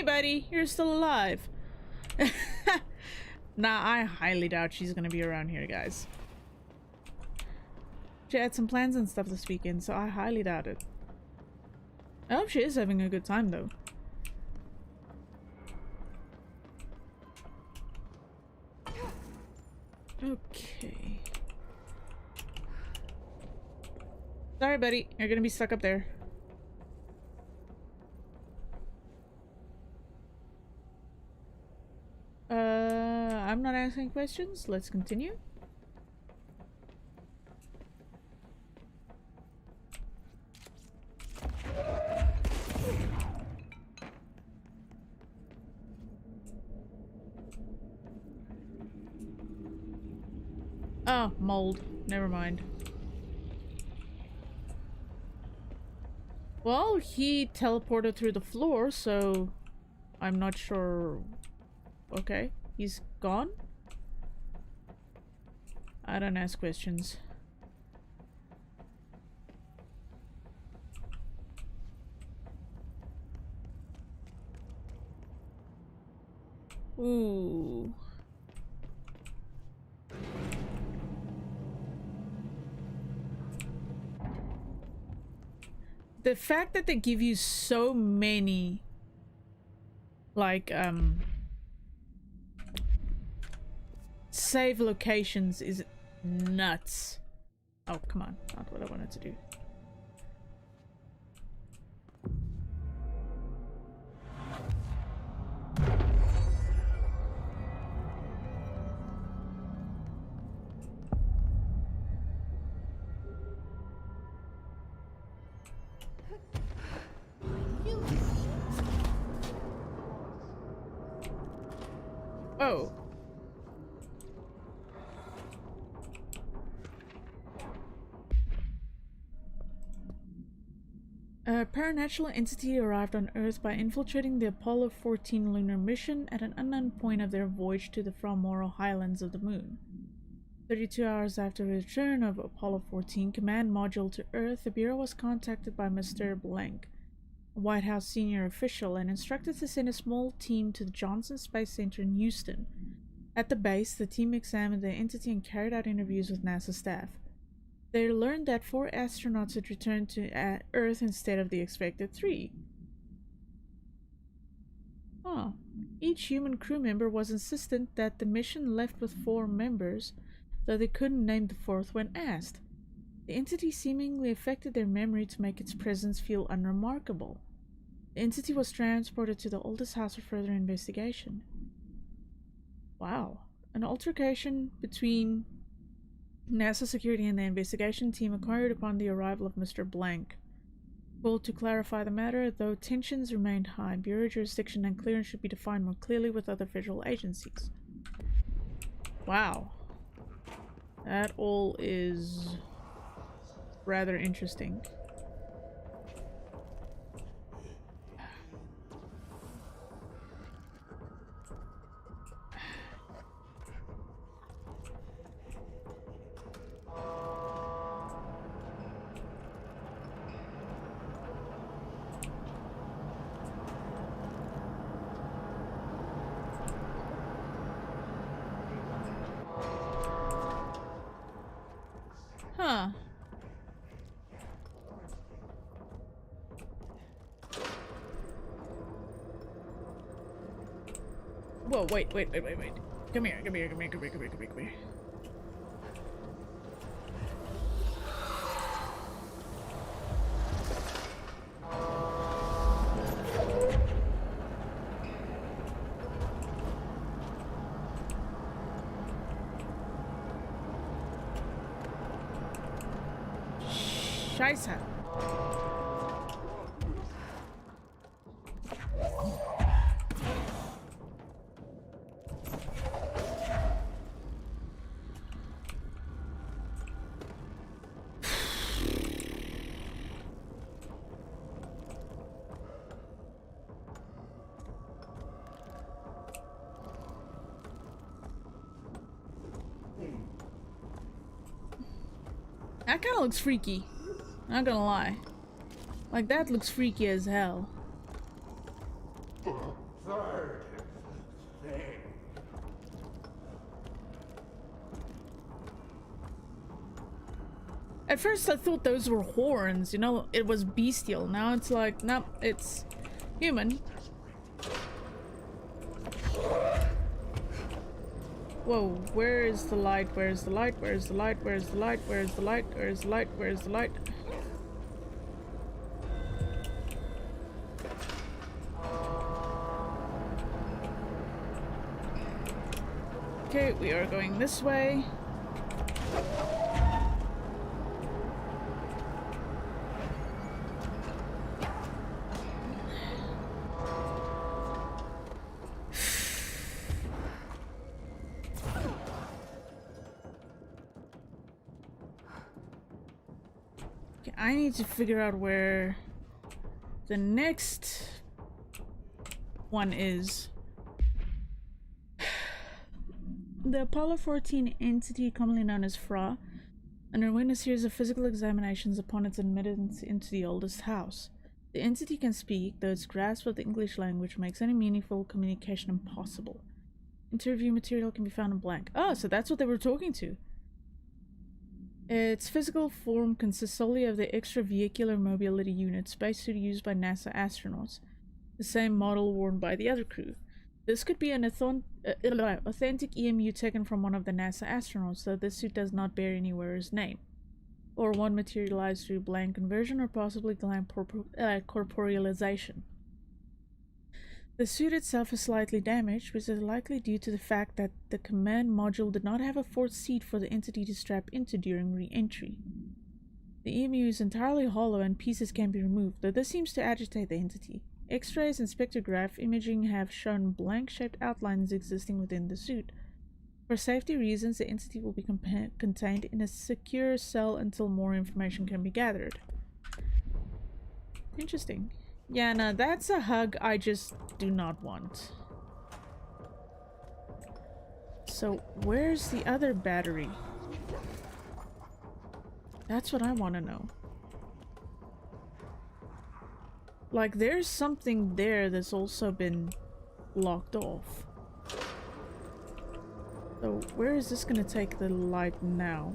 Buddy, you're still alive. Nah, I highly doubt she's gonna be around here, guys. She had some plans and stuff this weekend, so I highly doubt it. I hope she is having a good time, though. Okay. Sorry, buddy. You're gonna be stuck up there. I'm not asking questions. Let's continue. Oh, mold. Never mind. Well, he teleported through the floor, so I'm not sure. Okay, he's gone? I don't ask questions. Ooh. The fact that they give you so many, like, save locations is nuts. Oh, come on. Not what I wanted to do. Oh. A paranatural entity arrived on Earth by infiltrating the Apollo 14 lunar mission at an unknown point of their voyage to the Fromoro Highlands of the Moon. 32 hours after the return of Apollo 14 command module to Earth, the Bureau was contacted by Mr. Blank, a White House senior official, and instructed to send a small team to the Johnson Space Center in Houston. At the base, the team examined the entity and carried out interviews with NASA staff. They learned that 4 astronauts had returned to Earth instead of the expected 3. Huh. Each human crew member was insistent that the mission left with 4 members, though they couldn't name the 4th when asked. The entity seemingly affected their memory to make its presence feel unremarkable. The entity was transported to the oldest house for further investigation. Wow. An altercation between NASA security and the investigation team occurred upon the arrival of Mr. Blank. Well, to clarify the matter, though tensions remained high, Bureau jurisdiction and clearance should be defined more clearly with other federal agencies. Wow. That all is rather interesting. Huh. Whoa, wait. Come here. Scheiße. That kind of looks freaky. Not gonna lie. Like, that looks freaky as hell. Third thing. At first I thought those were horns, you know, it was bestial. Now it's like, nope, it's human. Whoa, where is the light? Where's the light? Where's the light? Where's the light? Where's the light? Where's the light? Where's the light? Okay, we are going this way. I need to figure out where the next one is. The Apollo 14 entity, commonly known as Fra, underwent a series of physical examinations upon its admittance into the oldest house. The entity can speak, though its grasp of the English language makes any meaningful communication impossible. Interview material can be found in blank. Oh, so that's what they were talking to. Its physical form consists solely of the extravehicular mobility unit spacesuit used by NASA astronauts, the same model worn by the other crew. This could be an authentic EMU taken from one of the NASA astronauts, though this suit does not bear any wearer's name, or one materialized through blank conversion or possibly gland corporealization. The suit itself is slightly damaged, which is likely due to the fact that the command module did not have a fourth seat for the entity to strap into during re-entry. The EMU is entirely hollow and pieces can be removed, though this seems to agitate the entity. X-rays and spectrograph imaging have shown blank-shaped outlines existing within the suit. For safety reasons, the entity will be contained in a secure cell until more information can be gathered. Interesting. Yeah, no, that's a hug I just do not want. So, where's the other battery? That's what I want to know. Like, there's something there that's also been locked off. So, where is this gonna take the light now?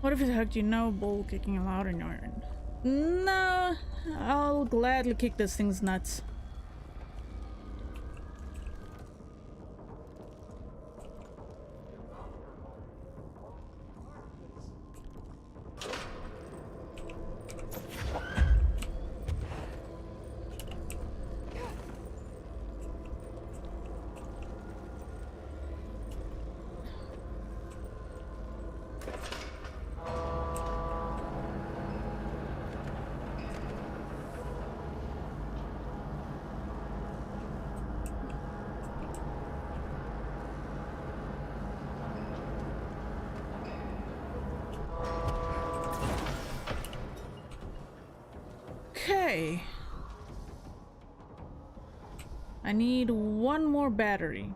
What if it hugged you? No bull kicking loud in your end. No, I'll gladly kick this thing's nuts. Okay. I need one more battery.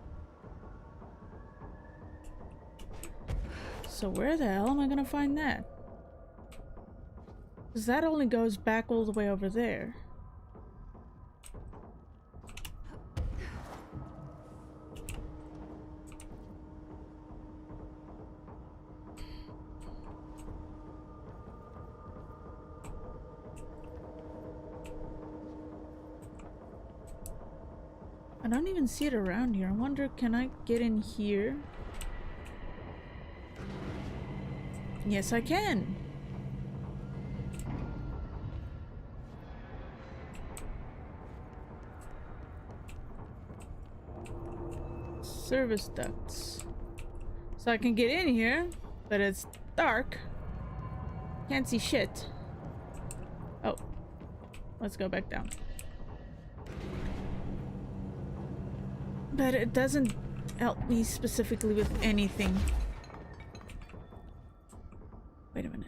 So where the hell am I gonna find that? Because that only goes back all the way over there. I don't even see it around here. I wonder, can I get in here? Yes, I can. Service ducts. So I can get in here, but it's dark. Can't see shit. Oh. Let's go back down. But it doesn't help me specifically with anything. Wait a minute.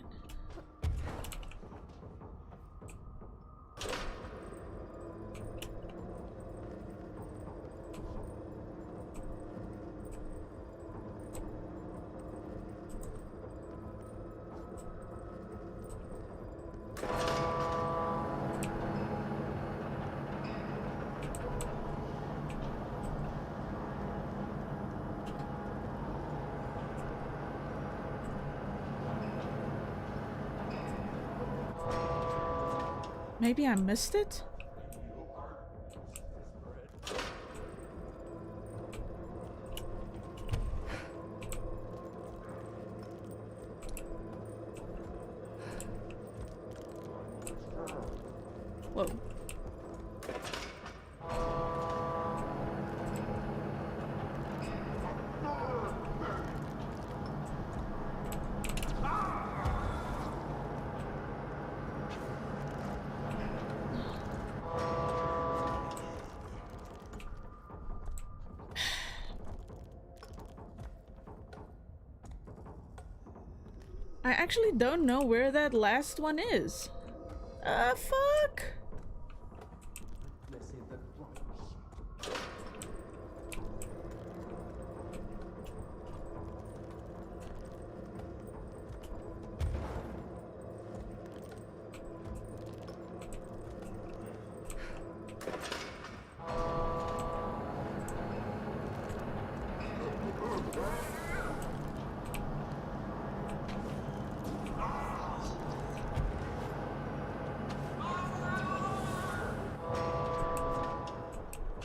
Maybe I missed it? Whoa. I actually don't know where that last one is. Fuck!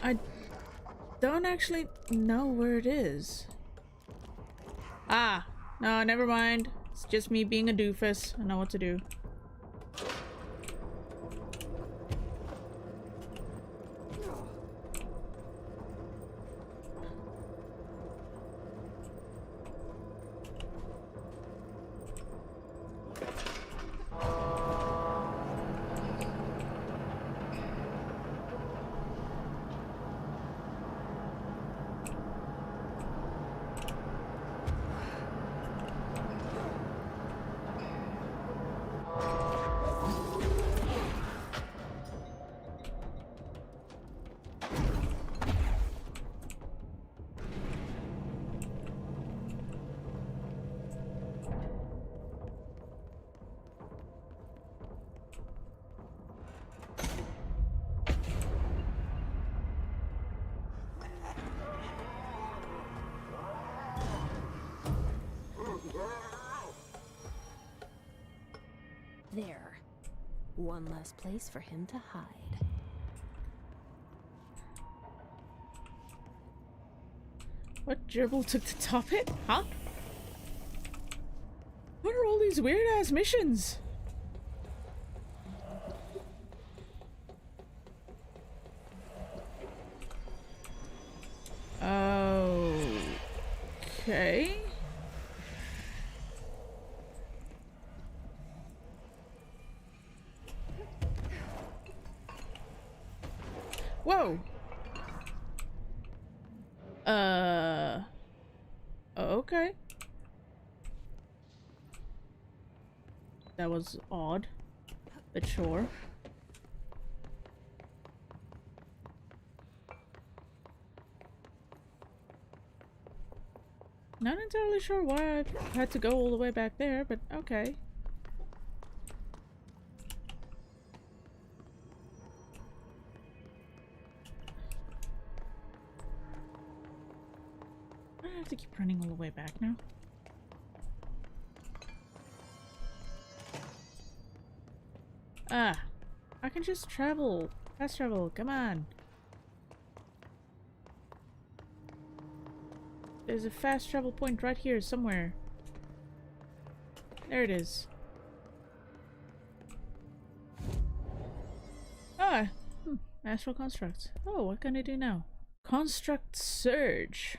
I don't actually know where it is. Ah, no, never mind. It's just me being a doofus. I know what to do. There. One less place for him to hide. What gerbil took to top it? Huh? What are all these weird ass missions? Okay. Whoa. Okay. That was odd, but sure. Not entirely sure why I had to go all the way back there, but okay. I have to keep running all the way back now. Ah, I can just travel. Fast travel, come on. There's a fast travel point right here somewhere. There it is. Ah, astral construct. Oh, what can I do now? Construct surge.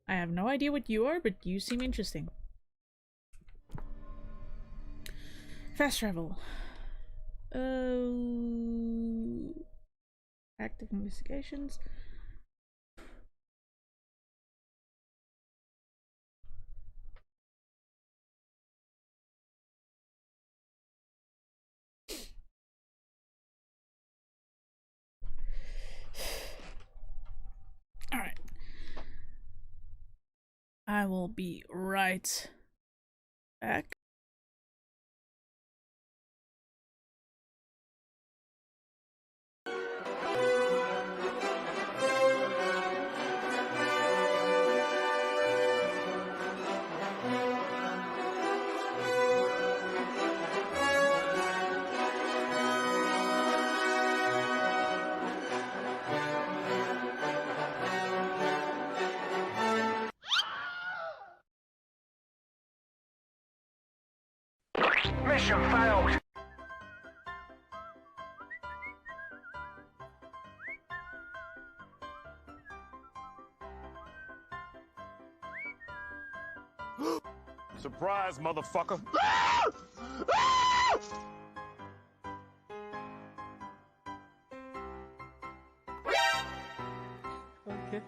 I have no idea what you are, but you seem interesting. Fast travel. Active investigations. All right. I will be right back. Mission failed. Surprise, motherfucker. Okay.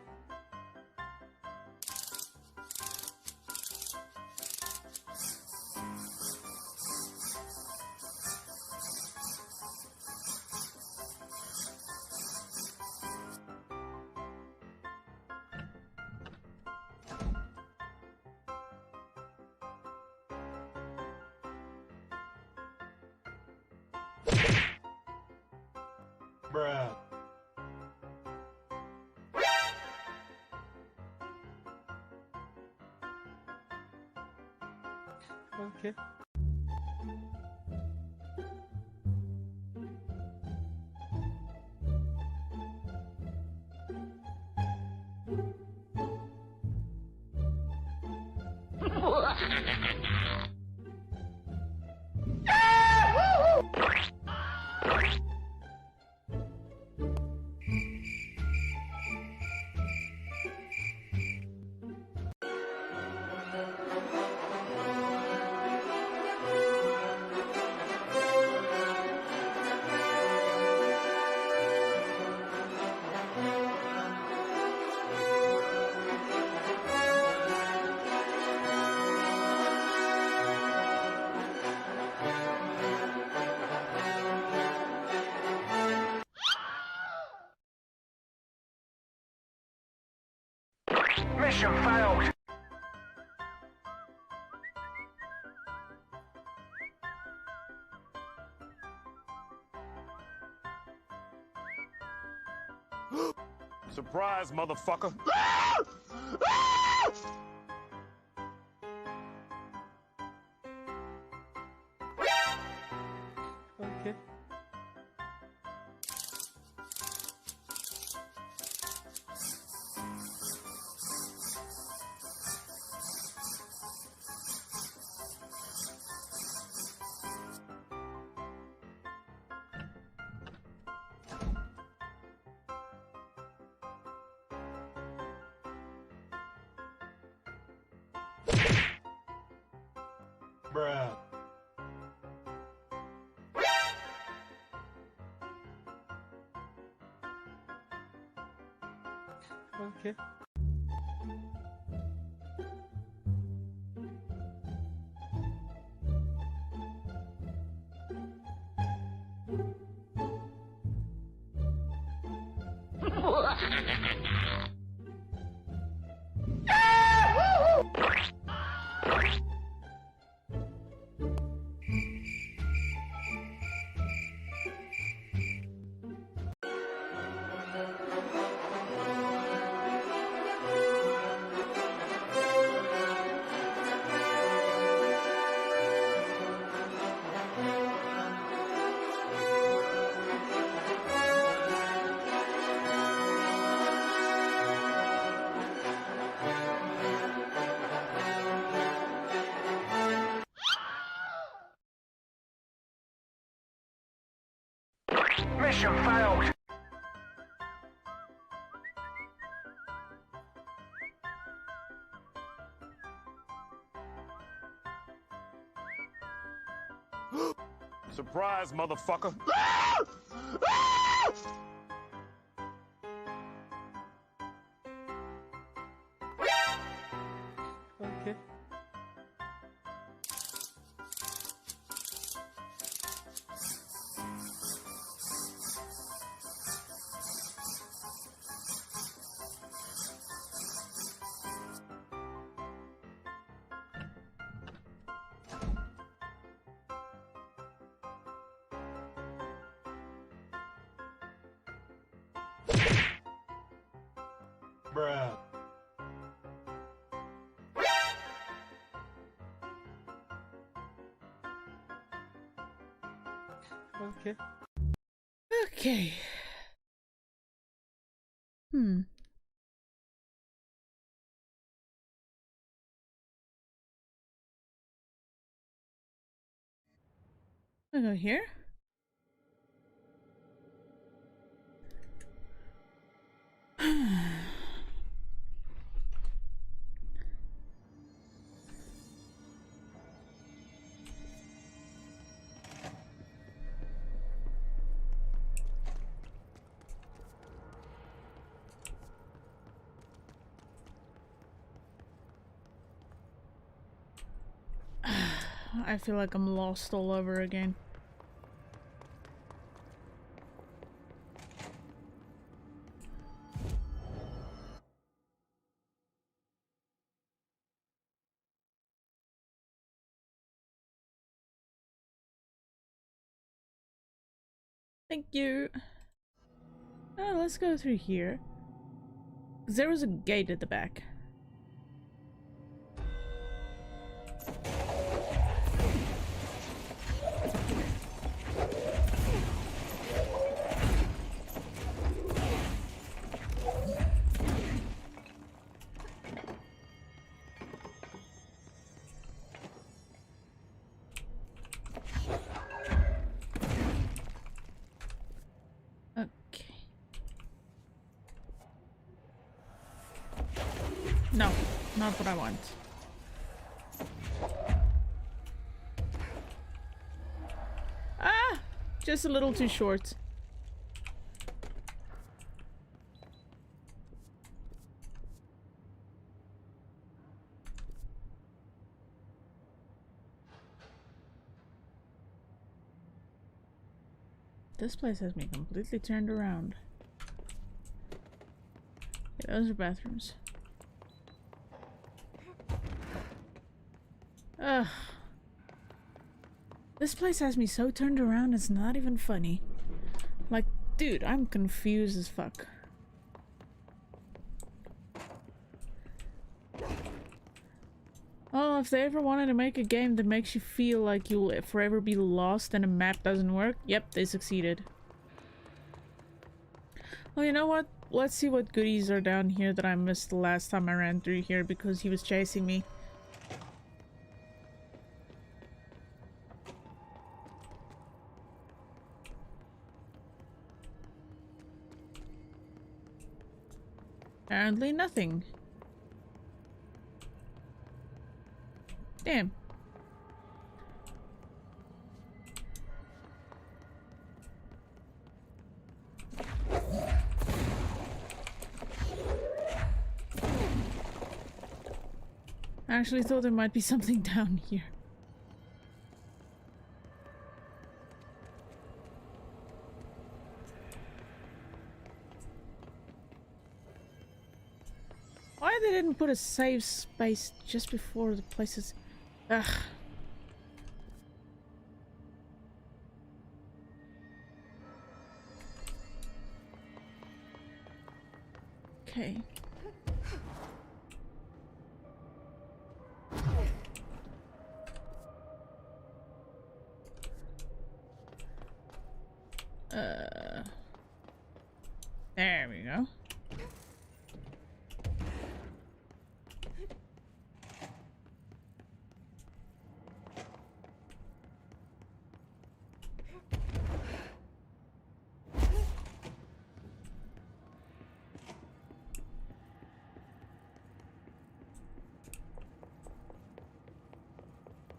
Bruh. Okay. Mission failed. Surprise, motherfucker. Okay. Bruh. Okay. Mission failed. Surprise, motherfucker. Okay. Bruh. Okay. Okay. Hmm. I'll go here. I feel like I'm lost all over again. Thank you. Oh, let's go through here. There was a gate at the back. Okay. No, not what I want. Ah! Just a little too short. This place has me completely turned around. Yeah, those are bathrooms. Ugh. This place has me so turned around, it's not even funny. Like, dude, I'm confused as fuck. Oh, if they ever wanted to make a game that makes you feel like you'll forever be lost and a map doesn't work, yep, they succeeded. Well, you know what? Let's see what goodies are down here that I missed the last time I ran through here because he was chasing me. Apparently nothing. Damn. I actually thought there might be something down here. Why they didn't put a save space just before the places? Ugh. Okay. There we go.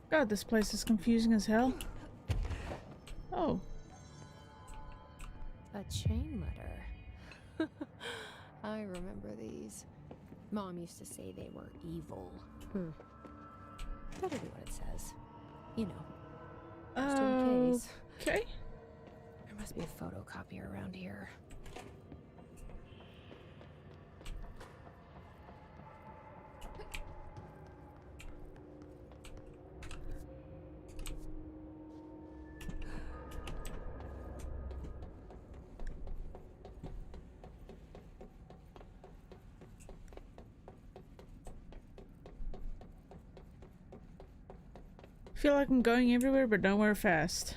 God, this place is confusing as hell. Oh. A chain letter. I remember these. Mom used to say they were evil. Better do what it says. You know. Just in case. Okay. There must be a photocopier around here. I feel like I'm going everywhere, but nowhere fast.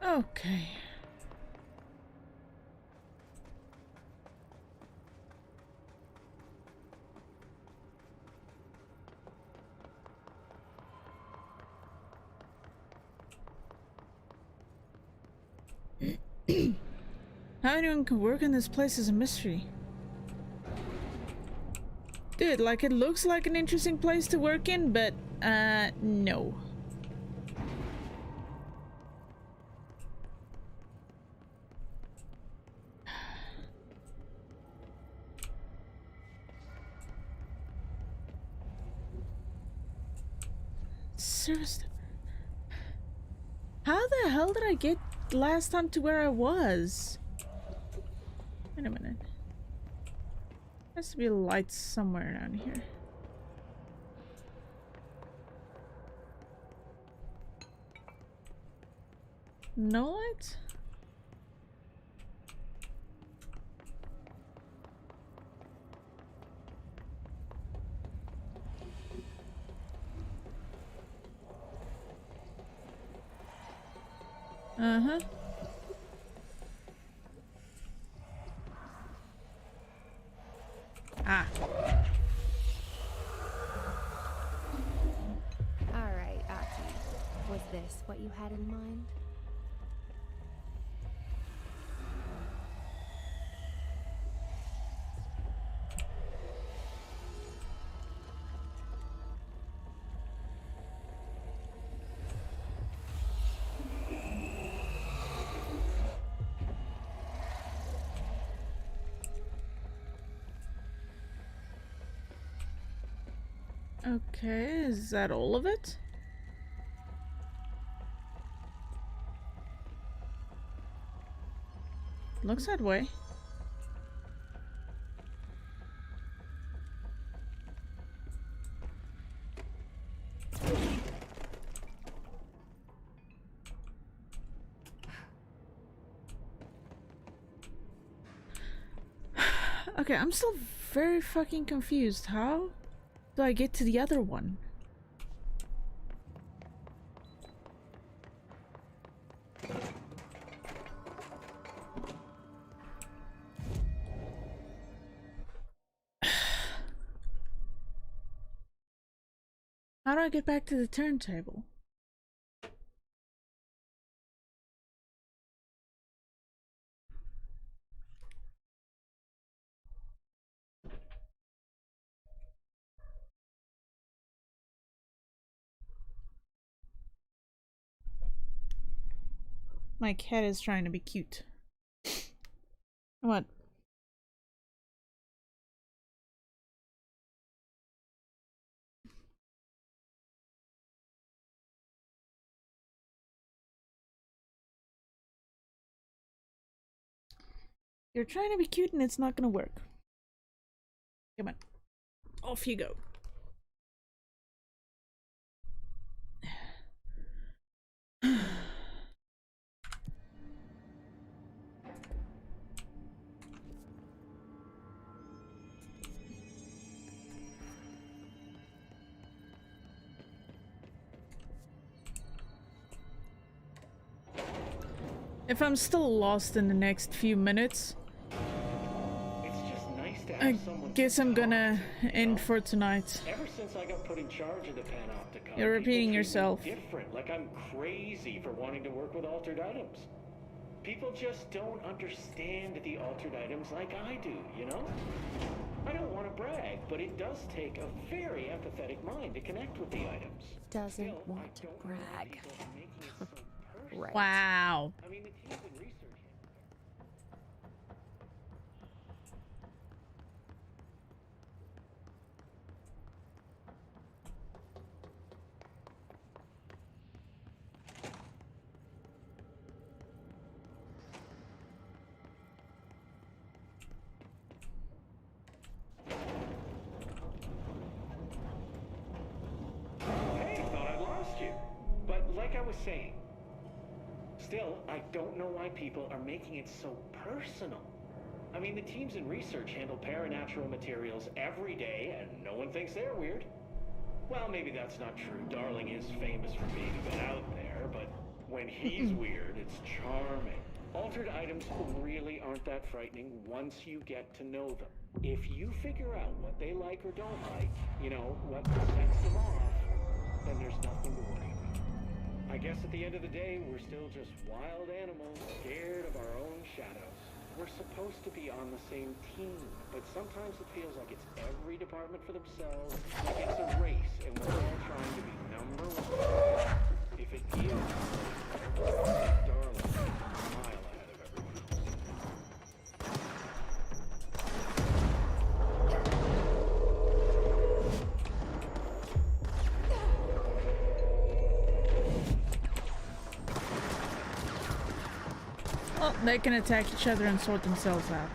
Okay. How anyone can work in this place is a mystery. Dude, like it looks like an interesting place to work in, but no. Seriously. How the hell did I get last time to where I was? Wait a minute. There has to be lights somewhere around here. No lights? Uh-huh. Ah. Alright, Aki. Was this what you had in mind? Okay, is that all of it? Looks that way. Okay, I'm still very fucking confused. How do I get to the other one? How do I get back to the turntable? My cat is trying to be cute. What? You're trying to be cute and it's not gonna work. Come on. Off you go. If I'm still lost in the next few minutes, It's just nice to I have someone guess to I'm talk gonna to, you end know? for tonight. Ever since I got put in charge of the Panopticon, You're people repeating treat me yourself. different, like I'm crazy for wanting to work with altered items. People just don't understand the altered items like I do, you know? I don't want to brag, but it does take a very empathetic mind to connect with the items. Doesn't want to brag. Right. Wow. I mean, the teams in research. Hey, thought I'd lost you. But like I was saying, still, I don't know why people are making it so personal. I mean, the teams in research handle paranatural materials every day, and no one thinks they're weird. Well, maybe that's not true. Darling is famous for being a bit out there, but when he's weird, it's charming. Altered items really aren't that frightening once you get to know them. If you figure out what they like or don't like, you know, what sets them off, then there's nothing to worry about. I guess at the end of the day, we're still just wild animals, scared of our own shadows. We're supposed to be on the same team, but sometimes it feels like it's every department for themselves, like it's a race, and we're all trying to be number one. If it is, darling, is a mile ahead of everyone else. Well, they can attack each other and sort themselves out.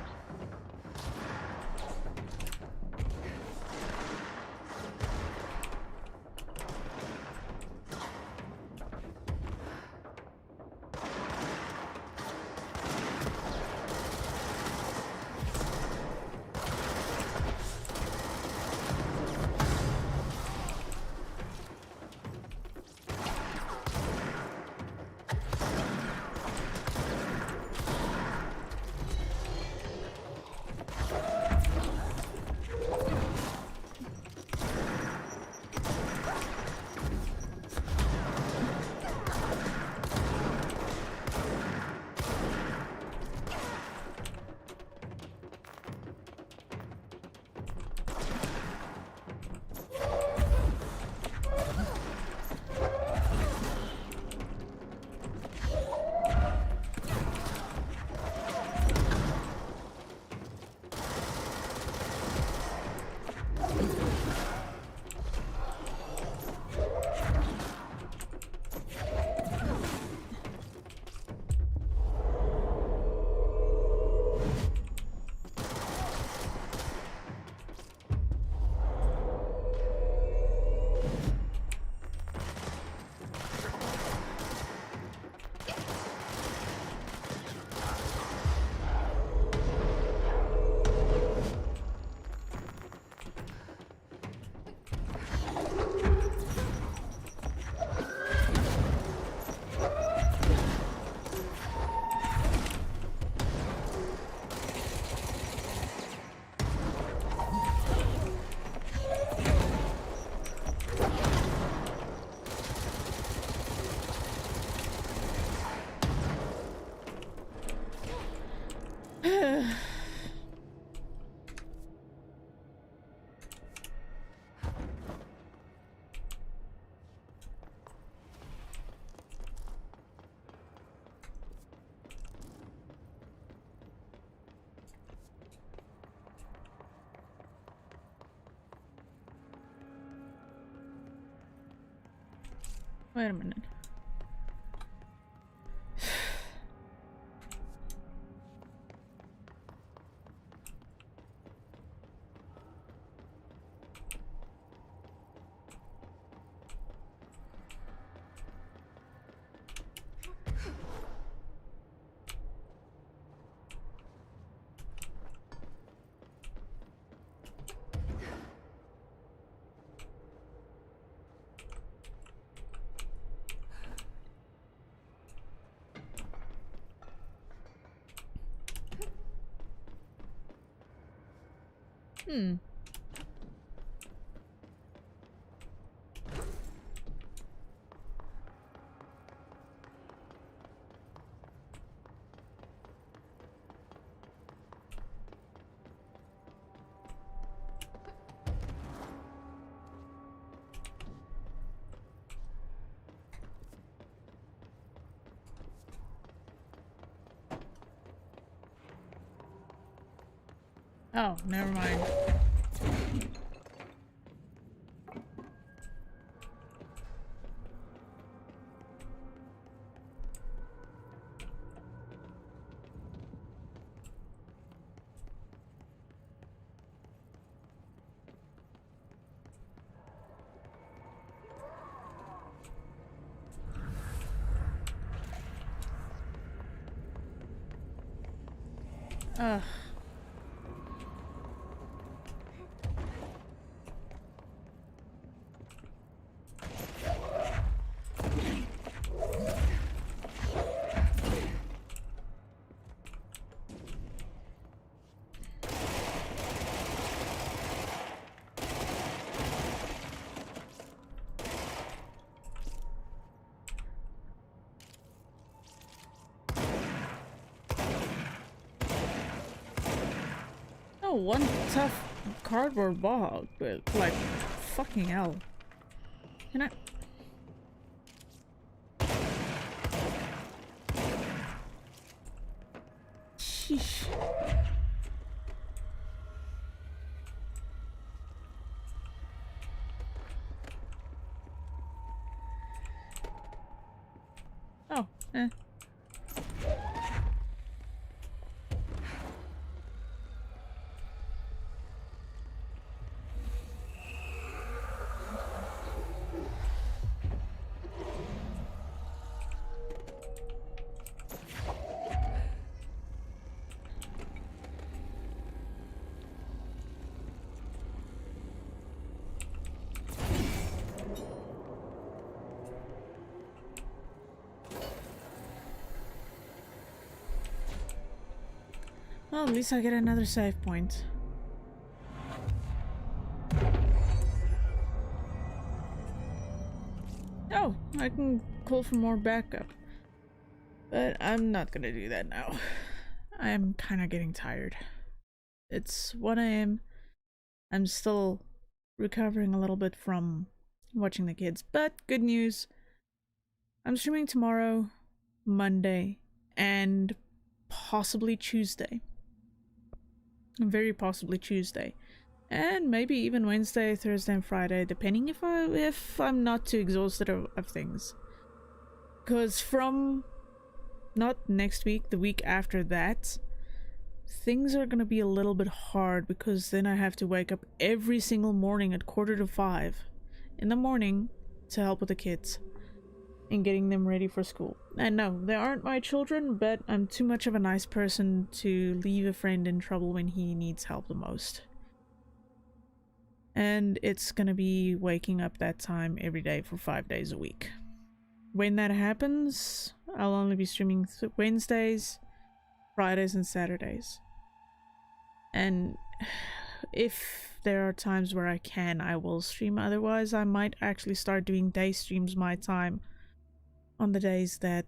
Wait a minute. Hmm. Oh, never mind. Ugh. Oh, one tough cardboard bog, but like, fucking hell. Can I? Sheesh. Oh, eh. Well, at least I get another save point. Oh, I can call for more backup. But I'm not gonna do that now. I'm kind of getting tired. It's 1 a.m. I'm still recovering a little bit from watching the kids, but good news. I'm streaming tomorrow, Monday, and possibly Tuesday. Very possibly Tuesday. And maybe even Wednesday, Thursday, and Friday, depending if I'm not too exhausted of things. Because from not next week, the week after that, things are gonna be a little bit hard because then I have to wake up every single morning at 4:45 in the morning to help with the kids and getting them ready for school. And no, they aren't my children, but I'm too much of a nice person to leave a friend in trouble when he needs help the most. And it's gonna be waking up that time every day for 5 days a week. When that happens, I'll only be streaming Wednesdays, Fridays, and Saturdays. And if there are times where I can, I will stream. Otherwise, I might actually start doing day streams my time on the days that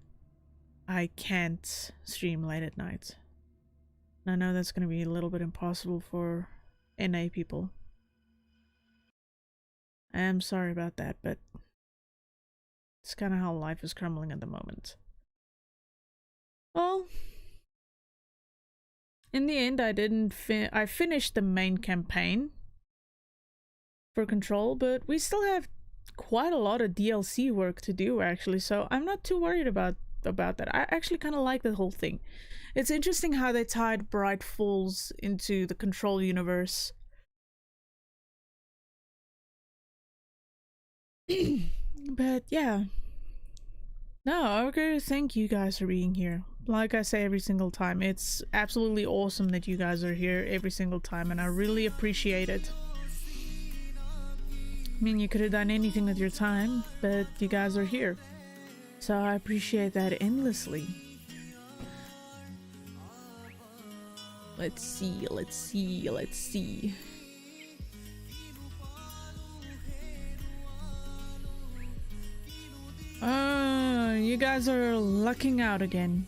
I can't stream late at night. And I know that's going to be a little bit impossible for NA people. I am sorry about that, but it's kind of how life is crumbling at the moment. Well, in the end, I finished the main campaign for Control, but we still have quite a lot of DLC work to do actually, so I'm not too worried about that. I actually kind of like the whole thing. It's interesting how they tied Bright Falls into the Control universe. But yeah. No, okay, thank you guys for being here. Like I say every single time, it's absolutely awesome that you guys are here every single time, and I really appreciate it. I mean, you could have done anything with your time, but you guys are here. So I appreciate that endlessly. Let's see. You guys are lucking out again.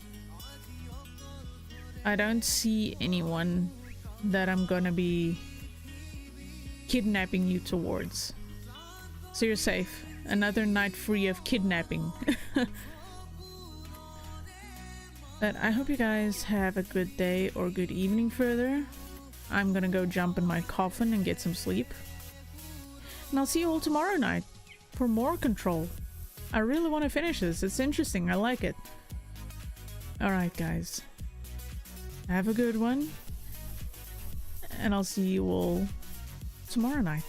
I don't see anyone that I'm gonna be kidnapping you towards. So you're safe. Another night free of kidnapping. But I hope you guys have a good day or good evening further. I'm gonna go jump in my coffin and get some sleep. And I'll see you all tomorrow night for more Control. I really want to finish this. It's interesting. I like it. Alright, guys. Have a good one. And I'll see you all tomorrow night.